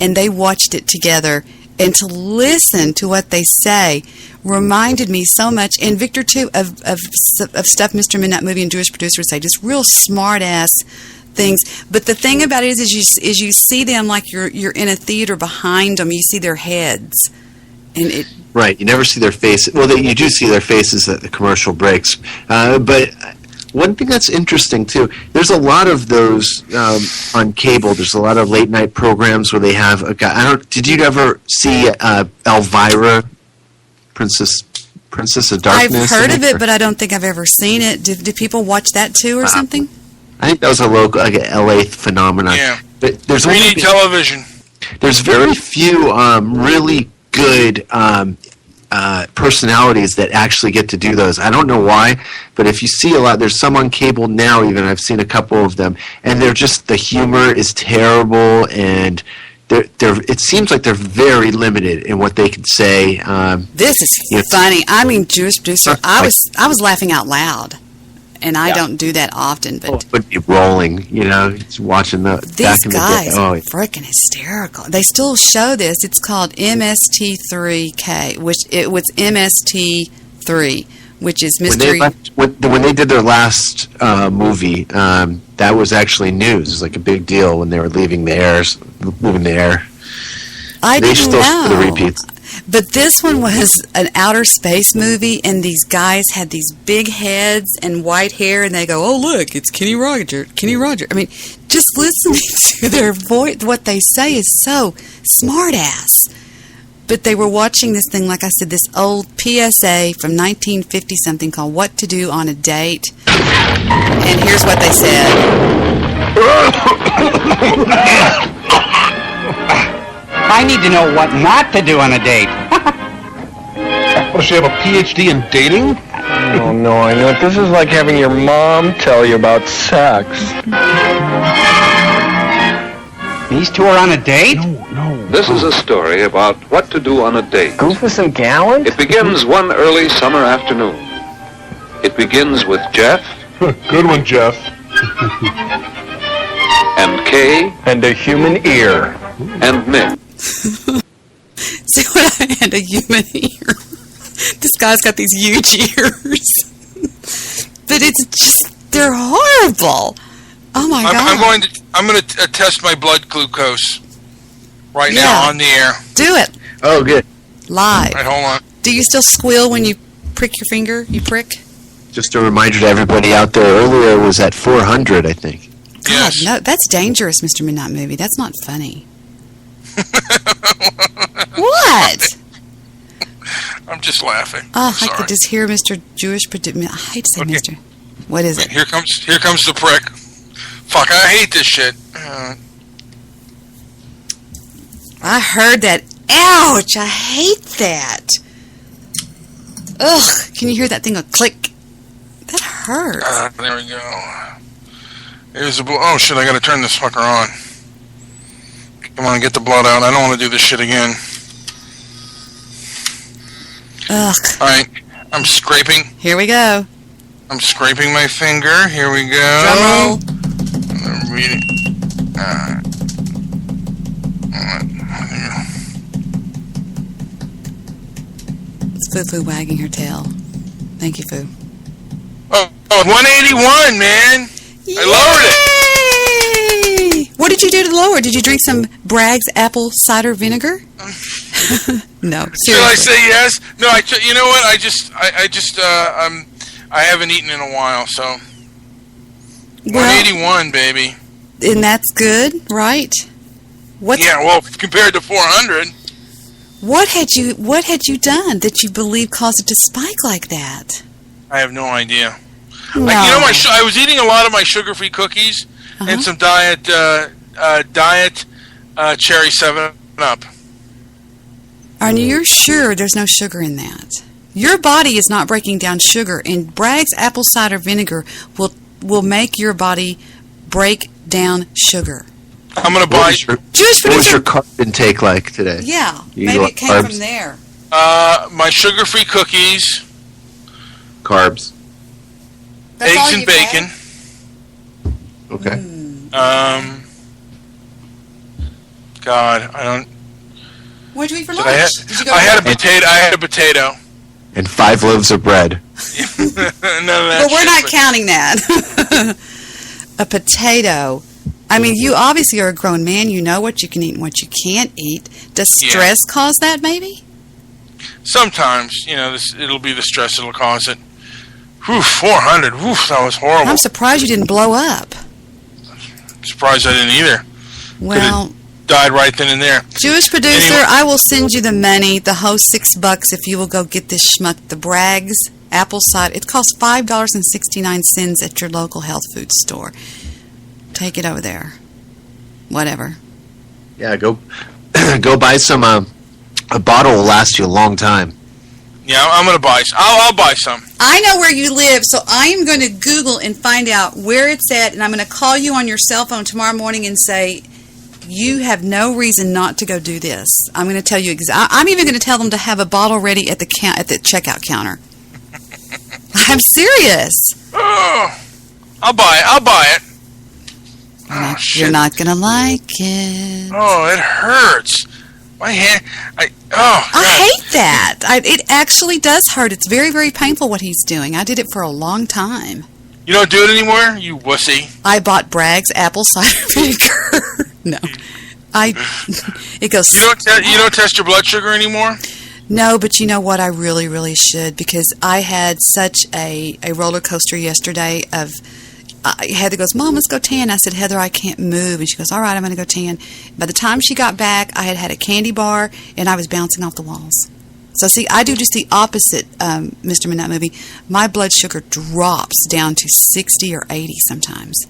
and they watched it together, and to listen to what they say reminded me so much, and Victor too, of stuff Mr. Midnight Movie and Jewish Producers say, just real smart ass things. But the thing about it is you see them like you're in a theater behind them. You see their heads, and right. You never see their face. Well, you do see their faces at the commercial breaks. But one thing that's interesting too, there's a lot of those on cable. There's a lot of late night programs where they have a guy. Did you ever see Elvira, Princess of Darkness? I've heard of it, but I don't think I've ever seen it. Do people watch that too, or something? I think that was a local, like an LA phenomenon. Yeah. But there's 3D television. There's very few really good personalities that actually get to do those. I don't know why, but if you see a lot, there's some on cable now. Even I've seen a couple of them, and they're just the humor is terrible, and they're it seems like they're very limited in what they can say. This is funny. I mean, Jewish producer. I was laughing out loud, and I don't do that often. But would be rolling, just watching the these back in the guys day. are freaking hysterical. They still show this. It's called MST3K, which it was MST3, which is mystery. When they did their last movie, that was actually news. It was like a big deal when they were leaving the air. They still know. show the repeats. But this one was an outer space movie, and these guys had these big heads and white hair, and they go, "Oh, look, it's Kenny Roger." I mean, just listening to their voice, what they say is so smart-ass. But they were watching this thing, like I said, this old PSA from 1950-something called What to Do on a Date. And here's what they said. I need to know what not to do on a date. Does she have a PhD in dating? Oh, no, I know. This is like having your mom tell you about sex. These two are on a date? No. This is a story about what to do on a date. Goofus and Gallant? It begins one early summer afternoon. It begins with Jeff. Good one, Jeff. And Kay. And a human ear. And Nick. See what I had, a human ear. This guy's got these huge ears. But it's just, they're horrible. Oh my God. I'm going to test my blood glucose right now on the air. Do it. Oh, good. Live. All right, hold on. Do you still squeal when you prick your finger? You prick? Just a reminder to everybody out there, earlier was at 400, I think. God, no, that's dangerous, Mr. Midnight Movie. That's not funny. What? I'm just laughing. Oh, I could just hear Mr. Jewish producer. I hate to say Mr. What is it? Here comes the prick. Fuck, I hate this shit. I heard that. Ouch! I hate that. Ugh! Can you hear that thing go click? That hurts. There we go. Here's the oh shit! I gotta turn this fucker on. Come on, get the blood out. I don't want to do this shit again. Ugh. All right, I'm scraping. Here we go. I'm scraping my finger. Here we go. Drum roll. It's Foo wagging her tail. Thank you, Foo. Oh, 181, man. I lowered it. What did you do to lower? Did you drink some Bragg's apple cider vinegar? No, seriously. Should I say yes? No, you know what? I haven't eaten in a while, so 181, baby. And that's good, right? Yeah, well, compared to 400. What had you done that you believe caused it to spike like that? I have no idea. No. I was eating a lot of my sugar-free cookies and some diet cherry 7-Up. Are you sure there's no sugar in that? Your body is not breaking down sugar, and Bragg's apple cider vinegar will make your body break down sugar. I'm going to buy... What was your carb intake like today? Yeah, maybe it came from there. My sugar-free cookies. Carbs. That's eggs and bacon. Okay. God, I don't... What'd you eat for lunch? I had a potato. And 5 loaves of bread. None of that But we're not counting that. A potato. I mean, you obviously are a grown man. You know what you can eat and what you can't eat. Does stress cause that, maybe? Sometimes, it'll be the stress that'll cause it. Whew, 400. Whew, that was horrible. I'm surprised you didn't blow up. Surprised I didn't either. Well, died right then and there. Jewish producer, I will send you the money, the whole $6, if you will go get this schmuck, the Bragg's apple cider. It costs $5.69 at your local health food store. Take it over there. Whatever. Yeah, go buy some. A bottle will last you a long time. Yeah, I'm going to buy some. I'll buy some. I know where you live, so I am going to Google and find out where it's at, and I'm going to call you on your cell phone tomorrow morning and say, you have no reason not to go do this. I'm going to tell you. I'm even going to tell them to have a bottle ready at the checkout counter. I'm serious. Oh, I'll buy it. Oh, shit. You're not going to like it. Oh, it hurts. My hand. I hate that. It actually does hurt. It's very, very painful what he's doing. I did it for a long time. You don't do it anymore, you wussy. I bought Bragg's apple cider vinegar. No, it goes. You don't test your blood sugar anymore? No, but you know what? I really, really should, because I had such a roller coaster yesterday of. Heather goes, Mom, let's go tan. I said, Heather, I can't move. And she goes, all right, I'm going to go tan. By the time she got back, I had a candy bar, and I was bouncing off the walls. So, see, I do just the opposite, Mr. Midnight Movie. My blood sugar drops down to 60 or 80 sometimes.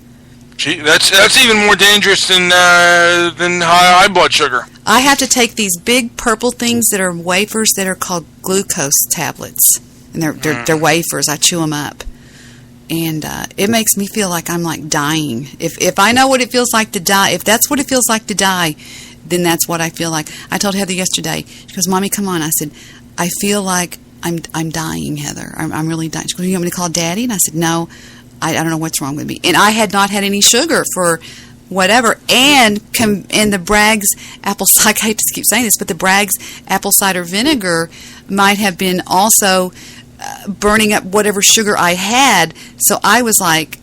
Gee, that's even more dangerous than high blood sugar. I have to take these big purple things that are wafers that are called glucose tablets. And they're wafers. I chew them up. And it makes me feel like I'm like dying. If I know what it feels like to die, if that's what it feels like to die, then that's what I feel like. I told Heather yesterday. She goes, Mommy, come on. I said, I feel like I'm dying, Heather. I'm really dying. She goes, you want me to call Daddy? And I said, no, I don't know what's wrong with me. And I had not had any sugar for whatever. And the Bragg's apple cider, I hate to keep saying this, but the Bragg's apple cider vinegar might have been also burning up whatever sugar I had. So I was like,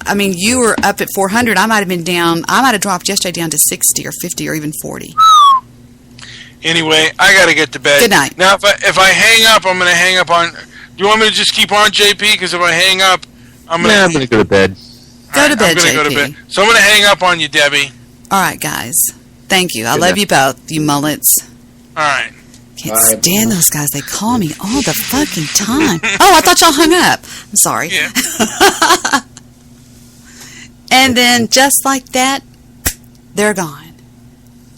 I mean, you were up at 400. I might have been down. I might have dropped yesterday down to 60 or 50 or even 40. Anyway, I got to get to bed. Good night. Now, if I hang up, I'm going to hang up on. Do you want me to just keep on, JP? Because if I hang up, I'm going to go to bed. Go to bed, JP. Go to bed. So I'm going to hang up on you, Debbie. All right, guys. Thank you. I love you both, you mullets. All right. Can't stand those guys. They call me all the fucking time. Oh, I thought y'all hung up. I'm sorry. Yeah. And then just like that, they're gone.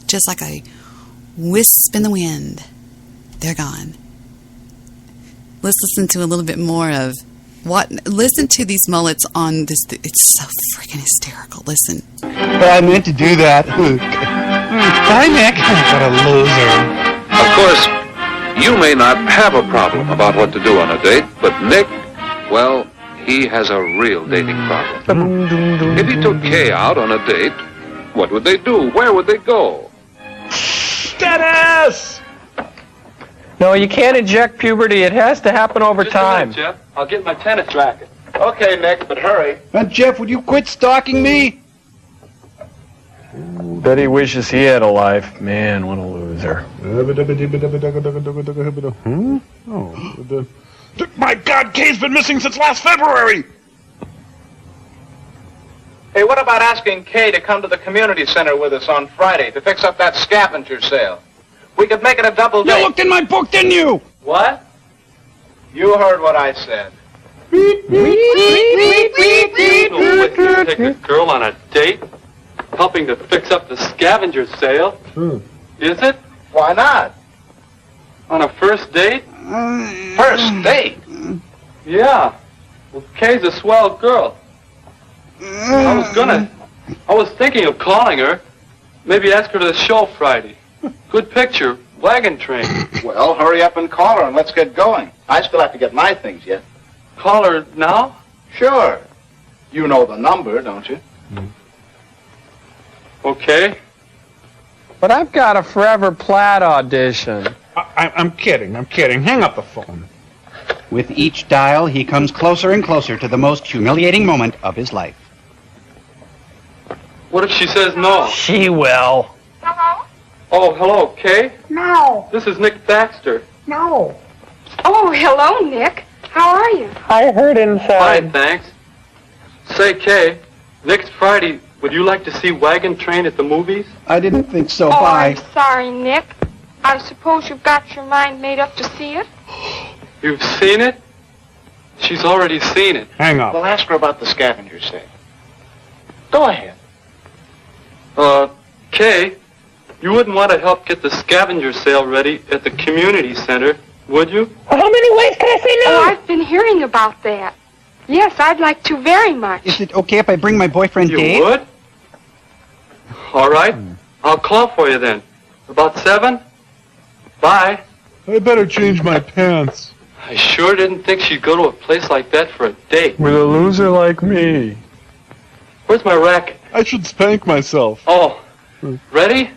Just like a wisp in the wind. They're gone. Let's listen to a little bit more of listen to these mullets on this. It's so freaking hysterical. Listen. I meant to do that. Bye, Nick. What a loser. Of course, you may not have a problem about what to do on a date, but Nick, well, he has a real dating problem. If he took Kay out on a date, what would they do? Where would they go? Dennis! No, you can't inject puberty. It has to happen over time. Jeff, I'll get my tennis racket. Okay, Nick, but hurry. Jeff, would you quit stalking me? Bet he wishes he had a life. Man, what a loser. My God, Kay's been missing since last February! Hey, what about asking Kay to come to the community center with us on Friday to fix up that scavenger sale? We could make it a double date. You looked in my book, didn't you? What? You heard what I said. Take a girl on a date? Helping to fix up the scavenger sale? Is it? Why not? On a first date? First date? Yeah. Well, Kay's a swell girl. I was thinking of calling her. Maybe ask her to the show Friday. Good picture. Wagon train. Well, hurry up and call her and let's get going. I still have to get my things yet. Call her now? Sure. You know the number, don't you? Okay. But I've got a Forever Plaid audition. I'm kidding. Hang up the phone. With each dial, he comes closer and closer to the most humiliating moment of his life. What if she says no? She will. Hello? Oh, hello, Kay? No. This is Nick Baxter. No. Oh, hello, Nick. How are you? I heard inside. Fine, thanks. Say, Kay, next Friday, would you like to see Wagon Train at the movies? I didn't think so. Oh, Bye. I'm sorry, Nick. I suppose you've got your mind made up to see it? You've seen it? She's already seen it. Hang up. Well, ask her about the scavenger sale. Go ahead. Kay, you wouldn't want to help get the scavenger sale ready at the community center Would you? How many ways can I say no? Oh, I've been hearing about that. Yes, I'd like to very much. Is it okay if I bring my boyfriend Dave? You would? All right. I'll call for you then. About 7? Bye. I better change my pants. I sure didn't think she'd go to a place like that for a date. With a loser like me. Where's my racket? I should spank myself. Oh, ready?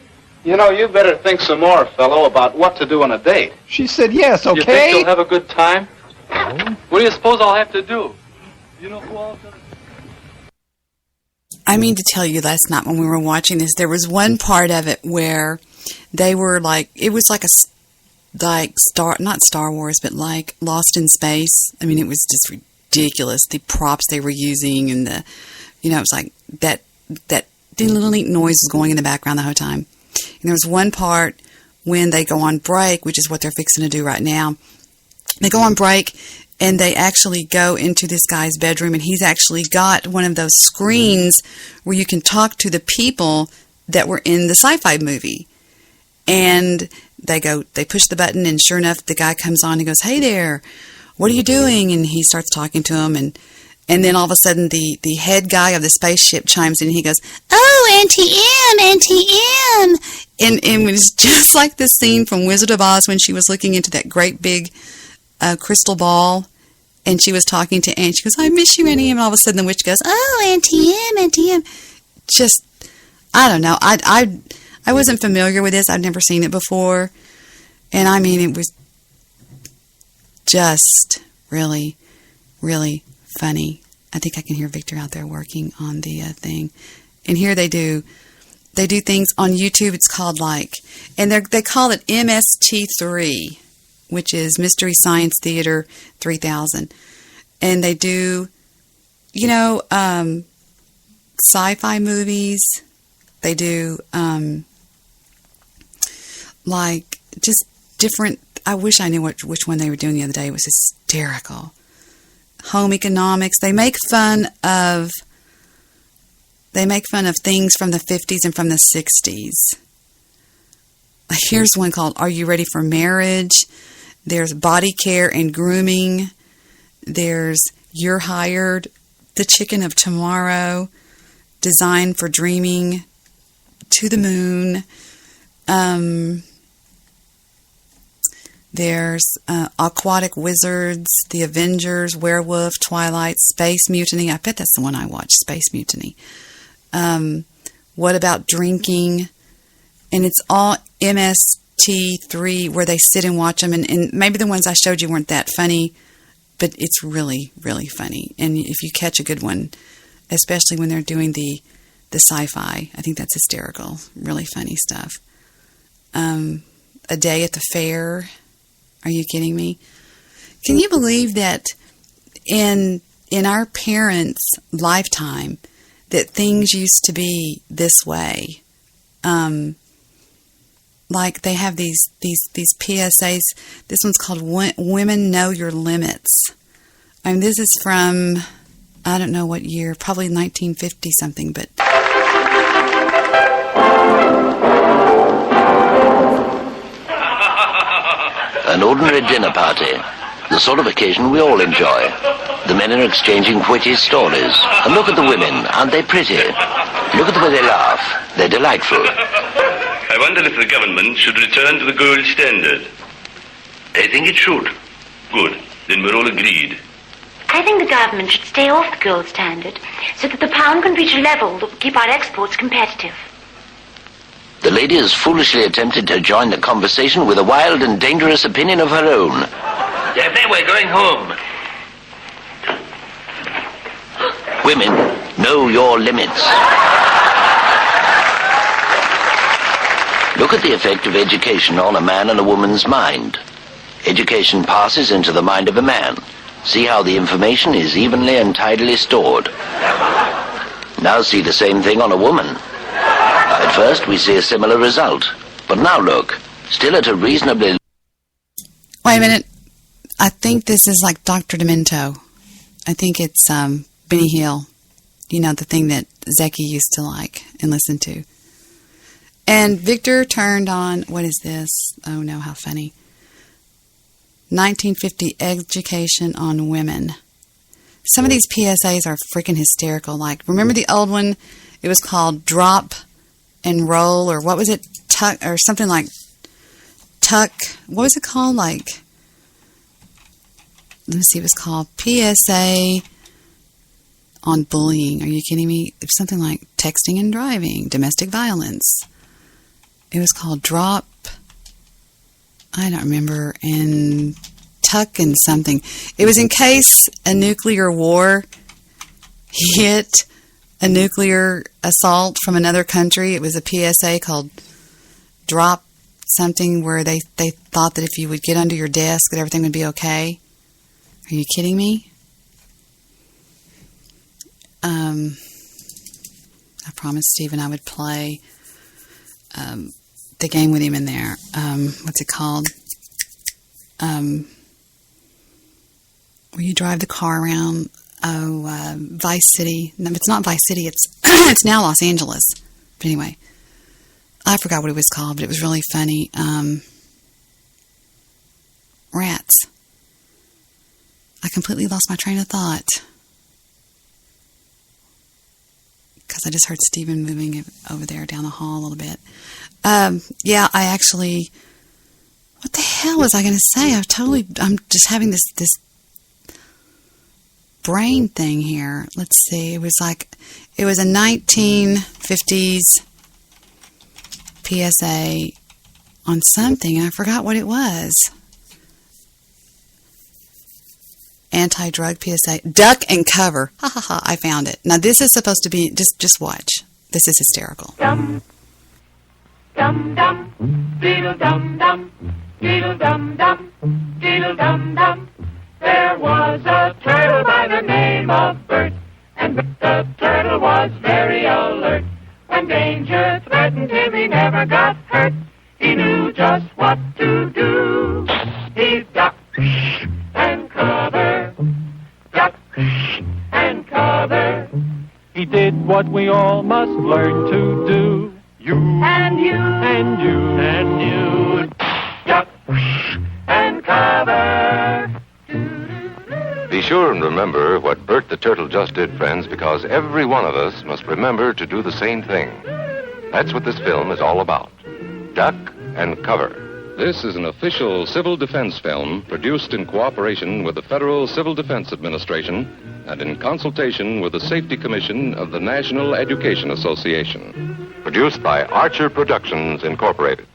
You know, you better think some more, fellow, about what to do on a date. She said yes, okay? You think you'll have a good time? What do you suppose I'll have to do? You know who else? I mean to tell you, last night when we were watching this, there was one part of it where they were like, it was like not Star Wars, but like Lost in Space. I mean, it was just ridiculous. The props they were using and it was like that little neat noise was going in the background the whole time. And there was one part when they go on break, which is what they're fixing to do right now. They go on break and they actually go into this guy's bedroom, and he's actually got one of those screens where you can talk to the people that were in the sci-fi movie. And they push the button, and sure enough, the guy comes on and goes, "Hey there, what are you doing?" And he starts talking to him, and then all of a sudden the head guy of the spaceship chimes in, and he goes, "Oh, Auntie M. And it was just like the scene from Wizard of Oz when she was looking into that great big crystal ball, and she was talking to Aunt. She goes, "I miss you, Auntie M." And all of a sudden the witch goes, "Oh, Auntie M. Just, I don't know. I wasn't familiar with this. I'd never seen it before. And I mean, it was just really, really funny. I think I can hear Victor out there working on the thing. And here they do things on YouTube. It's called and they call it MST3, which is Mystery Science Theater 3000. And they do, sci-fi movies. They do, just different. I wish I knew which one they were doing the other day. It was hysterical. Home economics. They make fun of things from the 50s and from the 60s. Here's one called "Are You Ready for Marriage?" There's body care and grooming. There's "You're Hired," "The Chicken of Tomorrow," "Design for Dreaming," "To the Moon." There's Aquatic Wizards, The Avengers, Werewolf, Twilight, Space Mutiny. I bet that's the one I watched, Space Mutiny. What About Drinking? And it's all MST3 where they sit and watch them. And maybe the ones I showed you weren't that funny, but it's really, really funny. And if you catch a good one, especially when they're doing the sci-fi, I think that's hysterical. Really funny stuff. A Day at the Fair. Are you kidding me? Can you believe that in our parents' lifetime that things used to be this way? Like they have these PSAs. This one's called "Women Know Your Limits." I mean, this is from, I don't know what year, probably 1950 something, but. An ordinary dinner party, the sort of occasion we all enjoy. The men are exchanging witty stories. And look at the women, aren't they pretty? Look at the way they laugh. They're delightful. I wonder if the government should return to the gold standard. I think it should. Good. Then we're all agreed. I think the government should stay off the gold standard so that the pound can reach a level that will keep our exports competitive. The lady has foolishly attempted to join the conversation with a wild and dangerous opinion of her own. Yeah, then we're going home. Women, know your limits. Look at the effect of education on a man and a woman's mind. Education passes into the mind of a man. See how the information is evenly and tidily stored. Now see the same thing on a woman. At first we see a similar result. But now look, still at a reasonably... Wait a minute. I think this is like Dr. Demento. I think it's Benny Hill. You know, the thing that Zeki used to like and listen to. And Victor turned on... What is this? Oh no, how funny. 1950 education on women. Some of these PSAs are freaking hysterical. Like, remember the old one? It was called Drop and Roll, or what was it? Tuck, or something like Tuck. What was it called? Like, let me see. It was called PSA on bullying. Are you kidding me? It was something like texting and driving, domestic violence. It was called Drop. I don't remember. And Tuck and something. It was in case a nuclear war hit, a nuclear assault from another country. It was a PSA called Drop something, where they thought that if you would get under your desk that everything would be okay. Are you kidding me? I promised Stephen I would play the game with him in there. What's it called? Where you drive the car around. Vice City. No, it's not Vice City. It's it's now Los Angeles. But anyway, I forgot what it was called, but it was really funny. Rats. I completely lost my train of thought because I just heard Stephen moving over there down the hall a little bit. Yeah, I actually. What the hell was I going to say? I'm just having this brain thing here. Let's see. It was a 1950s PSA on something, and I forgot what it was. Anti-drug PSA. Duck and cover. Ha ha ha. I found it. Now this is supposed to be, just watch. This is hysterical. Dum, dum, dum, diddle dum dum, diddle dum dum, diddle dum dum. There was a turtle by the name of Bert, and the turtle was very alert. When danger threatened him, he never got hurt. He knew just what to do. He ducked and cover, ducked and cover. He did what we all must learn to do. You and you and you and you, duck and cover. Be sure and remember what Bert the Turtle just did, friends, because every one of us must remember to do the same thing. That's what this film is all about. Duck and cover. This is an official civil defense film produced in cooperation with the Federal Civil Defense Administration and in consultation with the Safety Commission of the National Education Association. Produced by Archer Productions, Incorporated.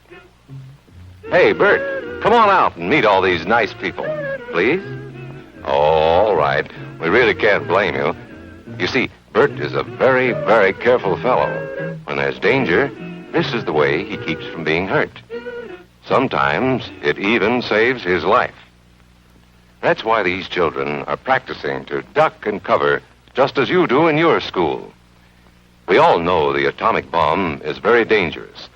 Hey, Bert, come on out and meet all these nice people. Please? Oh, all right. We really can't blame you. You see, Bert is a very, very careful fellow. When there's danger, this is the way he keeps from being hurt. Sometimes it even saves his life. That's why these children are practicing to duck and cover just as you do in your school. We all know the atomic bomb is very dangerous.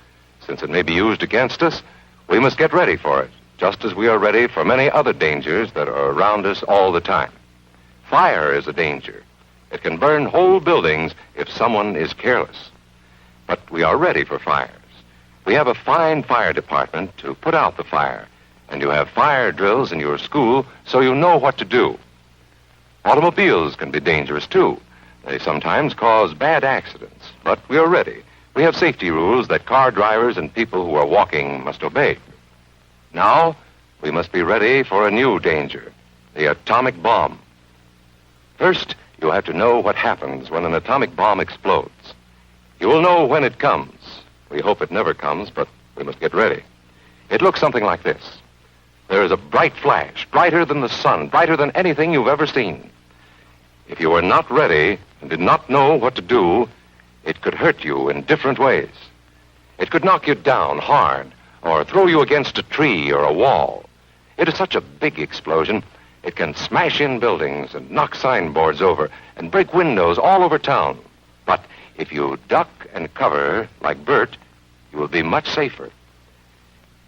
Since it may be used against us, we must get ready for it, just as we are ready for many other dangers that are around us all the time. Fire is a danger. It can burn whole buildings if someone is careless. But we are ready for fires. We have a fine fire department to put out the fire, and you have fire drills in your school so you know what to do. Automobiles can be dangerous, too. They sometimes cause bad accidents, but we are ready. We have safety rules that car drivers and people who are walking must obey. Now, we must be ready for a new danger, the atomic bomb. First, you have to know what happens when an atomic bomb explodes. You will know when it comes. We hope it never comes, but we must get ready. It looks something like this. There is a bright flash, brighter than the sun, brighter than anything you've ever seen. If you were not ready and did not know what to do, it could hurt you in different ways. It could knock you down hard or throw you against a tree or a wall. It is such a big explosion, it can smash in buildings and knock signboards over and break windows all over town. But if you duck and cover like Bert, you will be much safer.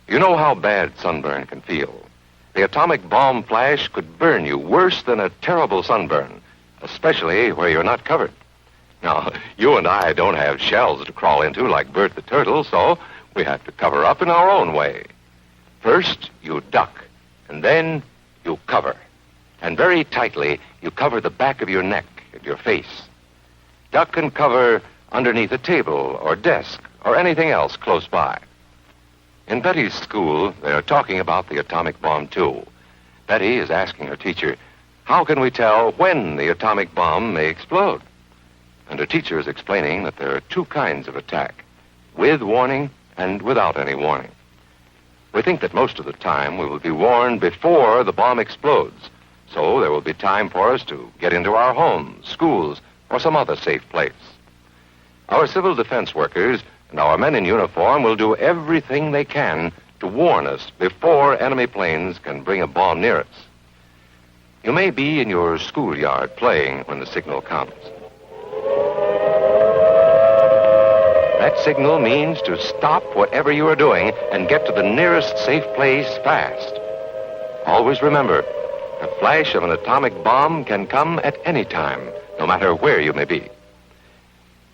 You know how bad sunburn can feel. The atomic bomb flash could burn you worse than a terrible sunburn, especially where you're not covered. Now, you and I don't have shells to crawl into like Bert the Turtle, so we have to cover up in our own way. First, you duck, And then you cover. And very tightly, you cover the back of your neck and your face. Duck and cover underneath a table or desk or anything else close by. In Betty's school, they are talking about the atomic bomb, too. Betty is asking her teacher, how can we tell when the atomic bomb may explode? And her teacher is explaining that there are two kinds of attack, with warning and without any warning. We think that most of the time we will be warned before the bomb explodes, so there will be time for us to get into our homes, schools, or some other safe place. Our civil defense workers and our men in uniform will do everything they can to warn us before enemy planes can bring a bomb near us. You may be in your schoolyard playing when the signal comes. That signal means to stop whatever you are doing and get to the nearest safe place fast. Always remember, the flash of an atomic bomb can come at any time, no matter where you may be.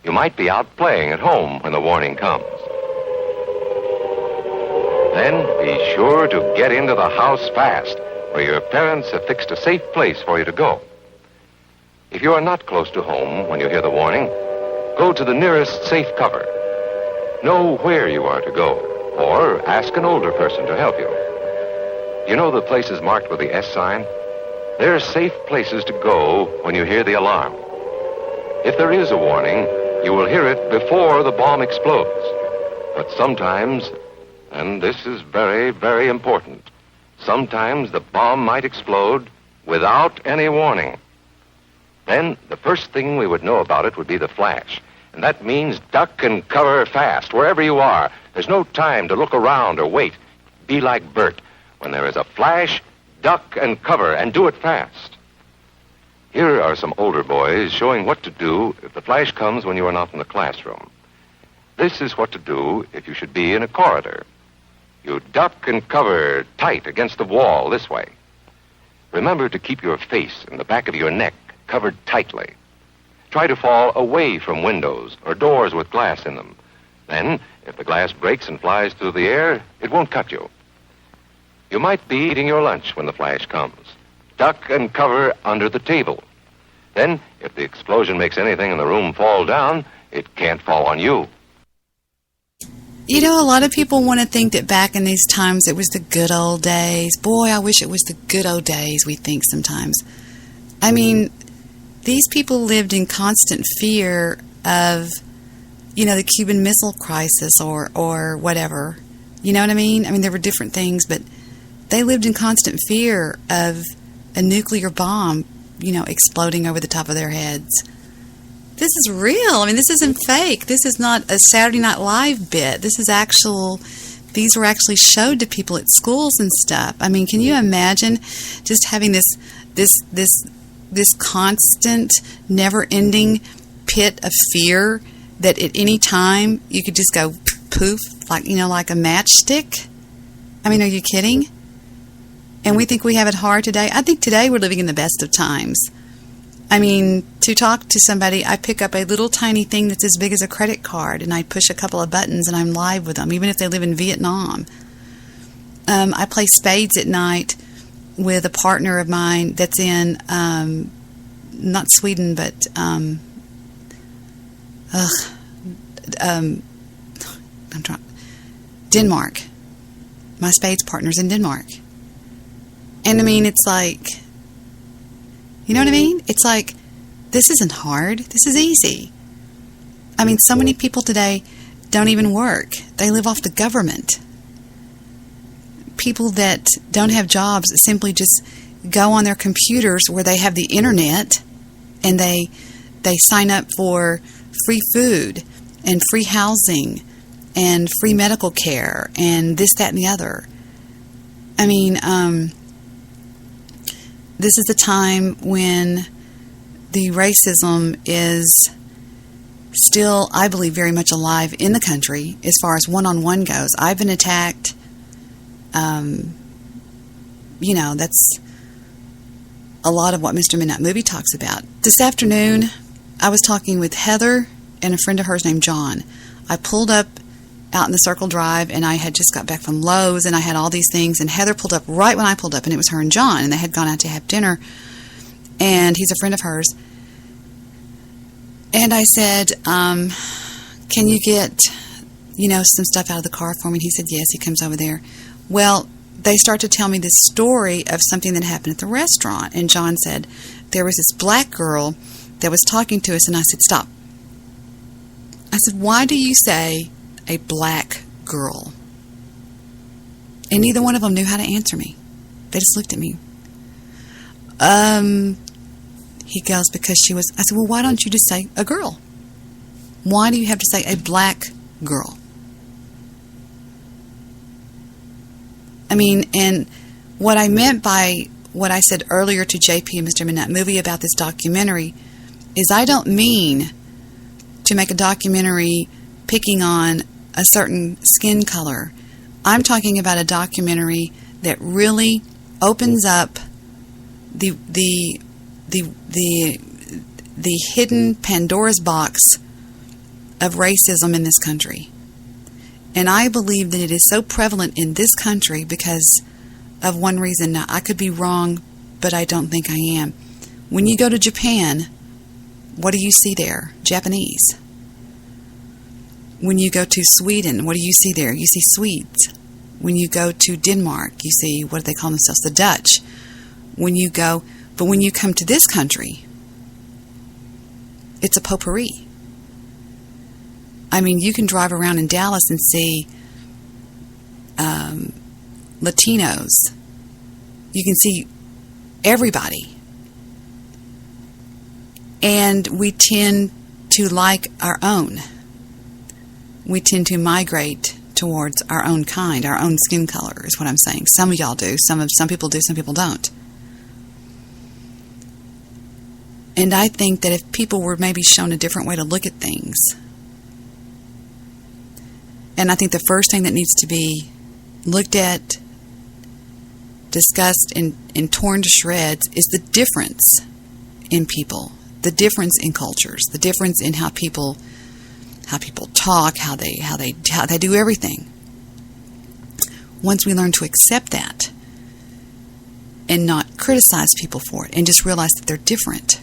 You might be out playing at home when the warning comes. Then be sure to get into the house fast, where your parents have fixed a safe place for you to go. If you are not close to home when you hear the warning, go to the nearest safe cover. Know where you are to go, or ask an older person to help you. You know the places marked with the S sign? They're safe places to go when you hear the alarm. If there is a warning, you will hear it before the bomb explodes. But sometimes, and this is very, very important, sometimes the bomb might explode without any warning. Then the first thing we would know about it would be the flash. And that means duck and cover fast, wherever you are. There's no time to look around or wait. Be like Bert. When there is a flash, duck and cover, and do it fast. Here are some older boys showing what to do if the flash comes when you are not in the classroom. This is what to do if you should be in a corridor. You duck and cover tight against the wall this way. Remember to keep your face and the back of your neck covered tightly. Try to fall away from windows or doors with glass in them. Then, if the glass breaks and flies through the air, it won't cut you. You might be eating your lunch when the flash comes. Duck and cover under the table. Then, if the explosion makes anything in the room fall down, it can't fall on you. You know, a lot of people want to think that back in these times it was the good old days. Boy, I wish it was the good old days, we think sometimes. I mean, these people lived in constant fear of, you know, the Cuban Missile Crisis or whatever. You know what I mean? I mean, there were different things, but they lived in constant fear of a nuclear bomb, you know, exploding over the top of their heads. This is real. I mean, this isn't fake. This is not a Saturday Night Live bit. This is actual. These were actually showed to people at schools and stuff. I mean, can you imagine just having this constant, never-ending pit of fear that at any time you could just go poof, like, you know, like a matchstick? I mean, are you kidding? And we think we have it hard today. I think today we're living in the best of times. I mean, to talk to somebody, I pick up a little tiny thing that's as big as a credit card, and I push a couple of buttons, and I'm live with them, even if they live in Vietnam. I play spades at night with a partner of mine that's in, not Sweden, but, Denmark. My spades partner's in Denmark. And I mean, it's like, you know what I mean? It's like, this isn't hard. This is easy. I mean, so many people today don't even work. They live off the government. People that don't have jobs simply just go on their computers where they have the internet and they sign up for free food and free housing and free medical care and this, that, and the other. I mean, this is the time when the racism is still, I believe, very much alive in the country as far as one-on-one goes. I've been attacked. You know, that's a lot of what Mr. Midnight Movie talks about. This afternoon, I was talking with Heather and a friend of hers named John. I pulled up out in the Circle Drive, and I had just got back from Lowe's, and I had all these things, and Heather pulled up right when I pulled up, and it was her and John, and they had gone out to have dinner, and he's a friend of hers. And I said, can you get, some stuff out of the car for me? And he said, yes. He comes over there. Well, they start to tell me this story of something that happened at the restaurant, and John said, there was this black girl that was talking to us, and I said, stop. I said, why do you say a black girl? And neither one of them knew how to answer me. They just looked at me. He goes, because she was... I said, well, why don't you just say a girl? Why do you have to say a black girl? I mean, and what I meant by what I said earlier to JP and Mr. Midnight Movie about this documentary is I don't mean to make a documentary picking on a certain skin color. I'm talking about a documentary that really opens up the hidden Pandora's box of racism in this country. And I believe that it is so prevalent in this country because of one reason. Now, I could be wrong, but I don't think I am. When you go to Japan, what do you see there? Japanese. When you go to Sweden, what do you see there? You see Swedes. When you go to Denmark, you see, what do they call themselves? The Dutch. But when you come to this country, it's a potpourri. I mean, you can drive around in Dallas and see Latinos. You can see everybody. And we tend to like our own. We tend to migrate towards our own kind, our own skin color, is what I'm saying. Some of y'all do. Some people do, some people don't. And I think that if people were maybe shown a different way to look at things, and I think the first thing that needs to be looked at, discussed, and torn to shreds is the difference in people, the difference in cultures, the difference in how people talk, how they do everything. Once we learn to accept that and not criticize people for it and just realize that they're different.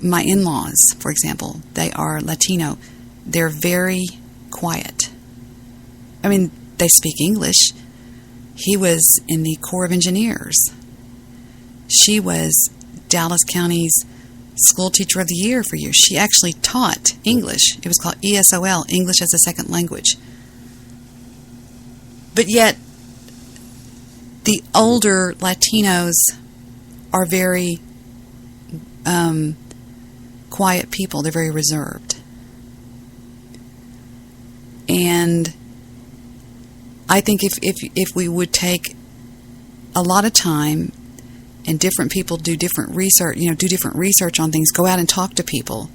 My in-laws, for example, they are Latino. They're very quiet. I mean, they speak English. He was in the Corps of Engineers. She was Dallas County's School Teacher of the Year for years. She actually taught English. It was called ESOL, English as a Second Language. But yet, the older Latinos are very quiet people. They're very reserved. And I think if we would take a lot of time, and different people do different research, do different research on things, go out and talk to people,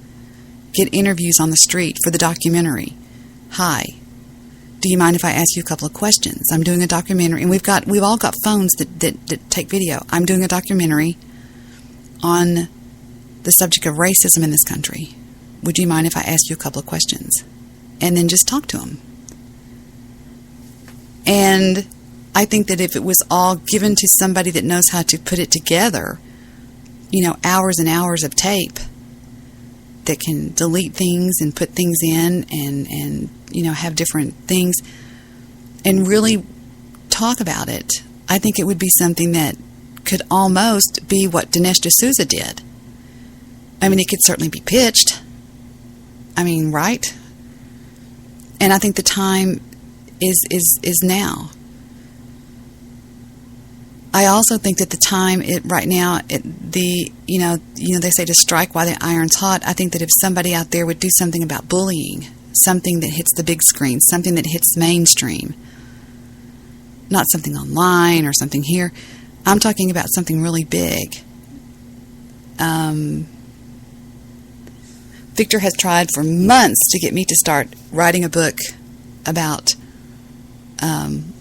get interviews on the street for the documentary. Hi, do you mind if I ask you a couple of questions? I'm doing a documentary, and we've all got phones that take video. I'm doing a documentary on the subject of racism in this country. Would you mind if I ask you a couple of questions? And then just talk to them. And I think that if it was all given to somebody that knows how to put it together, hours and hours of tape that can delete things and put things in and have different things and really talk about it, I think it would be something that could almost be what Dinesh D'Souza did. I mean, it could certainly be pitched. I mean, right? And I think the time is now. I also think that the time right now, they say to strike while the iron's hot. I think that if somebody out there would do something about bullying, something that hits the big screen, something that hits mainstream, not something online or something here. I'm talking about something really big. Victor has tried for months to get me to start writing a book about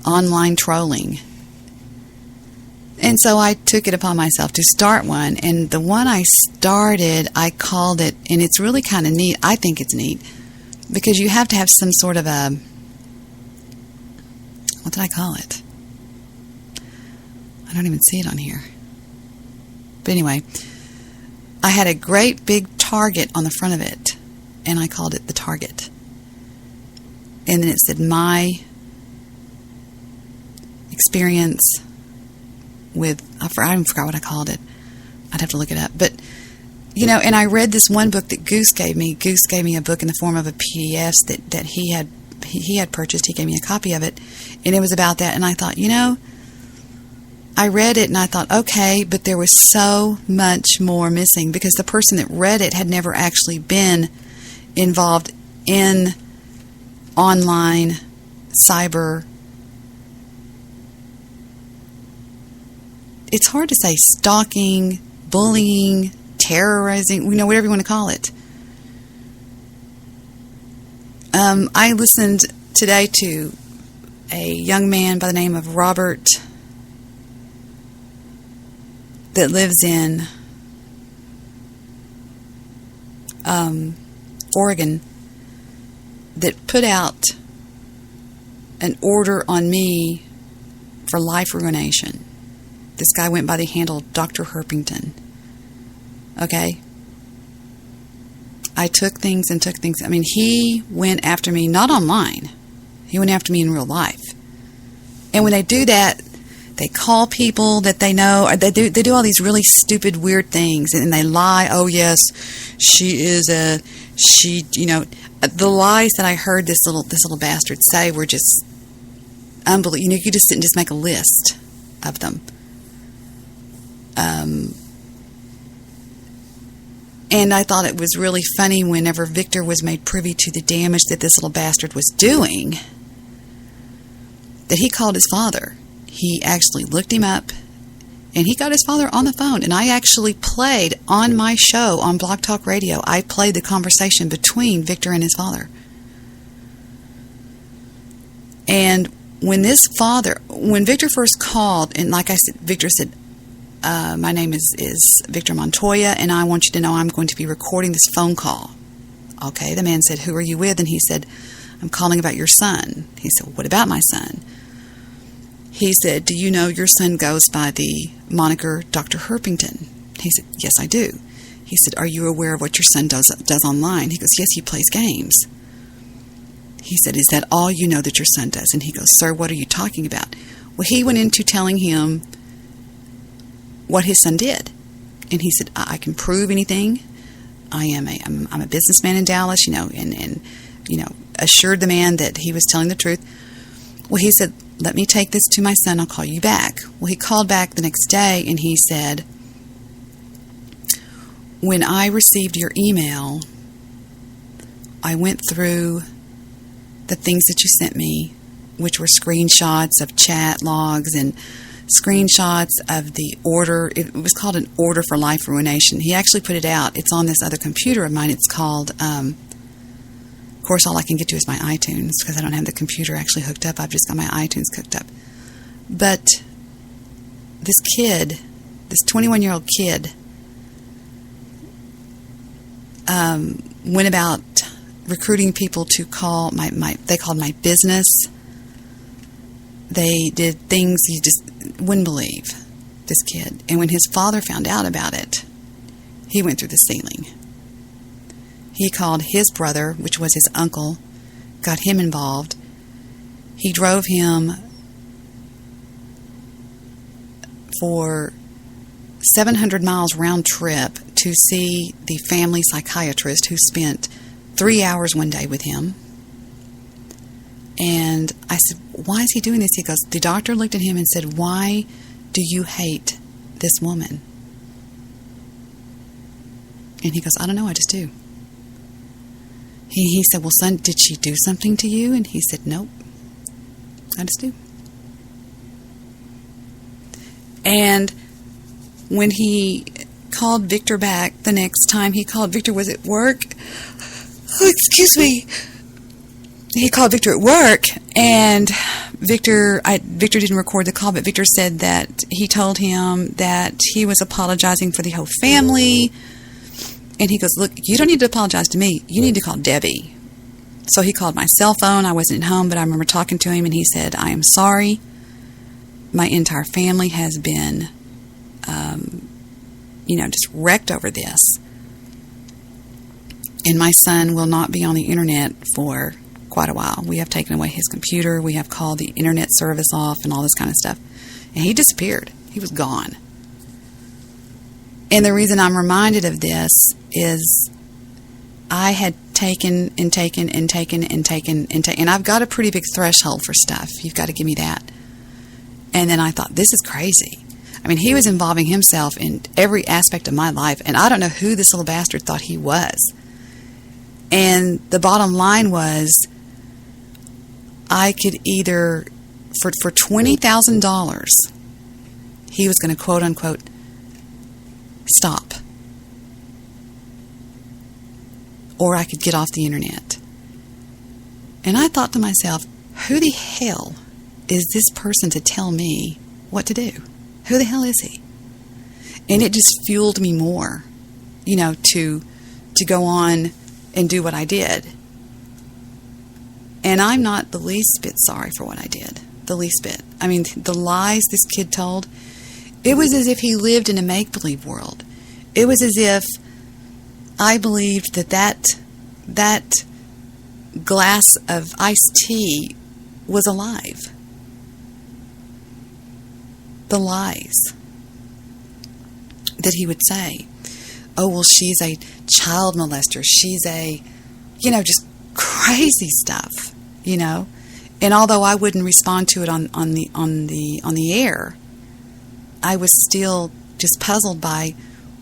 online trolling. And so I took it upon myself to start one. And the one I started, I called it, and it's really kind of neat. I think it's neat. because you have to have some sort of a, what did I call it? I don't even see it on here. But anyway, I had a great big target on the front of it, and I called it the target. And then it said my experience with, I forgot what I called it. I'd have to look it up. But, you know, and I read this one book that Goose gave me. Goose gave me a book in the form of a PDF that he had purchased. He gave me a copy of it, and it was about that. And I thought, you know, I read it and I thought, okay, but there was so much more missing, because the person that read it had never actually been involved in online cyber. It's hard to say, stalking, bullying, terrorizing, you know, whatever you want to call it. I listened today to a young man by the name of Robert that lives in Oregon, that put out an order on me for life ruination. This guy went by the handle Dr. Herpington. Okay? I took things. I mean, he went after me, not online. He went after me in real life. And when they do that, they call people that they know, or they do all these really stupid, weird things, and they lie. Oh yes, the lies that I heard this little bastard say were just unbelievable. You know, you could just sit and just make a list of them. And I thought it was really funny whenever Victor was made privy to the damage that this little bastard was doing, that he called his father. He actually looked him up, and he got his father on the phone. And I actually played on my show on Blog Talk Radio, I played the conversation between Victor and his father. And when Victor first called, and like I said, Victor said, my name is Victor Montoya, and I want you to know I'm going to be recording this phone call. Okay, the man said, who are you with? And he said, I'm calling about your son. He said, what about my son? He said, do you know your son goes by the moniker Dr. Herpington? He said, yes, I do. He said, are you aware of what your son does online? He goes, yes, he plays games. He said, is that all you know that your son does? And he goes, sir, what are you talking about? Well, he went into telling him what his son did. And he said, I can prove anything. I'm a businessman in Dallas, you know, and you know, assured the man that he was telling the truth. Well, he said, let me take this to my son, I'll call you back. Well, he called back the next day, and he said, when I received your email, I went through the things that you sent me, which were screenshots of chat logs and screenshots of the order. It was called an order for life ruination. He actually put it out. It's on this other computer of mine. It's called, of course, all I can get to is my iTunes, because I don't have the computer actually hooked up. I've just got my iTunes hooked up. But this kid, this 21-year-old kid, went about recruiting people to call they called my business. They did things you just wouldn't believe, this kid. And when his father found out about it, he went through the ceiling. He called his brother, which was his uncle, got him involved. He drove him for 700 miles round trip to see the family psychiatrist, who spent 3 hours one day with him. And I said, why is he doing this? He goes, the doctor looked at him and said, why do you hate this woman? And he goes, I don't know, I just do. He said, well, son, did she do something to you? And he said, nope, I just do. And when he called Victor back the next time he called, Victor was at work. Oh, excuse me. He called Victor at work, and Victor didn't record the call, but Victor said that he told him that he was apologizing for the whole family. And he goes, look, you don't need to apologize to me. You need to call Debbie. So he called my cell phone. I wasn't at home, but I remember talking to him, and he said, I am sorry. My entire family has been, just wrecked over this. And my son will not be on the internet for quite a while. We have taken away his computer. We have called the internet service off and all this kind of stuff. And he disappeared. He was gone. And the reason I'm reminded of this is I had taken, and I've got a pretty big threshold for stuff. You've got to give me that. And then I thought, this is crazy. I mean, he was involving himself in every aspect of my life, and I don't know who this little bastard thought he was. And the bottom line was, I could either, for $20,000, he was going to quote unquote stop, or I could get off the internet. And I thought to myself, who the hell is this person to tell me what to do? Who the hell is he? And it just fueled me more, to go on and do what I did. And I'm not the least bit sorry for what I did. The least bit. I mean, the lies this kid told, it was as if he lived in a make-believe world. It was as if I believed that glass of iced tea was alive. The lies that he would say. Oh, well, she's a child molester. She's a, just crazy stuff, And although I wouldn't respond to it on the air, I was still just puzzled by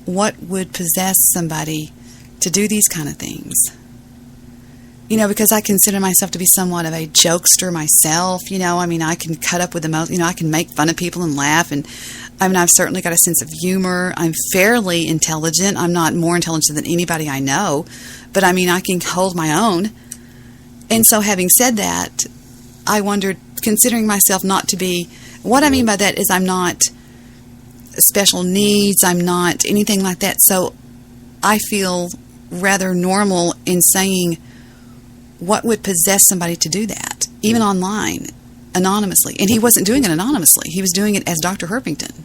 what would possess somebody to do these kind of things. Because I consider myself to be somewhat of a jokester myself, I can cut up with the most, I can make fun of people and laugh, and I've certainly got a sense of humor. I'm fairly intelligent. I'm not more intelligent than anybody I know, but I can hold my own. And so having said that, I wondered, considering myself not to be, what I mean by that is I'm not special needs, I'm not anything like that, so I feel rather normal in saying, what would possess somebody to do that, even online, anonymously? And he wasn't doing it anonymously. He was doing it as Dr. Herpington.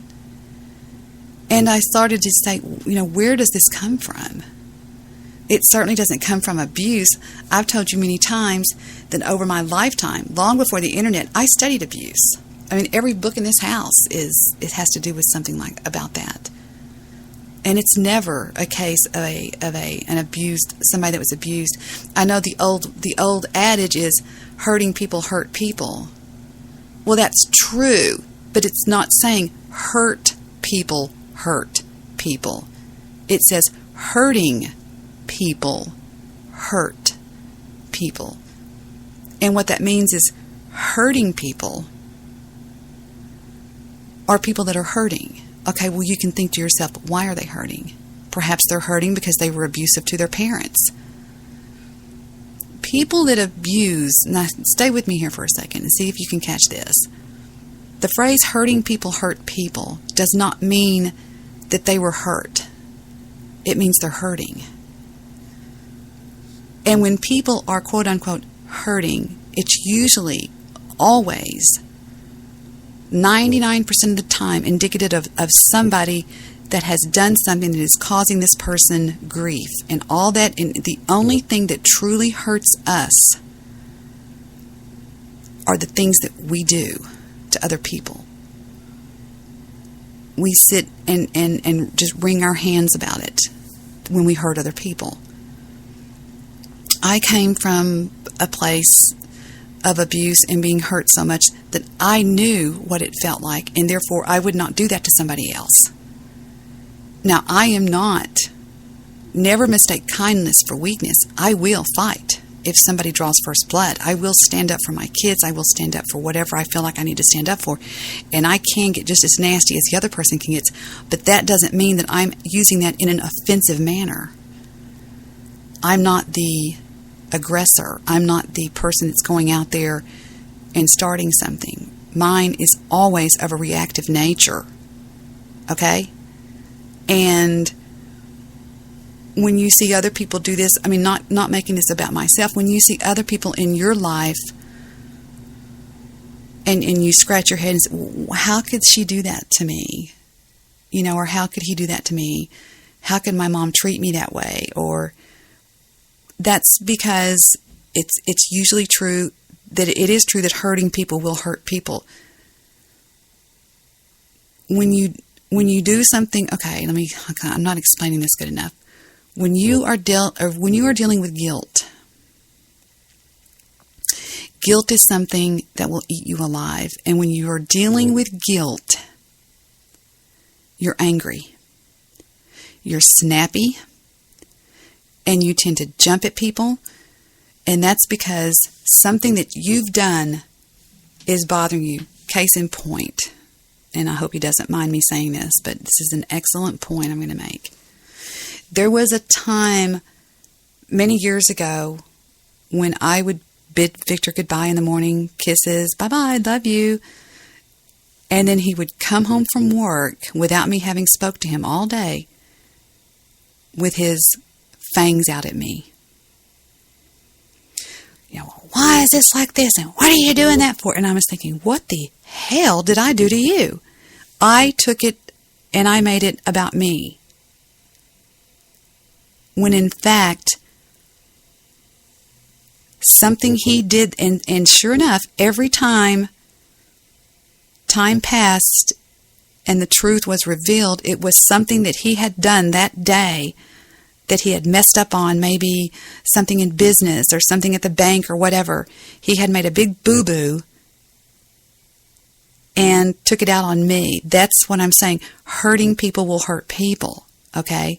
And I started to say, where does this come from? It certainly doesn't come from abuse. I've told you many times that over my lifetime, long before the internet, I studied abuse. Every book in this house it has to do with something about that. And it's never a case of an abused, somebody that was abused. I know the old adage is hurting people hurt people. Well, that's true, but it's not saying hurt people hurt people. It says hurting people hurt people. And what that means is hurting people are people that are hurting. Okay, well, you can think to yourself, why are they hurting? Perhaps they're hurting because they were abusive to their parents. People that abuse, now stay with me here for a second and see if you can catch this. The phrase hurting people hurt people does not mean that they were hurt. It means they're hurting. And when people are quote unquote hurting, it's usually always 99% of the time indicative of somebody that has done something that is causing this person grief and all that. And the only thing that truly hurts us are the things that we do to other people. We sit and just wring our hands about it when we hurt other people. I came from a place of abuse and being hurt so much that I knew what it felt like, and therefore I would not do that to somebody else. Now, I am not, never mistake kindness for weakness. I will fight if somebody draws first blood. I will stand up for my kids. I will stand up for whatever I feel like I need to stand up for. And I can get just as nasty as the other person can get, but that doesn't mean that I'm using that in an offensive manner. I'm not the aggressor. I'm not the person that's going out there and starting something. Mine is always of a reactive nature. Okay? And when you see other people do this, I mean, not making this about myself, when you see other people in your life and you scratch your head and say, how could she do that to me? You know, or how could he do that to me? How could my mom treat me that way? Or that's because it's usually true that it is true that hurting people will hurt people. When you do something, I'm not explaining this good enough. When you are dealing with guilt, guilt is something that will eat you alive. And when you are dealing with guilt, you're angry, you're snappy, and you tend to jump at people. And that's because something that you've done is bothering you. Case in point, and I hope he doesn't mind me saying this, but this is an excellent point I'm going to make. There was a time many years ago when I would bid Victor goodbye in the morning, kisses, bye-bye, love you. And then he would come home from work without me having spoke to him all day with his fangs out at me. You know, why is this like this? And what are you doing that for? And I was thinking, what the hell did I do to you? I took it and I made it about me. When in fact, something he did, and sure enough, every time passed and the truth was revealed, it was something that he had done that day that he had messed up on, maybe something in business or something at the bank or whatever. He had made a big boo-boo and took it out on me. That's what I'm saying. Hurting people will hurt people, okay?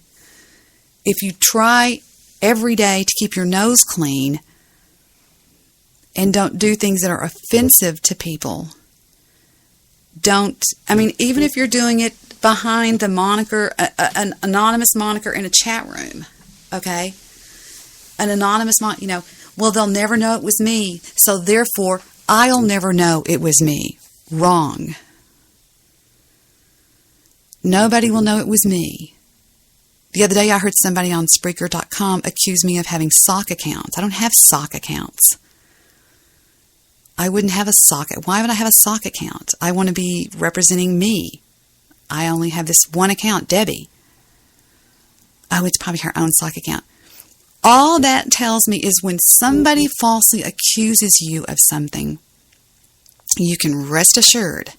If you try every day to keep your nose clean and don't do things that are offensive to people, even if you're doing it behind the moniker, an anonymous moniker in a chat room, okay? An anonymous well, they'll never know it was me, so therefore, I'll never know it was me. Wrong. Nobody will know it was me. The other day, I heard somebody on Spreaker.com accuse me of having sock accounts. I don't have sock accounts. I wouldn't have a sock. Why would I have a sock account? I want to be representing me. I only have this one account, Debbie. Oh, it's probably her own sock account. All that tells me is when somebody falsely accuses you of something, you can rest assured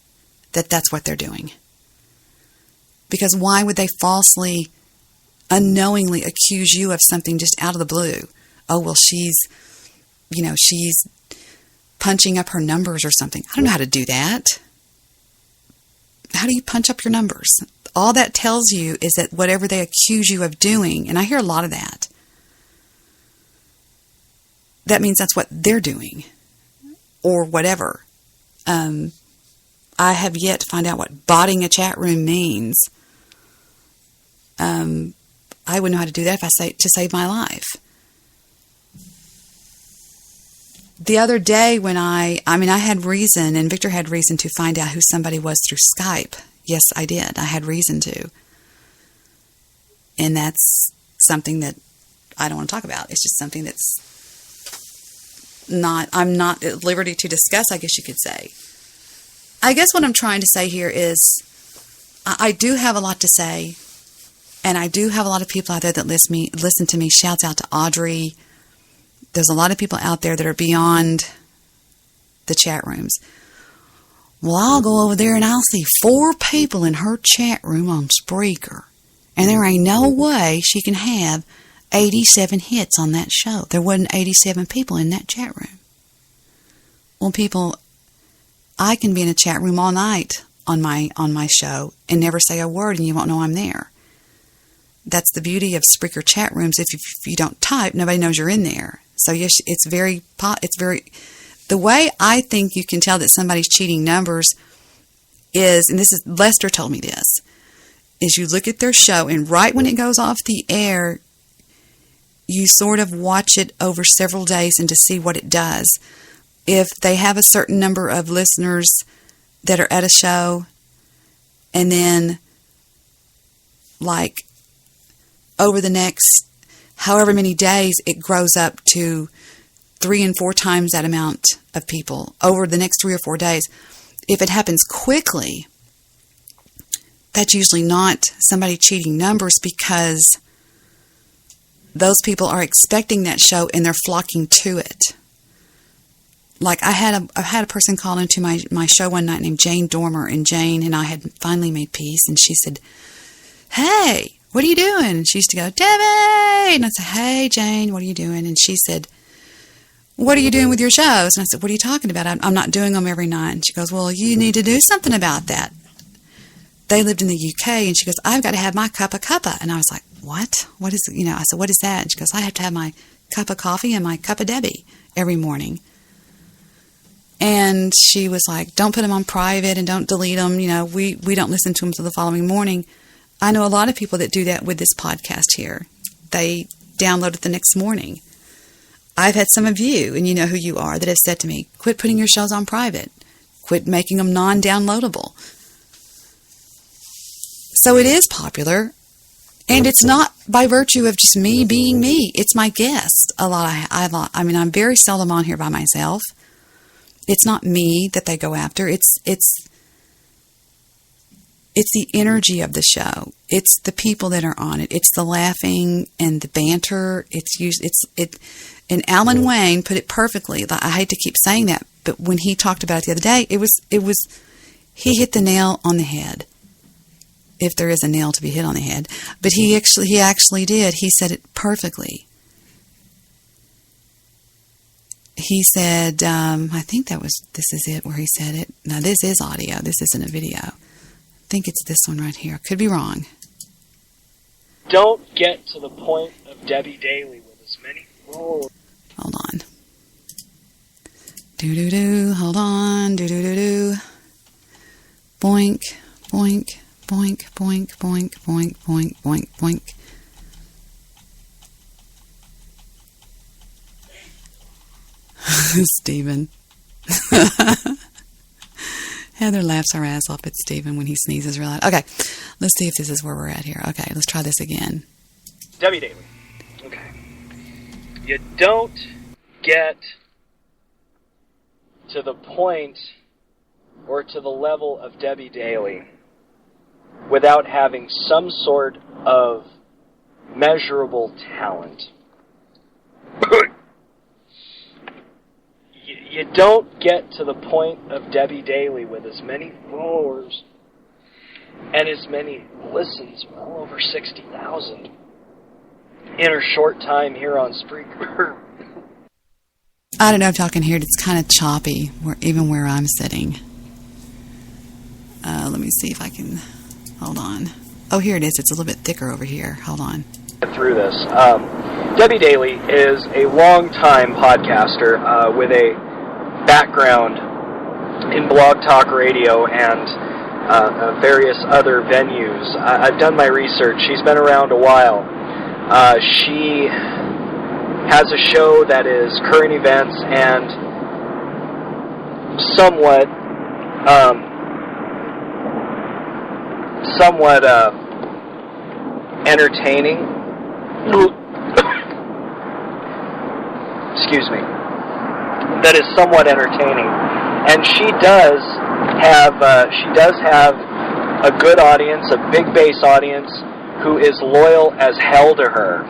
that that's what they're doing. Because why would they falsely, unknowingly accuse you of something just out of the blue? Oh, well, she's punching up her numbers or something. I don't know how to do that. How do you punch up your numbers? All that tells you is that whatever they accuse you of doing, and I hear a lot of that, that means that's what they're doing or whatever. I have yet to find out what botting a chat room means. I wouldn't know how to do that if I say to save my life. The other day when I had reason, and Victor had reason to find out who somebody was through Skype. Yes, I did. I had reason to. And that's something that I don't want to talk about. It's just something that's I'm not at liberty to discuss, I guess you could say. I guess what I'm trying to say here is I do have a lot to say, and I do have a lot of people out there that listen to me. Shouts out to Audrey. There's a lot of people out there that are beyond the chat rooms. Well, I'll go over there and I'll see 4 people in her chat room on Spreaker. And there ain't no way she can have 87 hits on that show. There wasn't 87 people in that chat room. Well, people, I can be in a chat room all night on my show and never say a word and you won't know I'm there. That's the beauty of Spreaker chat rooms. If you don't type, nobody knows you're in there. So yes, it's very, the way I think you can tell that somebody's cheating numbers is, and this is, Lester told me this, is you look at their show and right when it goes off the air, you sort of watch it over several days and to see what it does. If they have a certain number of listeners that are at a show and then like over the next however many days, it grows up to 3 and 4 times that amount of people over the next 3 or 4 days. If it happens quickly, that's usually not somebody cheating numbers, because those people are expecting that show and they're flocking to it. Like I had a person call into my show one night named Jane Dormer, and Jane and I had finally made peace, and she said, "Hey, what are you doing?" And she used to go, "Debbie!" And I said, "Hey, Jane, what are you doing?" And she said, "What are you doing with your shows?" And I said, "What are you talking about? I'm not doing them every night." And she goes, "Well, you need to do something about that." They lived in the UK, and she goes, "I've got to have my cuppa." And I was like, "What? What is it?" You know, I said, "What is that?" And she goes, "I have to have my cup of coffee and my cup of Debbie every morning." And she was like, "Don't put them on private and don't delete them. You know, we don't listen to them until the following morning." I know a lot of people that do that with this podcast here. They download it the next morning. I've had some of you, and you know who you are, that have said to me, "Quit putting your shows on private. Quit making them non-downloadable." So it is popular, and it's not by virtue of just me being me. It's my guest. I mean, I'm very seldom on here by myself. It's not me that they go after. It's the energy of the show. It's the people that are on it. It's the laughing and the banter. And Alan Wayne put it perfectly. I hate to keep saying that, but when he talked about it the other day, he hit the nail on the head. If there is a nail to be hit on the head, but he actually did. He said it perfectly. He said, I think this is it where he said it. No, this is audio. This isn't a video. I think it's this one right here. Could be wrong. Don't get to the point of Debbie Daly with as many rules. Hold on. Do-do-do. Hold on. Do-do-do-do. Boink, boink, boink, boink, boink, boink, boink, boink, boink. Stephen. Heather laughs her ass off at Stephen when he sneezes real loud. Okay, let's see if this is where we're at here. Okay, let's try this again. Debbie Daly. Okay. You don't get to the point or to the level of Debbie Daly without having some sort of measurable talent. You don't get to the point of Debbie Daly with as many followers and as many listens, well over 60,000, in her short time here on Spreaker. I don't know if y'all can hear it. It's kind of choppy, even where I'm sitting. Let me see if I can... Hold on. Oh, here it is. It's a little bit thicker over here. Hold on. Through this. Debbie Daly is a long-time podcaster with a background in Blog Talk Radio and various other venues. I've done my research. She's been around a while. She has a show that is current events and somewhat entertaining. Excuse me. That is somewhat entertaining, and she does have a good audience, a big base audience who is loyal as hell to her,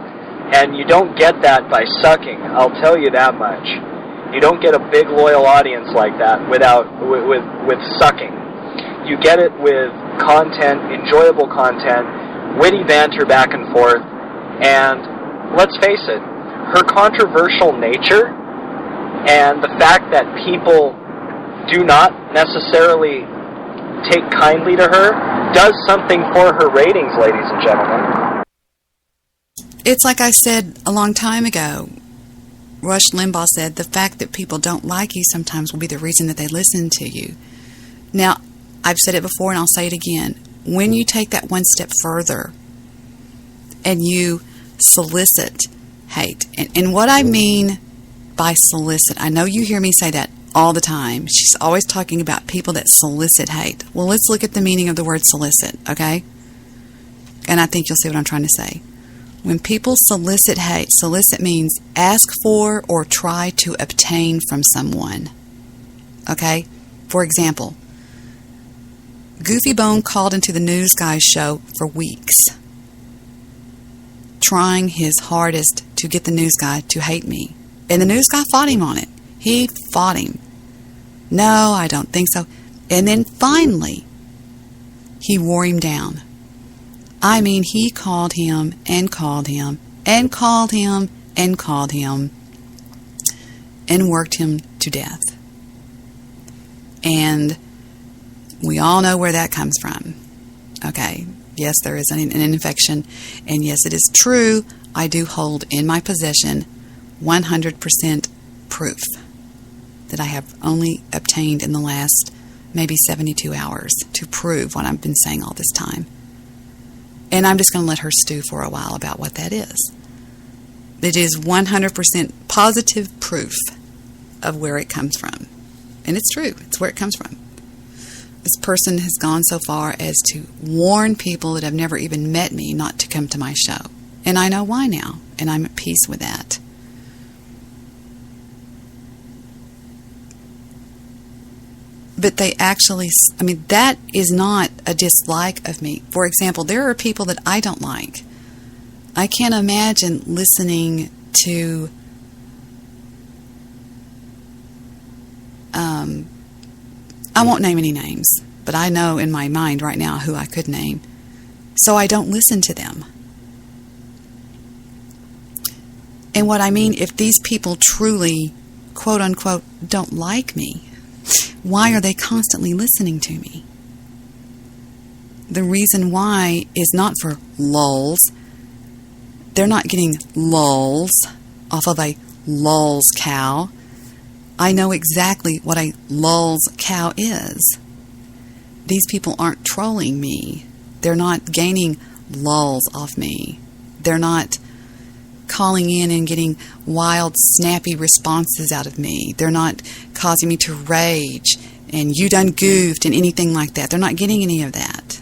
and you don't get that by sucking. I'll tell you that much. You don't get a big loyal audience like that with sucking. You get it with content, enjoyable content, witty banter back and forth, and let's face it, her controversial nature and the fact that people do not necessarily take kindly to her does something for her ratings, ladies and gentlemen. It's like I said a long time ago. Rush Limbaugh said, the fact that people don't like you sometimes will be the reason that they listen to you. Now, I've said it before and I'll say it again. When you take that one step further and you solicit hate, and what I mean by solicit, I know you hear me say that all the time. She's always talking about people that solicit hate. Well, let's look at the meaning of the word solicit, okay? And I think you'll see what I'm trying to say. When people solicit hate, solicit means ask for or try to obtain from someone. Okay? For example, Goofy Bone called into the news guy's show for weeks, trying his hardest to get the news guy to hate me. And the news guy fought him on it. He fought him. No, I don't think so. And then finally, he wore him down. I mean, he called him and called him and called him and called him and worked him to death. And we all know where that comes from. Okay, yes, there is an infection, and yes, it is true, I do hold in my possession 100% proof that I have only obtained in the last maybe 72 hours to prove what I've been saying all this time. And I'm just going to let her stew for a while about what that is. It is 100% positive proof of where it comes from. And it's true. It's where it comes from. This person has gone so far as to warn people that have never even met me not to come to my show. And I know why now. And I'm at peace with that. But they actually, I mean, that is not a dislike of me. For example, there are people that I don't like. I can't imagine listening to I won't name any names, but I know in my mind right now who I could name. So I don't listen to them. And what I mean, if these people truly, quote unquote, don't like me, why are they constantly listening to me? The reason why is not for lulz. They're not getting lulz off of a lulz cow. I know exactly what a lulz cow is. These people aren't trolling me. They're not gaining lulz off me. They're not calling in and getting wild, snappy responses out of me. They're not causing me to rage and you done goofed and anything like that. They're not getting any of that.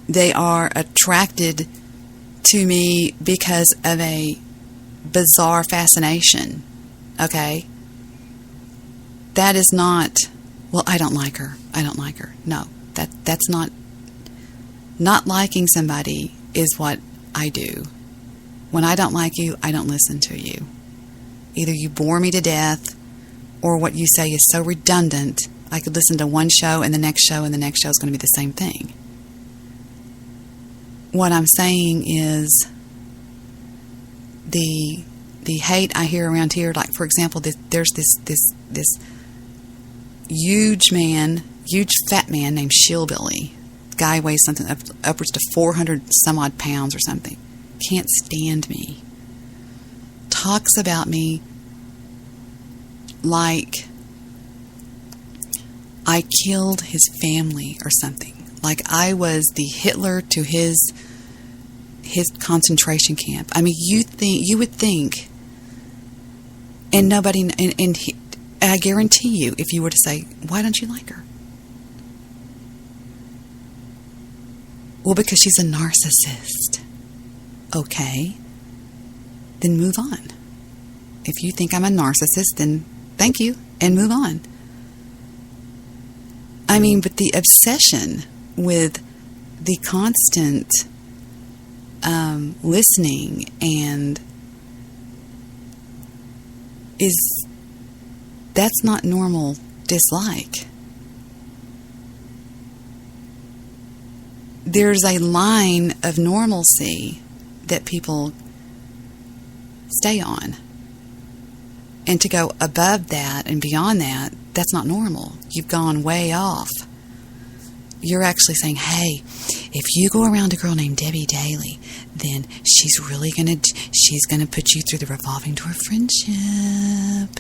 They are attracted to me because of a bizarre fascination. Okay? That is not, well, I don't like her. I don't like her. No, that's not liking somebody is what I do. When I don't like you, I don't listen to you. Either you bore me to death, or what you say is so redundant, I could listen to one show and the next show and the next show is going to be the same thing. What I'm saying is the hate I hear around here, like for example, there's this huge fat man named Shillbilly. Guy weighs something upwards to 400 some odd pounds or something. Can't stand me. Talks about me like I killed his family or something. Like I was the Hitler to his concentration camp. I mean, you would think, and nobody, and I guarantee you, if you were to say, why don't you like her? Well, because she's a narcissist. Okay. Then move on. If you think I'm a narcissist, then thank you, and move on. I mean, but the obsession with the constant listening and that's not normal dislike. There's a line of normalcy that people stay on. And to go above that and beyond that, that's not normal. You've gone way off. You're actually saying, hey, if you go around a girl named Debbie Daly, then she's gonna put you through the revolving door of friendship.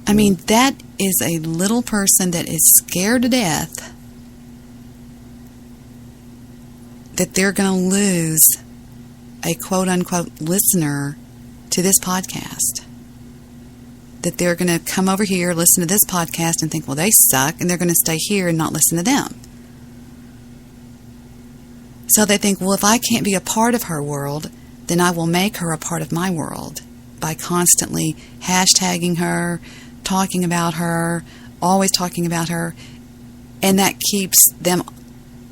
I mean, that is a little person that is scared to death that they're going to lose a quote-unquote listener to this podcast. That they're going to come over here, listen to this podcast, and think, well, they suck, and they're going to stay here and not listen to them. So they think, well, if I can't be a part of her world, then I will make her a part of my world by constantly hashtagging her, talking about her, always talking about her, and that keeps them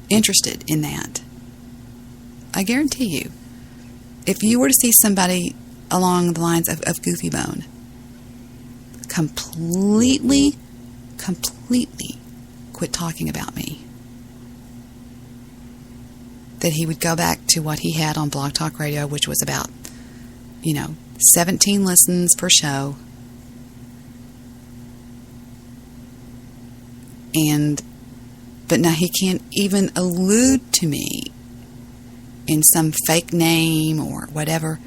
interested in that. I guarantee you, if you were to see somebody along the lines of Goofy Bone completely quit talking about me, that he would go back to what he had on Blog Talk Radio, which was about, 17 listens per show. But now he can't even allude to me in some fake name or whatever.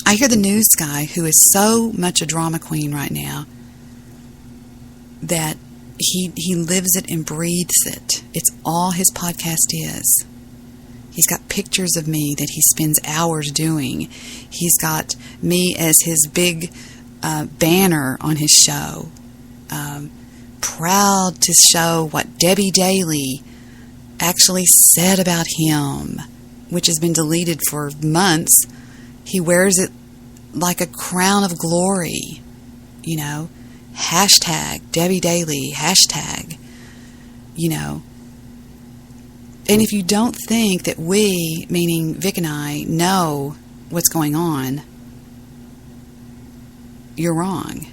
I hear the news guy, who is so much a drama queen right now, that he lives it and breathes it. It's all his podcast is. He's got pictures of me that he spends hours doing. He's got me as his big banner on his show. Proud to show what Debbie Daly actually said about him, which has been deleted for months. He wears it like a crown of glory, hashtag Debbie Daly, hashtag, And if you don't think that we, meaning Vic and I, know what's going on, you're wrong.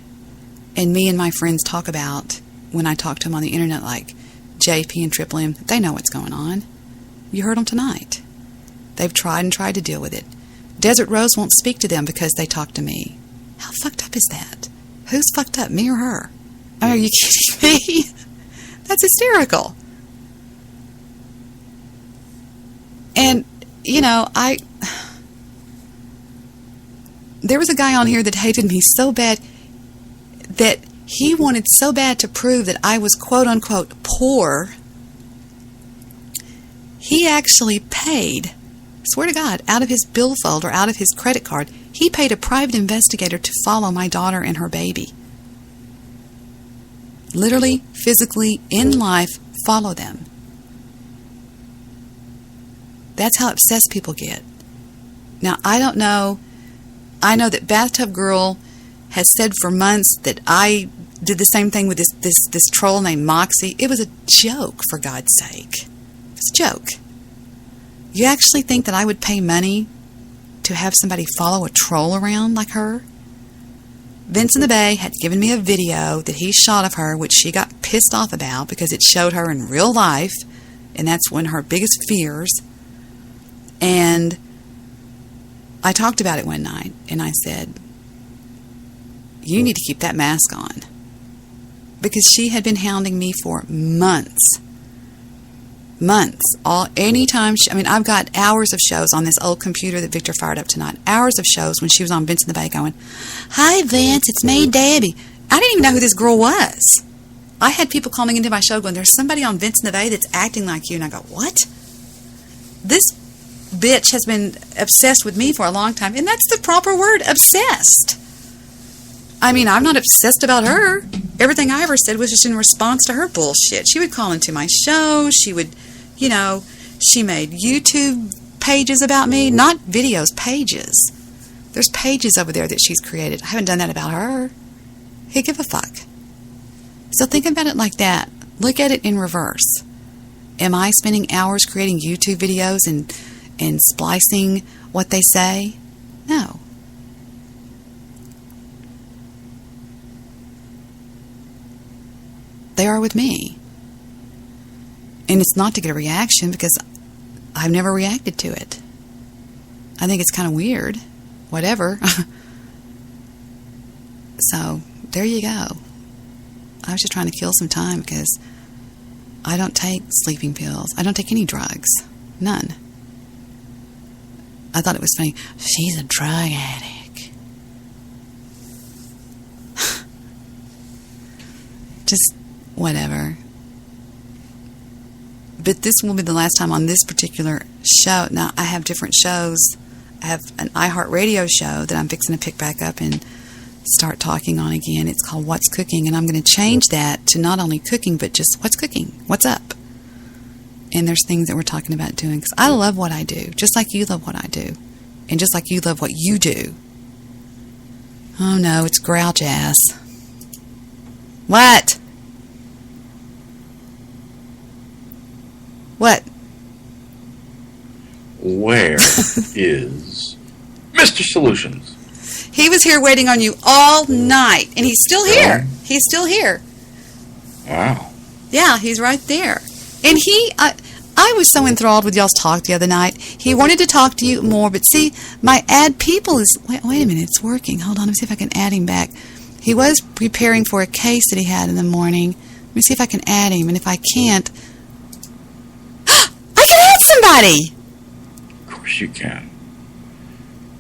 And me and my friends talk about, when I talk to them on the internet, like JP and Triple M, they know what's going on. You heard them tonight. They've tried to deal with it. Desert Rose won't speak to them because they talk to me. How fucked up is that? Who's fucked up, me or her? Are you kidding me? That's hysterical. And, there was a guy on here that hated me so bad that he wanted so bad to prove that I was quote-unquote poor. He actually paid, swear to God, out of his billfold or out of his credit card, he paid a private investigator to follow my daughter and her baby. Literally, physically, in life, follow them. That's how obsessed people get. Now, I don't know. I know that Bathtub Girl has said for months that I did the same thing with this troll named Moxie. It was a joke, for God's sake. It was a joke. You actually think that I would pay money to have somebody follow a troll around like her? Vince in the Bay had given me a video that he shot of her, which she got pissed off about because it showed her in real life, and that's one of her biggest fears. And I talked about it one night, and I said, you need to keep that mask on. Because she had been hounding me for months. Anytime, I've got hours of shows on this old computer that Victor fired up tonight. Hours of shows when she was on Vince in the Bay going, "Hi, Vince, it's me, Debbie." I didn't even know who this girl was. I had people calling into my show going, "There's somebody on Vince in the Bay that's acting like you." And I go, "What?" This bitch has been obsessed with me for a long time. And that's the proper word, obsessed. I'm not obsessed about her. Everything I ever said was just in response to her bullshit. She would call into my show. She would, she made YouTube pages about me. Not videos, pages. There's pages over there that she's created. I haven't done that about her. Hey, give a fuck. So think about it like that. Look at it in reverse. Am I spending hours creating YouTube videos and splicing what they say? No. They are with me. And it's not to get a reaction because I've never reacted to it. I think it's kind of weird. Whatever. So, there you go. I was just trying to kill some time because I don't take sleeping pills. I don't take any drugs. None. I thought it was funny. She's a drug addict. Just whatever. But this will be the last time on this particular show. Now, I have different shows. I have an iHeartRadio show that I'm fixing to pick back up and start talking on again. It's called What's Cooking, and I'm going to change that to not only cooking, but just what's cooking, what's up. and there's things that we're talking about doing. Because I love what I do, just like you love what I do. And just like you love what you do. Oh no, it's grouch ass. What? What? Where is Mr. Solutions? He was here waiting on you all night, and he's still here. He's still here. Wow. Yeah, he's right there. And I was so enthralled with y'all's talk the other night. He wanted to talk to you more, but see, my add people is... Wait a minute, it's working. Hold on, let me see if I can add him back. He was preparing for a case that he had in the morning. Let me see if I can add him, and if I can't... I can add somebody! Of course you can.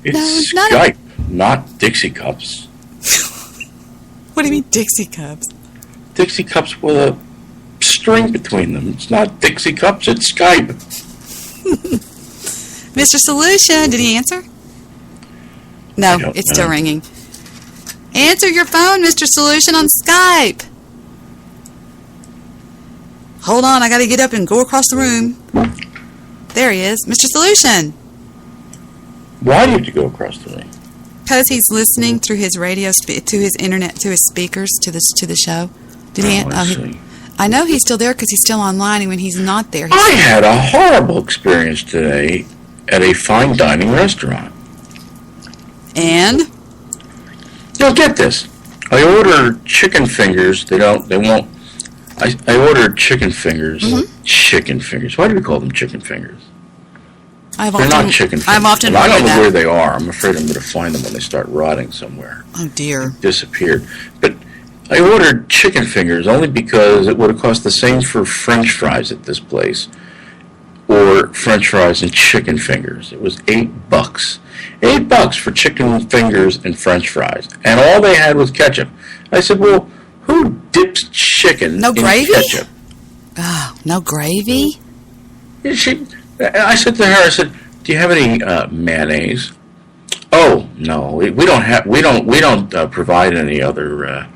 It's Skype, not Dixie Cups. What do you mean, Dixie Cups? Dixie Cups with a string between them. It's not Dixie Cups, it's Skype. Mr. Solution, did he answer? No, it's still ringing. Answer your phone, Mr. Solution, on Skype. Hold on, I got to get up and go across the room. There he is, Mr. Solution. Why do you have to go across the room? Because he's listening through his radio, to his internet, to his speakers, to the show. Did he? I see. I know he's still there because he's still online, and when he's not there... I had a horrible experience today at a fine dining restaurant. And? You'll get this. I ordered chicken fingers. They won't... I ordered chicken fingers. Mm-hmm. Chicken fingers. Why do we call them chicken fingers? They're not chicken fingers. I've often I don't know where they are. I'm afraid I'm going to find them when they start rotting somewhere. Oh, dear. They disappeared. But I ordered chicken fingers only because it would have cost the same for French fries at this place, or French fries and chicken fingers. It was $8. $8 for chicken fingers and French fries, and all they had was ketchup. I said, "Well, who dips chicken in ketchup?" Oh, no gravy? I said to her, "Do you have any mayonnaise?" "Oh, no, we don't provide any other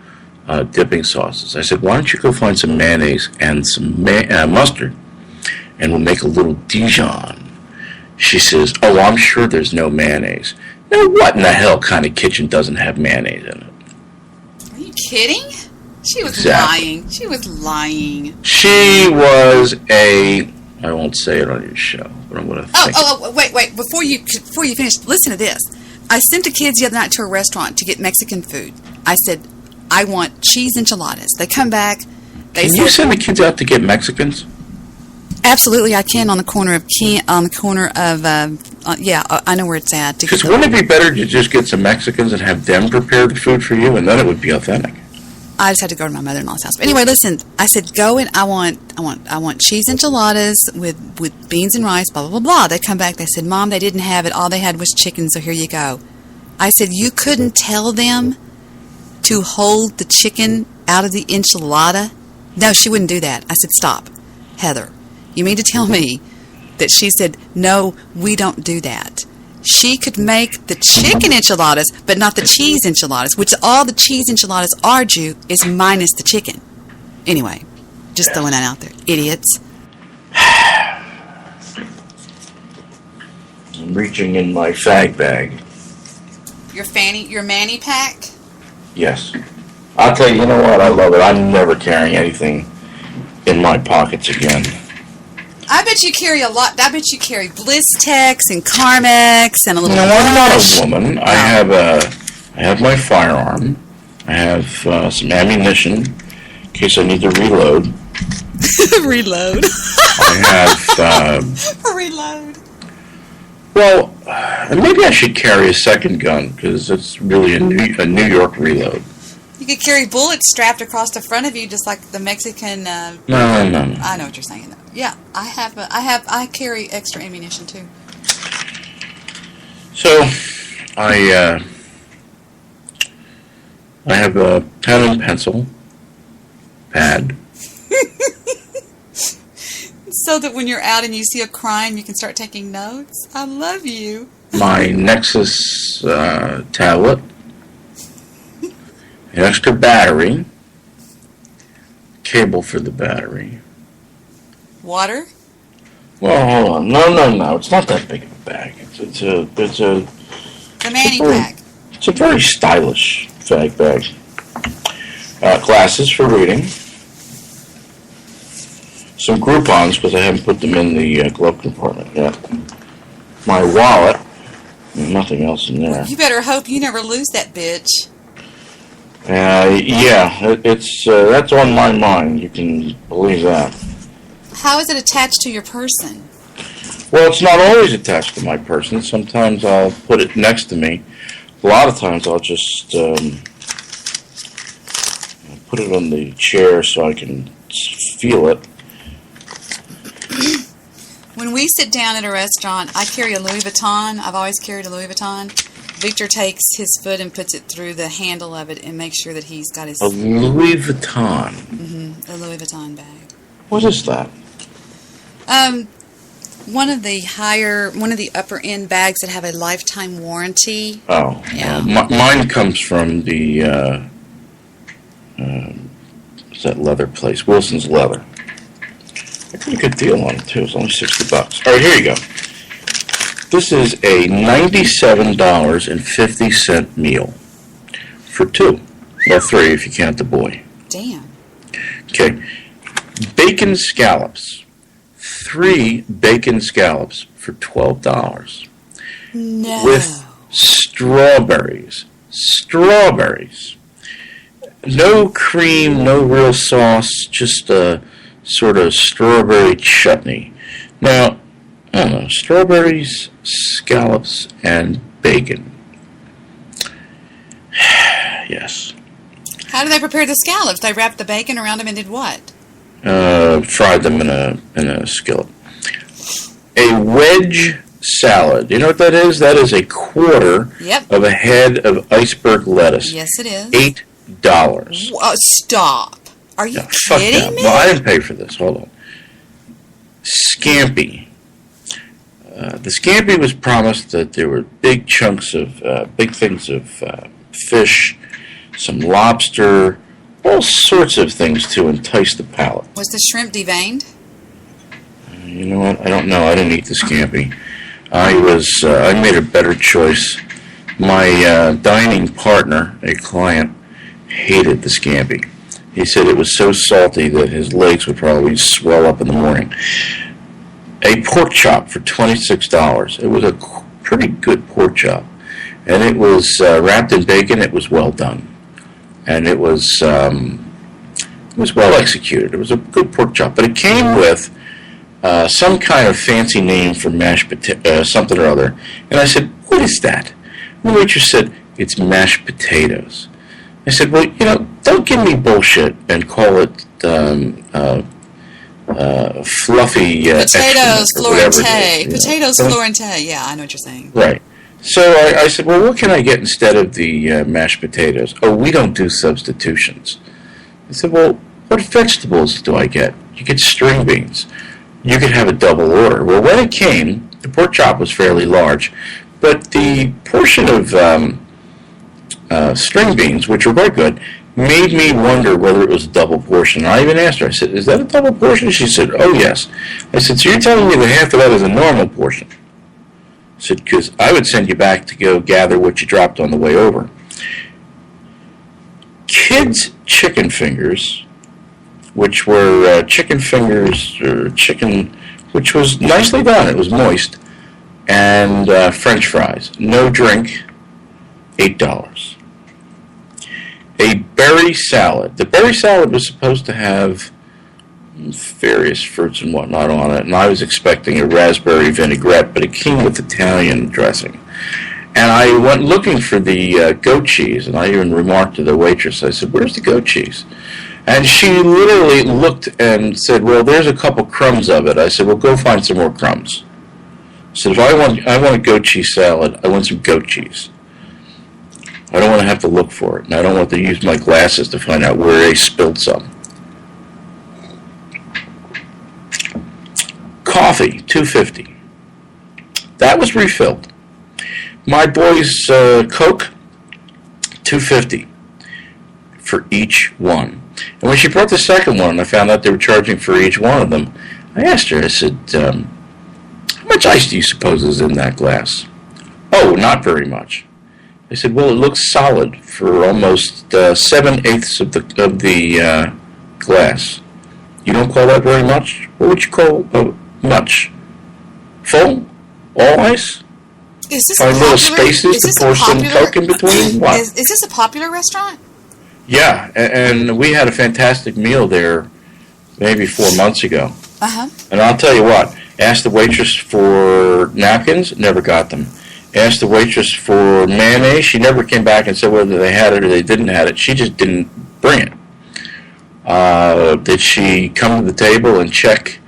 dipping sauces." I said, "Why don't you go find some mayonnaise and some mustard, and we'll make a little Dijon." She says, "Oh, I'm sure there's no mayonnaise." Now, what in the hell kind of kitchen doesn't have mayonnaise in it? Are you kidding? She was lying. She was lying. She was I won't say it on your show, but I'm going to think. Oh, wait. Before you finish, listen to this. I sent the kids the other night to a restaurant to get Mexican food. I said, I want cheese enchiladas. They come back. Can you send the kids out to get Mexicans? Absolutely, I can on the corner of I know where it's at. Because wouldn't it be better to just get some Mexicans and have them prepare the food for you, and then it would be authentic? I just had to go to my mother-in-law's house. But anyway, listen. I said, go and I want cheese enchiladas with beans and rice. Blah blah blah blah. They come back. They said, "Mom, they didn't have it. All they had was chicken. So here you go." I said, "You couldn't tell them to hold the chicken out of the enchilada?" No, she wouldn't do that. I said, "Stop, Heather. You mean to tell me that she said, no, we don't do that?" She could make the chicken enchiladas, but not the cheese enchiladas, which all the cheese enchiladas are, Jew, is minus the chicken. Anyway, just throwing that out there. Idiots. I'm reaching in my fag bag. Your Manny pack? Yes. I'll tell you, you know what? I love it. I'm never carrying anything in my pockets again. I bet you carry a lot. I bet you carry Blistex and Carmex and a little... No, I'm not a woman. I have my firearm. I have some ammunition in case I need to reload. Reload. I have... Reload. Well, maybe I should carry a second gun because it's really a New York reload. You could carry bullets strapped across the front of you, just like the Mexican. No. I know what you're saying, though. Yeah, I carry extra ammunition too. So, I have a pen and pencil, pad. So that when you're out and you see a crime, you can start taking notes. I love you. My Nexus tablet. An extra battery, cable for the battery. Water? Well, hold on. No. It's not that big of a bag. It's a The Manny pack. It's a very stylish bag. Glasses for reading. Some Groupons, because I haven't put them in the glove compartment yet. My wallet. Nothing else in there. You better hope you never lose that bitch. It's that's on my mind. You can believe that. How is it attached to your person? Well, it's not always attached to my person. Sometimes I'll put it next to me. A lot of times I'll just put it on the chair so I can feel it. When we sit down at a restaurant, I carry a Louis Vuitton. I've always carried a Louis Vuitton. Victor takes his foot and puts it through the handle of it and makes sure that he's got his... A Louis Vuitton? A Louis Vuitton bag. What is that? One of the upper end bags that have a lifetime warranty. Oh. Yeah. Mine comes from the, what's that leather place? Wilson's Leather. I got a good deal on it, too. It's only $60. All right, here you go. This is a $97.50 meal for two. Well, three if you count the boy. Damn. Okay. Bacon scallops. 3 bacon scallops for $12. No. With strawberries. No cream, no real sauce, just a sort of strawberry chutney. Now, I don't know, strawberries, scallops, and bacon. Yes. How do they prepare the scallops? They wrapped the bacon around them and did what? Fried them in a skillet. A wedge salad. You know what that is? That is a quarter of a head of iceberg lettuce. Yes, it is. $8. Stop. Are you kidding me? Well, I didn't pay for this. Hold on. Scampi. The scampi was promised that there were big chunks of, big things of fish, some lobster, all sorts of things to entice the palate. Was the shrimp deveined? You know what? I don't know. I didn't eat the scampi. I made a better choice. My dining partner, a client, hated the scampi. He said it was so salty that his legs would probably swell up in the morning. A pork chop for $26. It was a pretty good pork chop. And it was wrapped in bacon. It was well done. And it was well executed. It was a good pork chop. But it came with some kind of fancy name for mashed potato, something or other. And I said, what is that? And the waitress said, it's mashed potatoes. I said, well, don't give me bullshit and call it fluffy potatoes Florente. Potatoes Huh? Florente. Yeah, I know what you're saying. Right. So I said, well, what can I get instead of the mashed potatoes? Oh, we don't do substitutions. I said, well, what vegetables do I get? You get string beans. You could have a double order. Well, when it came, the pork chop was fairly large, but the portion of string beans, which were quite good, made me wonder whether it was a double portion. And I even asked her, I said, is that a double portion? She said, oh, yes. I said, so you're telling me that half of that is a normal portion? I said, because I would send you back to go gather what you dropped on the way over. Kids' chicken fingers, which were chicken fingers, or chicken, which was nicely done. It was moist. And French fries. No drink, $8. A berry salad. The berry salad was supposed to have various fruits and whatnot on it, and I was expecting a raspberry vinaigrette, but it came with Italian dressing. And I went looking for the goat cheese, and I even remarked to the waitress, I said, where's the goat cheese? And she literally looked and said, well, there's a couple crumbs of it. I said, well, go find some more crumbs. I said, if I want a goat cheese salad, I want some goat cheese. I don't want to have to look for it, and I don't want to use my glasses to find out where they spilled some. Coffee, $2.50. That was refilled. My boys' Coke, $2.50 for each one. And when she brought the second one, I found out they were charging for each one of them. I asked her, I said, how much ice do you suppose is in that glass? Oh, not very much. I said, well, it looks solid for almost 7/8 of the glass. You don't call that very much? What would you call much? Full? All ice? Is this Find a little popular, spaces is to this pour a some popular, Coke in between? What? Is this a popular restaurant? Yeah, and we had a fantastic meal there maybe 4 months ago. Uh-huh. And I'll tell you what, asked the waitress for napkins, never got them. Asked the waitress for mayonnaise, she never came back and said whether they had it or they didn't have it. She just didn't bring it. Did she come to the table and check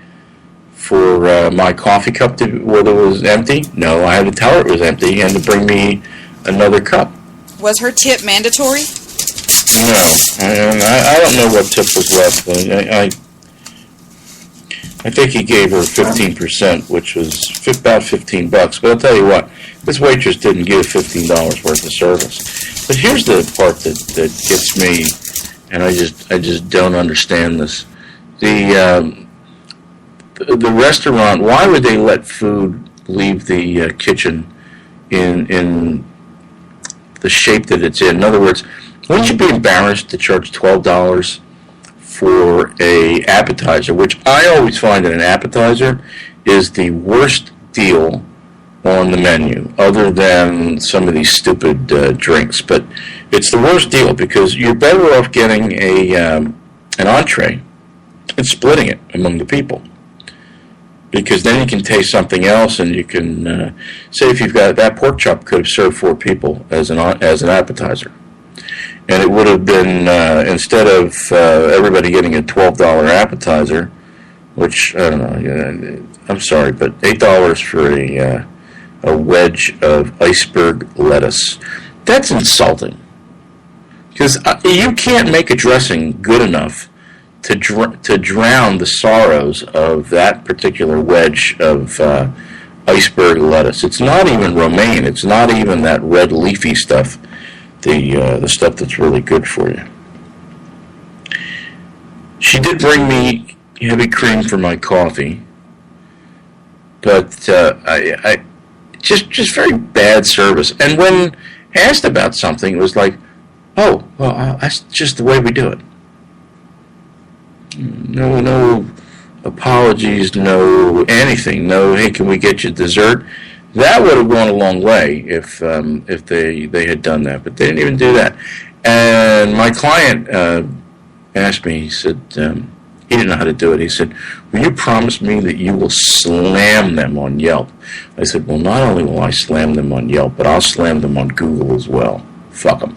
for my coffee cup whether it was empty? No, I had to tell her it was empty and to bring me another cup. Was her tip mandatory? No, I don't know what tip was left. I think he gave her 15%, which was about $15. But I'll tell you what, this waitress didn't give $15 worth of service. But here's the part that gets me, and I just don't understand this. The restaurant, why would they let food leave the kitchen in the shape that it's in? In other words, wouldn't you be embarrassed to charge $12 for a appetizer, which I always find that an appetizer is the worst deal on the menu, other than some of these stupid drinks. But it's the worst deal because you're better off getting an entree and splitting it among the people. Because then you can taste something else, and you can say if you've got that pork chop could have served 4 people as an appetizer. And it would have been, instead of everybody getting a $12 appetizer, which, I don't know, I'm sorry, but $8 for a wedge of iceberg lettuce. That's insulting. Because you can't make a dressing good enough to drown the sorrows of that particular wedge of iceberg lettuce. It's not even romaine. It's not even that red leafy stuff. The stuff that's really good for you. She did bring me heavy cream for my coffee, but I just very bad service. And when asked about something, it was like, oh, well, that's just the way we do it. No apologies, no anything, no, hey, can we get you dessert? That would have gone a long way if they had done that, but they didn't even do that. And my client asked me, he said, he didn't know how to do it. He said, will you promise me that you will slam them on Yelp? I said, well, not only will I slam them on Yelp, but I'll slam them on Google as well. Fuck them.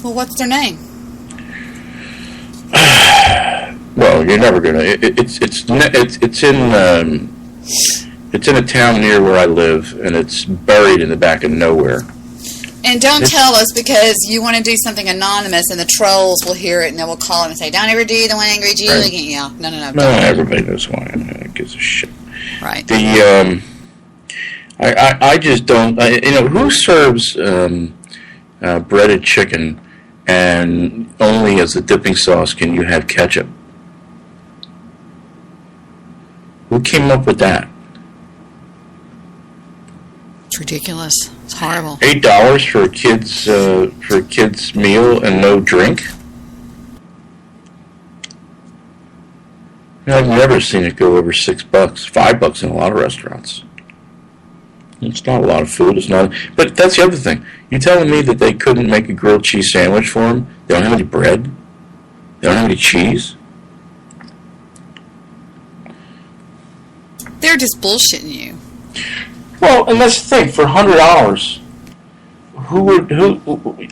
Well, what's their name? Well, you're never gonna. It's in a town near where I live, and it's buried in the back of nowhere. And don't tell us because you want to do something anonymous, and the trolls will hear it, and they will call and say, "Don't ever do the one angry Jew again." Yeah, no. No, everybody knows why. Who gives a shit? Right. I just don't. Who serves breaded chicken, and only as a dipping sauce can you have ketchup? Who came up with that? It's ridiculous. It's horrible. $8 for a kid's meal and no drink. I've never seen it go over $6, $5 in a lot of restaurants. It's not a lot of food. It's not. But that's the other thing. You telling me that they couldn't make a grilled cheese sandwich for them? They don't have any bread. They don't have any cheese. They're just bullshitting you. Well, and that's the thing. For $100,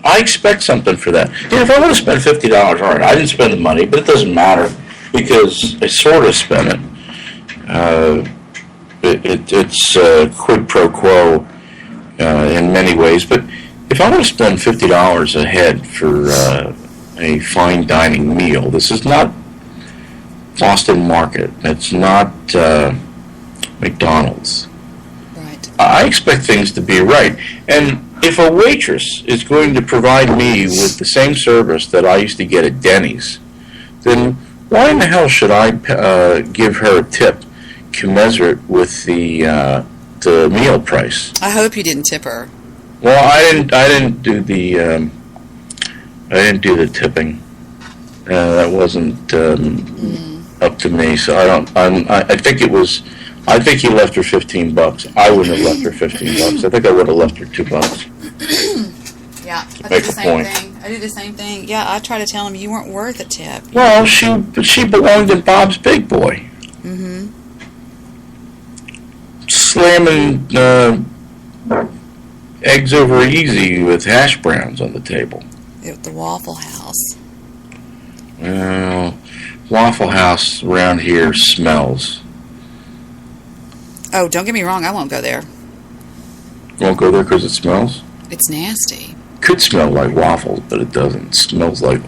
I expect something for that. If I would have spent $50, all right, I didn't spend the money, but it doesn't matter because I sort of spent it. It's quid pro quo in many ways. But if I would have spent $50 a head for a fine dining meal, this is not Boston Market. It's not McDonald's. Right. I expect things to be right. And if a waitress is going to provide me with the same service that I used to get at Denny's, then why in the hell should I give her a tip commensurate with the meal price. I hope you didn't tip her. Well, I didn't do the tipping. That wasn't up to me. So I think it was. I think he left her $15. I wouldn't have left her $15. I think I would have left her $2. Yeah, I do Make the a same point. thing. I do the same thing. Yeah, I try to tell him you weren't worth a tip. Well, she belonged in Bob's Big Boy. Mm-hmm. Slamming eggs over easy with hash browns on the table. At the Waffle House. Well, Waffle House around here smells. Oh, don't get me wrong. I won't go there. Won't go there because it smells? It's nasty. Could smell like waffles, but it doesn't. It smells like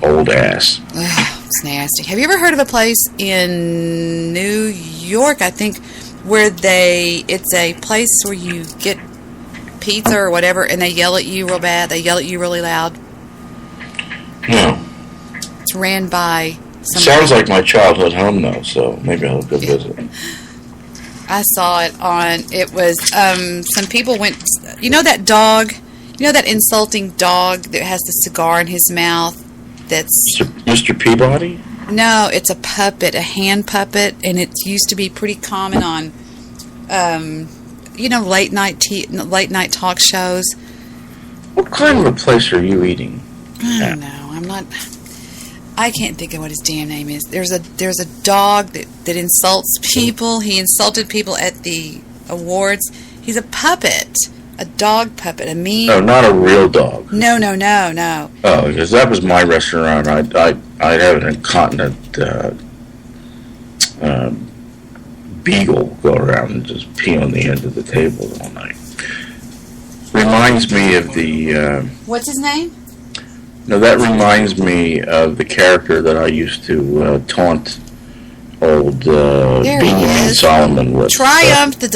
old ass. Ugh, it's nasty. Have you ever heard of a place in New York, I think, where it's a place where you get pizza or whatever, and they yell at you real bad? They yell at you really loud? No. It's ran by somebody. Sounds like my childhood home, though, so maybe I'll go visit. I saw it it was, some people went, you know that dog, that insulting dog that has the cigar in his mouth that's... Mr. Peabody? No, it's a puppet, a hand puppet, and it used to be pretty common on, late night talk shows. What kind of a place are you eating? I don't know. I can't think of what his damn name is. There's a dog that insults people. He insulted people at the awards. He's a puppet, a dog puppet, a mean. No, not a real dog. No. Oh, because that was my restaurant. I'd have an incontinent beagle go around and just pee on the end of the table all night. Reminds me of the. What's his name? No, that reminds me of the character that I used to taunt old Benjamin Solomon with. Triumph the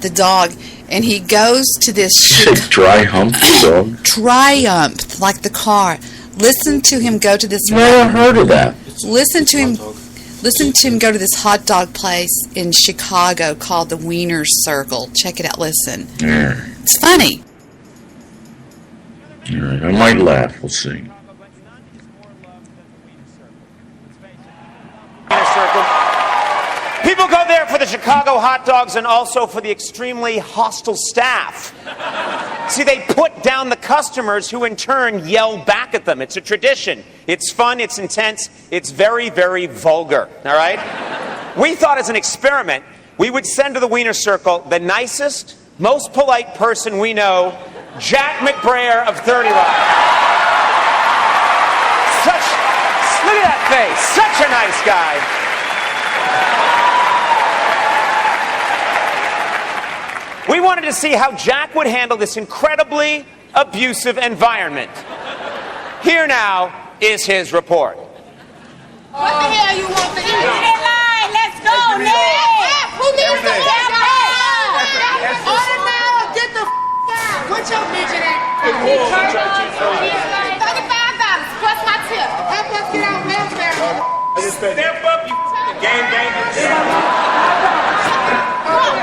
dog. And he goes to this... Triumph the dog? Triumph, like the car. Listen to him go to this... Never heard of that. Listen to him go to this hot dog place in Chicago called the Wiener Circle. Check it out, listen. Yeah. It's funny. All right, I might laugh. We'll see. People go there for the Chicago hot dogs and also for the extremely hostile staff. See, they put down the customers who in turn yell back at them. It's a tradition. It's fun, it's intense, it's very, very vulgar, all right? We thought as an experiment, we would send to the Wiener Circle the nicest, most polite person we know, Jack McBrayer of 30 Rock. Look at that face. Such a nice guy. We wanted to see how Jack would handle this incredibly abusive environment. Here now is his report. What the hell you want to eat? Get in line. Let's go, Nick. Who needs the order now. Get the out. What's your midget at? $35 plus my tip. Help us get out welfare. Step up, you gang.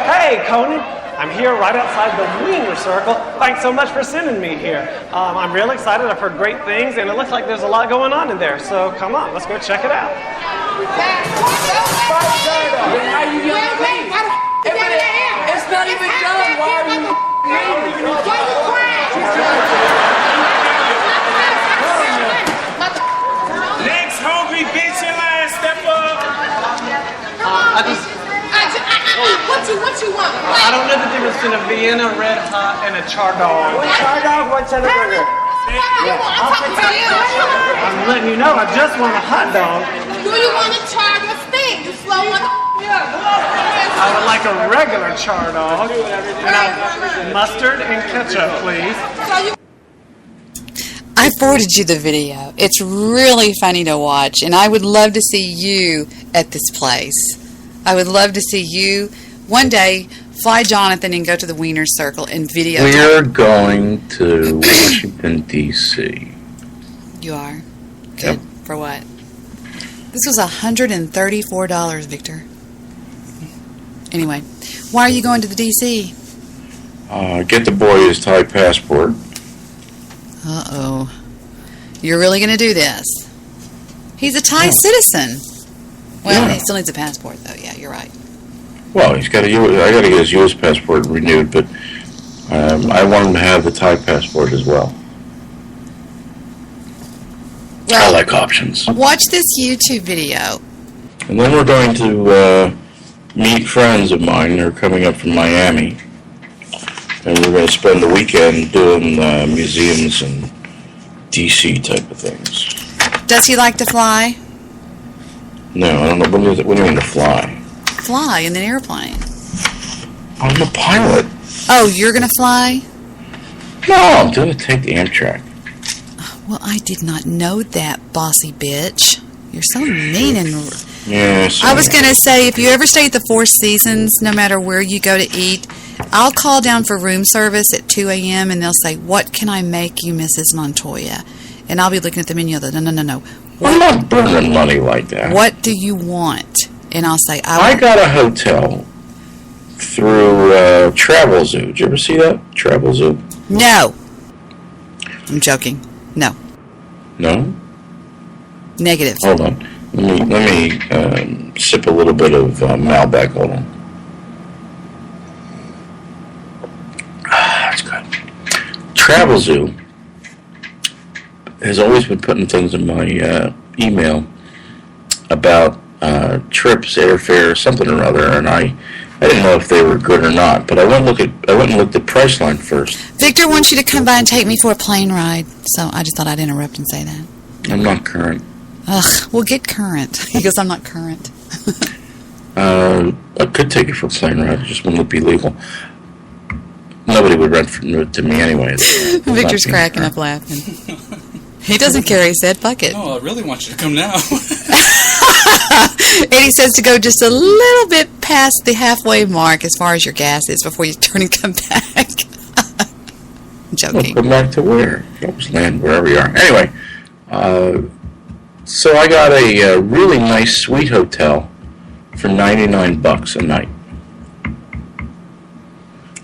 Hey, Conan. I'm here right outside the Wiener Circle. Thanks so much for sending me here. I'm real excited. I've heard great things, and it looks like there's a lot going on in there. So come on, let's go check it out. Why are you yelling at me? It's not even done. Why are you leaving? Why are you crying? Next hungry bitch in line, step up. What you want? I don't know the difference between a Vienna Red Hot and a char dog. One char dog, one cheddar burger. I'm letting you know, I just want a hot dog. Do you want a char or steak? You slow one. I would like a regular char dog. And mustard and ketchup, please. I forwarded you the video. It's really funny to watch, and I would love to see you at this place. I would love to see you one day fly Jonathan and go to the Wiener Circle and video. We're going to Washington, D.C. You are? Good. Yep. For what? This was $134, Victor. Anyway, why are you going to the D.C.? Get the boy his Thai passport. Uh-oh. You're really going to do this? He's a Thai citizen. Well, he still needs a passport, though. Yeah, you're right. Well, I got to get his U.S. passport renewed, but I want him to have the Thai passport as well. I like options. Watch this YouTube video. And then we're going to meet friends of mine. They're coming up from Miami. And we're going to spend the weekend doing museums and D.C. type of things. Does he like to fly? No, I don't know. What do you mean to fly? Fly in an airplane. I'm a pilot. Oh, you're going to fly? No, I'm going to take the Amtrak. Well, I did not know that, bossy bitch. You're so mean and... Yes. I was going to say, if you ever stay at the Four Seasons, no matter where you go to eat, I'll call down for room service at 2 a.m. and they'll say, "What can I make you, Mrs. Montoya?" And I'll be looking at the menu. No. I'm not burning money like that. What do you want? And I'll say, I got a hotel through Travel Zoo. Did you ever see that? Travel Zoo? No. I'm joking. No. No? Negative. Hold on. Let me sip a little bit of Malbec. Hold on. That's good. Travel Zoo has always been putting things in my email about trips, airfare, something or other, and I didn't know if they were good or not. But I went and looked at Priceline first. Victor wants you to come by and take me for a plane ride, so I just thought I'd interrupt and say that. I'm not current. Ugh, well, get current. He goes, I'm not current. I could take you for a plane ride, it just wouldn't be legal. Nobody would rent to me anyway. Victor's cracking up laughing. He doesn't care, he said, fuck it. No, I really want you to come now. And he says to go just a little bit past the halfway mark as far as your gas is before you turn and come back. I'm joking. Well, come back to where? Just land wherever you are. Anyway, so I got a really nice suite hotel for $99 a night.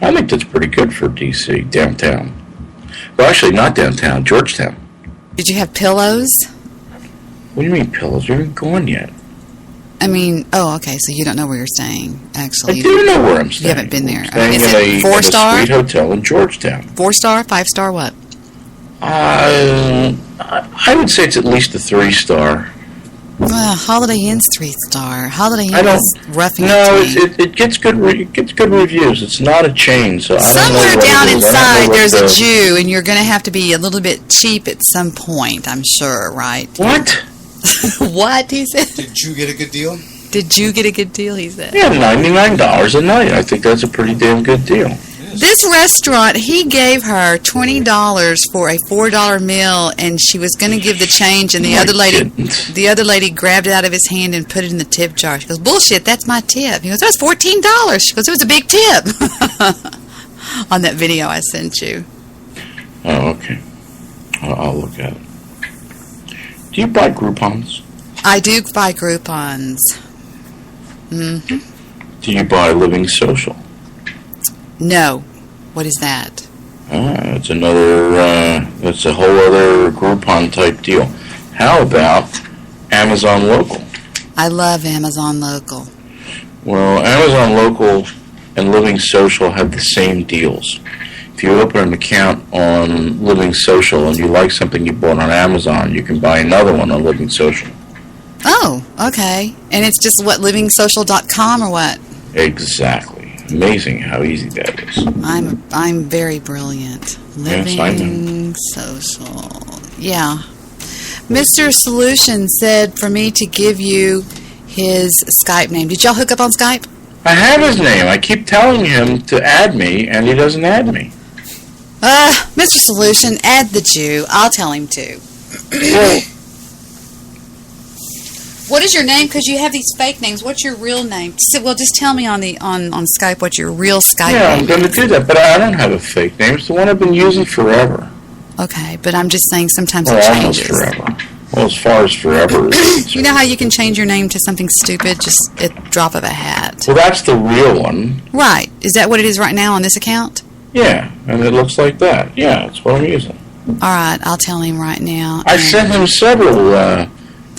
I think that's pretty good for D.C., downtown. Well, actually, not downtown, Georgetown. Did you have pillows? What do you mean pillows? You haven't gone yet. I mean, oh, okay, so you don't know where you're staying, actually. I do know where I'm staying. You haven't been there. Staying Is it 4-star? in a suite hotel in Georgetown. 4-star, 5-star, what? I would say it's at least a 3-star. Well, Holiday Inn's 3-star. Holiday Inn is roughing it gets good. It gets good reviews. It's not a chain, so somewhere down inside there's a Jew, and you're going to have to be a little bit cheap at some point. I'm sure, right? What? What he said? Did you get a good deal? Did you get a good deal? He said. Yeah, $99 a night. I think that's a pretty damn good deal. This restaurant, he gave her $20 for a $4 meal, and she was going to give the change, and the other lady grabbed it out of his hand and put it in the tip jar. She goes, "Bullshit, that's my tip." He goes, "That's $14." She goes, "It was a big tip." On that video I sent you. Oh, okay. I'll look at it. Do you buy Groupons? I do buy Groupons. Mm-hmm. Do you buy Living Social? No. What is that? It's another, that's a whole other Groupon type deal. How about Amazon Local? I love Amazon Local. Well, Amazon Local and Living Social have the same deals. If you open an account on Living Social and you like something you bought on Amazon, you can buy another one on Living Social. Oh, okay. And it's just what, livingsocial.com or what? Exactly. Amazing how easy that is. I'm very brilliant. Living yes, I know. Social. Yeah. Mr. Solution said for me to give you his Skype name. Did y'all hook up on Skype? I have his name. I keep telling him to add me, and he doesn't add me. Mr. Solution, add the Jew. I'll tell him to. Well, what is your name? Because you have these fake names. What's your real name? Well, just tell me on Skype what your real Skype name is. Yeah, I'm going to do that, but I don't have a fake name. It's the one I've been using forever. Okay, but I'm just saying sometimes it changes. Almost forever. Well, as far as forever. You know how you can change your name to something stupid just at the drop of a hat? Well, that's the real one. Right. Is that what it is right now on this account? Yeah, and it looks like that. Yeah, that's what I'm using. All right, I'll tell him right now. I sent him several.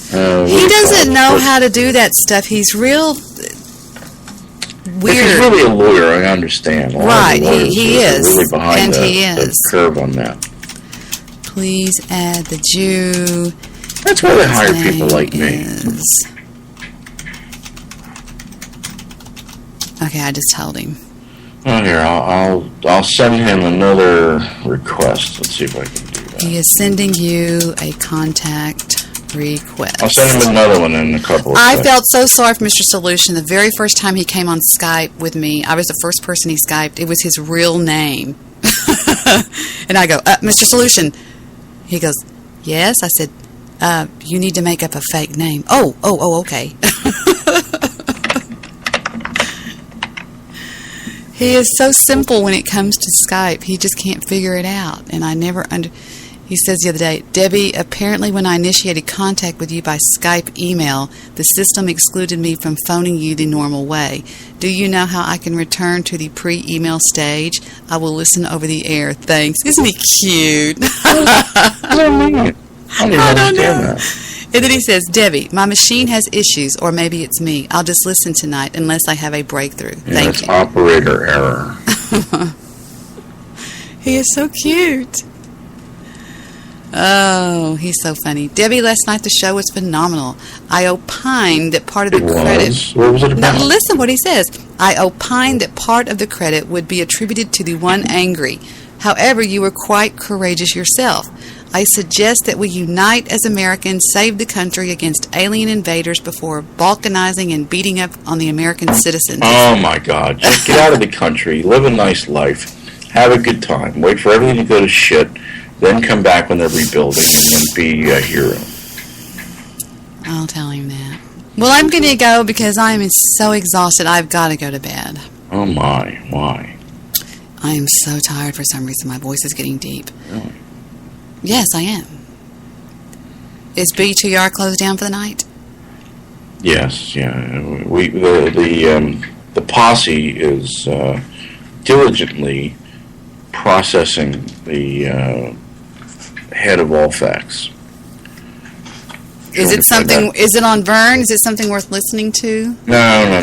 He doesn't know how to do that stuff. He's real weird. If he's really a lawyer, I understand. Right, he is. Really behind the curve on that. Please add the Jew. That's why they hire people like me. Okay, I just told him. Oh, here, I'll send him another request. Let's see if I can do that. He is sending you a contact request. I'll send him another one in a couple of I seconds. felt so sorry for Mr. Solution. The very first time he came on Skype with me, I was the first person he Skyped. It was his real name. And I go, Mr. Solution. He goes, yes. I said, you need to make up a fake name. Oh, okay. He is so simple when it comes to Skype. He just can't figure it out. And I never He says the other day, Debbie, apparently when I initiated contact with you by Skype email, the system excluded me from phoning you the normal way. Do you know how I can return to the pre-email stage? I will listen over the air. Thanks. Isn't he cute? I don't understand that. And then he says, Debbie, my machine has issues, or maybe it's me. I'll just listen tonight unless I have a breakthrough. Yeah, Thank that's you. operator error. He is so cute. Oh, he's so funny. Debbie, last night the show was phenomenal. I opined that part of the credit... What was it about? Now, listen what he says. I opined that part of the credit would be attributed to the one angry. However, you were quite courageous yourself. I suggest that we unite as Americans, save the country against alien invaders before balkanizing and beating up on the American citizens. Oh, my God. Just get out of the country. Live a nice life. Have a good time. Wait for everything to go to shit. Then come back when they're rebuilding and be a hero. I'll tell him that. Well, I'm going to go because I am so exhausted. I've got to go to bed. Oh, my. Why? I am so tired for some reason. My voice is getting deep. Really? Yes, I am. Is BTR closed down for the night? Yes, yeah. The posse is diligently processing the head of all facts. Is it something? Is it on Vern? Is it something worth listening to? No.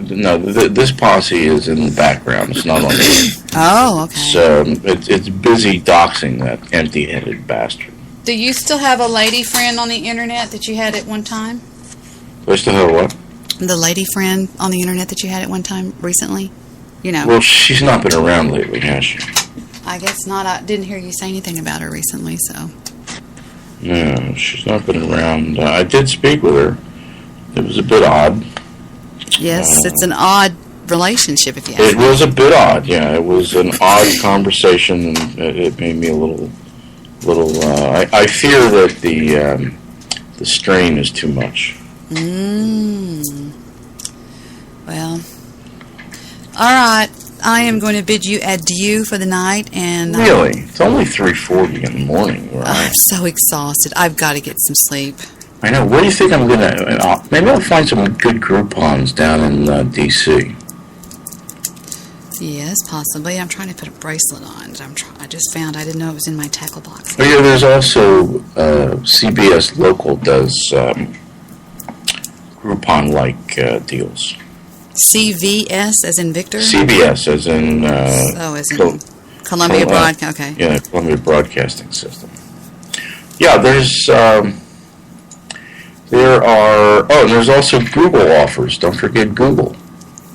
No, this posse is in the background. It's not on the air. Oh, okay. So it's busy doxing that empty-headed bastard. Do you still have a lady friend on the internet that you had at one time? Do I still have what? The lady friend on the internet that you had at one time recently? You know. Well, she's not been around lately, has she? I guess not. I didn't hear you say anything about her recently, so. No, she's not been around. I did speak with her. It was a bit odd. Yes, it's an odd relationship, if you ask me. It was a bit odd, yeah. It was an odd conversation, and it made me a little. I fear that the strain is too much. Well, all right. I am going to bid you adieu for the night, and Really? It's only 3:40 in the morning, right? I'm so exhausted. I've got to get some sleep. I know. Where do you think I'm going to... maybe I'll find some good Groupons down in D.C. Yes, possibly. I'm trying to put a bracelet on. I just found I didn't know it was in my tackle box. Oh, yeah, there's also CBS Local does Groupon-like deals. CVS as in Victor? CBS as in... as in Columbia Broadcasting. Okay. Yeah, Columbia Broadcasting System. Yeah, there's... there are... Oh, and there's also Google offers. Don't forget Google.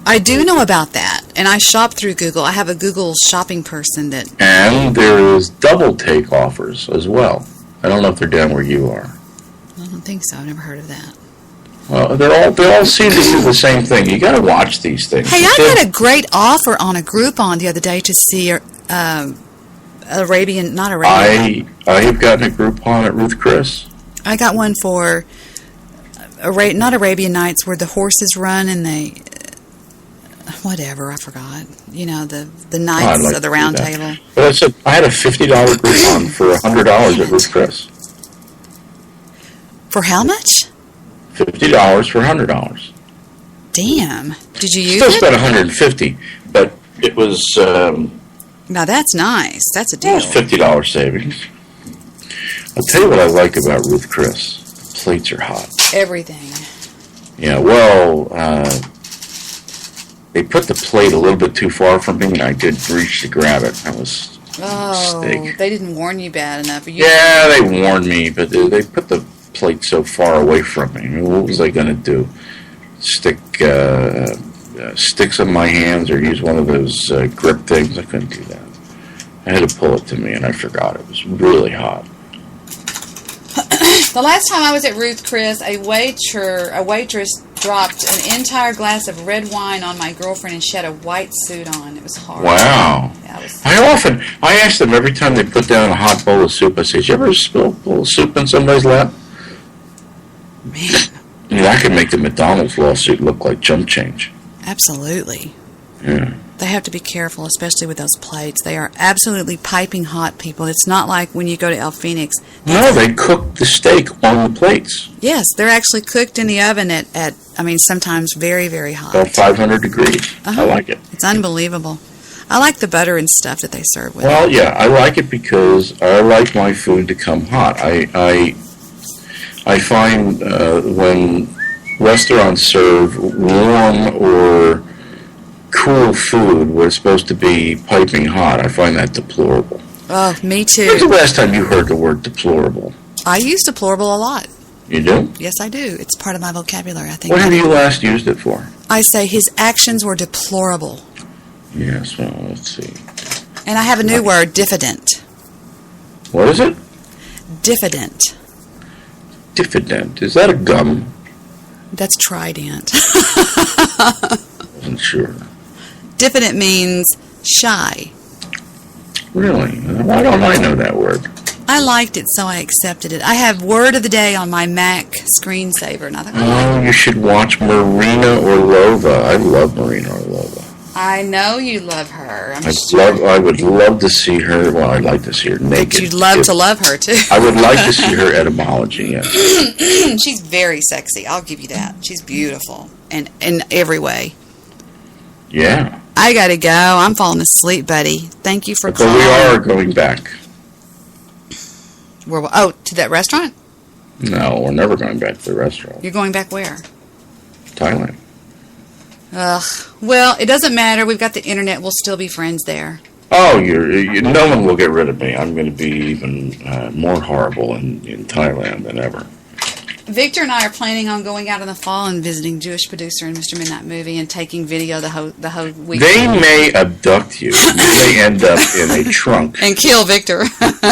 I do know about that, and I shop through Google. I have a Google shopping person that... And there is Double Take offers as well. I don't know if they're down where you are. I don't think so. I've never heard of that. Well, they all seem to do the same thing. You got to watch these things. Hey, I got a great offer on a Groupon the other day to see Arabian, not Arabian. I have gotten a Groupon at Ruth Chris. I got one for not Arabian Nights, where the horses run and they whatever, I forgot. You know, the Knights of the Round Table. But I said I had a $50 Groupon for $100 at Ruth Chris. For how much? $50 for $100. Damn. Did you use Still it? spent $150, but it was Now that's nice. That's a it deal. was $50 savings. I'll tell you what I like about Ruth Chris. The plates are hot. Everything. Yeah, well, they put the plate a little bit too far from me, and I did reach to grab it. That was Oh, a mistake. they didn't warn you bad enough. Yeah, they warned me, but they put the plate so far away from me. I mean, what was I going to do? Stick sticks in my hands or use one of those grip things? I couldn't do that. I had to pull it to me, and I forgot. It was really hot. The last time I was at Ruth Chris, a waitress dropped an entire glass of red wine on my girlfriend, and she had a white suit on. It was horrible. Wow. I ask them every time they put down a hot bowl of soup, I say, did you ever spill a bowl of soup in somebody's lap? Man. You know, I could make the McDonald's lawsuit look like chump change. Absolutely. Yeah. They have to be careful, especially with those plates. They are absolutely piping hot, people. It's not like when you go to El Phoenix. No, they cook the steak on the plates. Yes, they're actually cooked in the oven at sometimes very, very hot. About 500 degrees. I like it. It's unbelievable. I like the butter and stuff that they serve with. Well, yeah, I like it because I like my food to come hot. I find when restaurants serve warm or cool food where it's supposed to be piping hot, I find that deplorable. Oh, me too. When's the last time you heard the word deplorable? I use deplorable a lot. You do? Yes, I do. It's part of my vocabulary, I think. What have you last used it for? I say his actions were deplorable. Yes, well, let's see. And I have a new word, diffident. What is it? Diffident. Diffident. Is that a gum? That's Trident. Wasn't sure. Diffident means shy. Really? Why don't I know that word? I liked it, so I accepted it. I have Word of the Day on my Mac screensaver. And I thought, Oh, you should watch Marina Orlova. I love Marina Orlova. I know you love her. I would love to see her. Well, I'd like to see her naked. You'd love to love her, too. I would like to see her etymology, yes. She's very sexy. I'll give you that. She's beautiful and in every way. Yeah. I got to go. I'm falling asleep, buddy. Thank you for But calling. we are going back. To that restaurant? No, we're never going back to the restaurant. You're going back where? Thailand. Ugh. Well, it doesn't matter. We've got the internet. We'll still be friends there. Oh, no one will get rid of me. I'm going to be even more horrible in Thailand than ever. Victor and I are planning on going out in the fall and visiting Jewish Producer and Mr. Midnight Movie and taking video the whole week. They may abduct you. You may end up in a trunk. And kill Victor.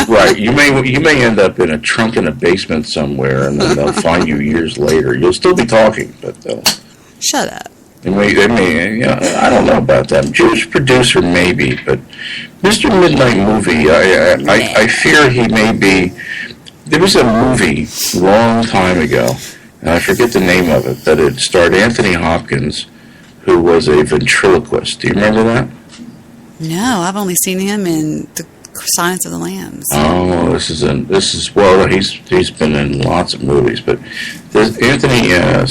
Right. You may end up in a trunk in a basement somewhere, and then they'll find you years later. You'll still be talking, but they'll... Shut up. They may, I don't know about that. Jewish Producer, maybe, but Mr. Midnight Movie, I fear he may be... There was a movie a long time ago, and I forget the name of it, but it starred Anthony Hopkins, who was a ventriloquist. Do you remember that? No, I've only seen him in The Silence of the Lambs. Oh, he's been in lots of movies, but there's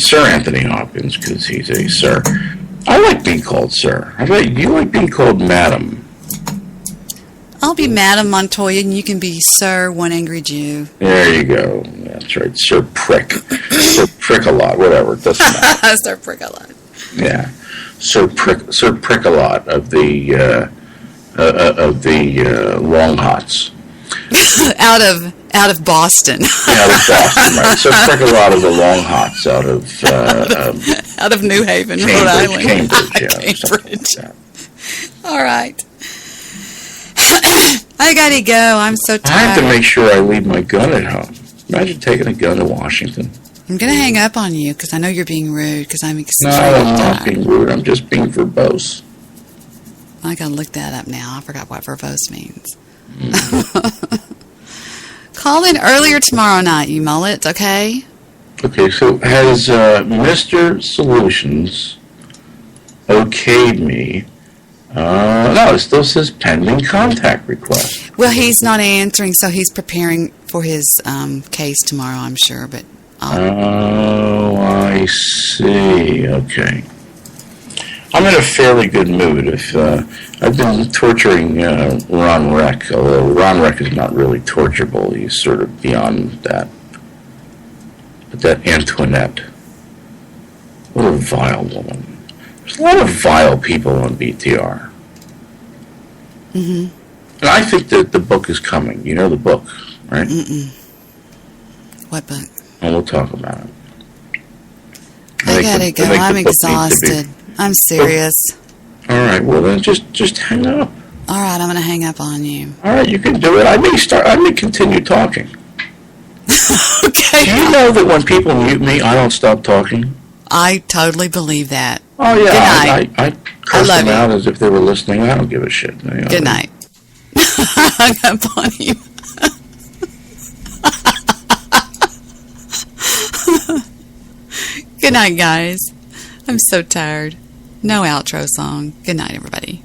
Sir Anthony Hopkins, because he's a sir. I like being called sir. How about you? Like being called madam? I'll be Madam Montoya, and you can be Sir One Angry Jew. There you go. That's right. Sir Prick. Sir Prick-a-lot. Whatever. It doesn't matter. Sir Prick-a-lot. Yeah. Sir Prick-a-lot of the Long Hots. out of Boston. Out of Boston, right. Sir Prick-a-lot of the Long Hots out of New Haven, Cambridge, Rhode Island. Cambridge, yeah. Cambridge. All right. I gotta go. I'm so tired. I have to make sure I leave my gun at home. Imagine taking a gun to Washington. I'm gonna hang up on you because I know you're being rude because I'm No, extremely I'm not tired. being rude. I'm just being verbose. I gotta look that up now. I forgot what verbose means. Call in earlier tomorrow night, you mullets, okay? Okay, so has Mr. Solutions okayed me? No, it still says pending contact request. Well, he's not answering, so he's preparing for his case tomorrow, I'm sure. But Oh, I see. Okay. I'm in a fairly good mood. If I've been torturing Ron Reck, although Ron Reck is not really torturable. He's sort of beyond that. But that Antoinette, what a vile woman. There's a lot of vile people on BTR. Mm-hmm. And I think that the book is coming. You know the book, right? Mm-mm. What book? And we'll talk about it. I gotta go. I'm exhausted. I'm serious. All right. Well, then just hang up. All right. I'm gonna hang up on you. All right. You can do it. I may continue talking. Okay. Do you know that when people mute me, I don't stop talking? I totally believe that. Oh yeah. Good night. I curse them out as if they were listening. I don't give a shit. You know, Good night. I hung up on you. Good night, guys. I'm so tired. No outro song. Good night, everybody.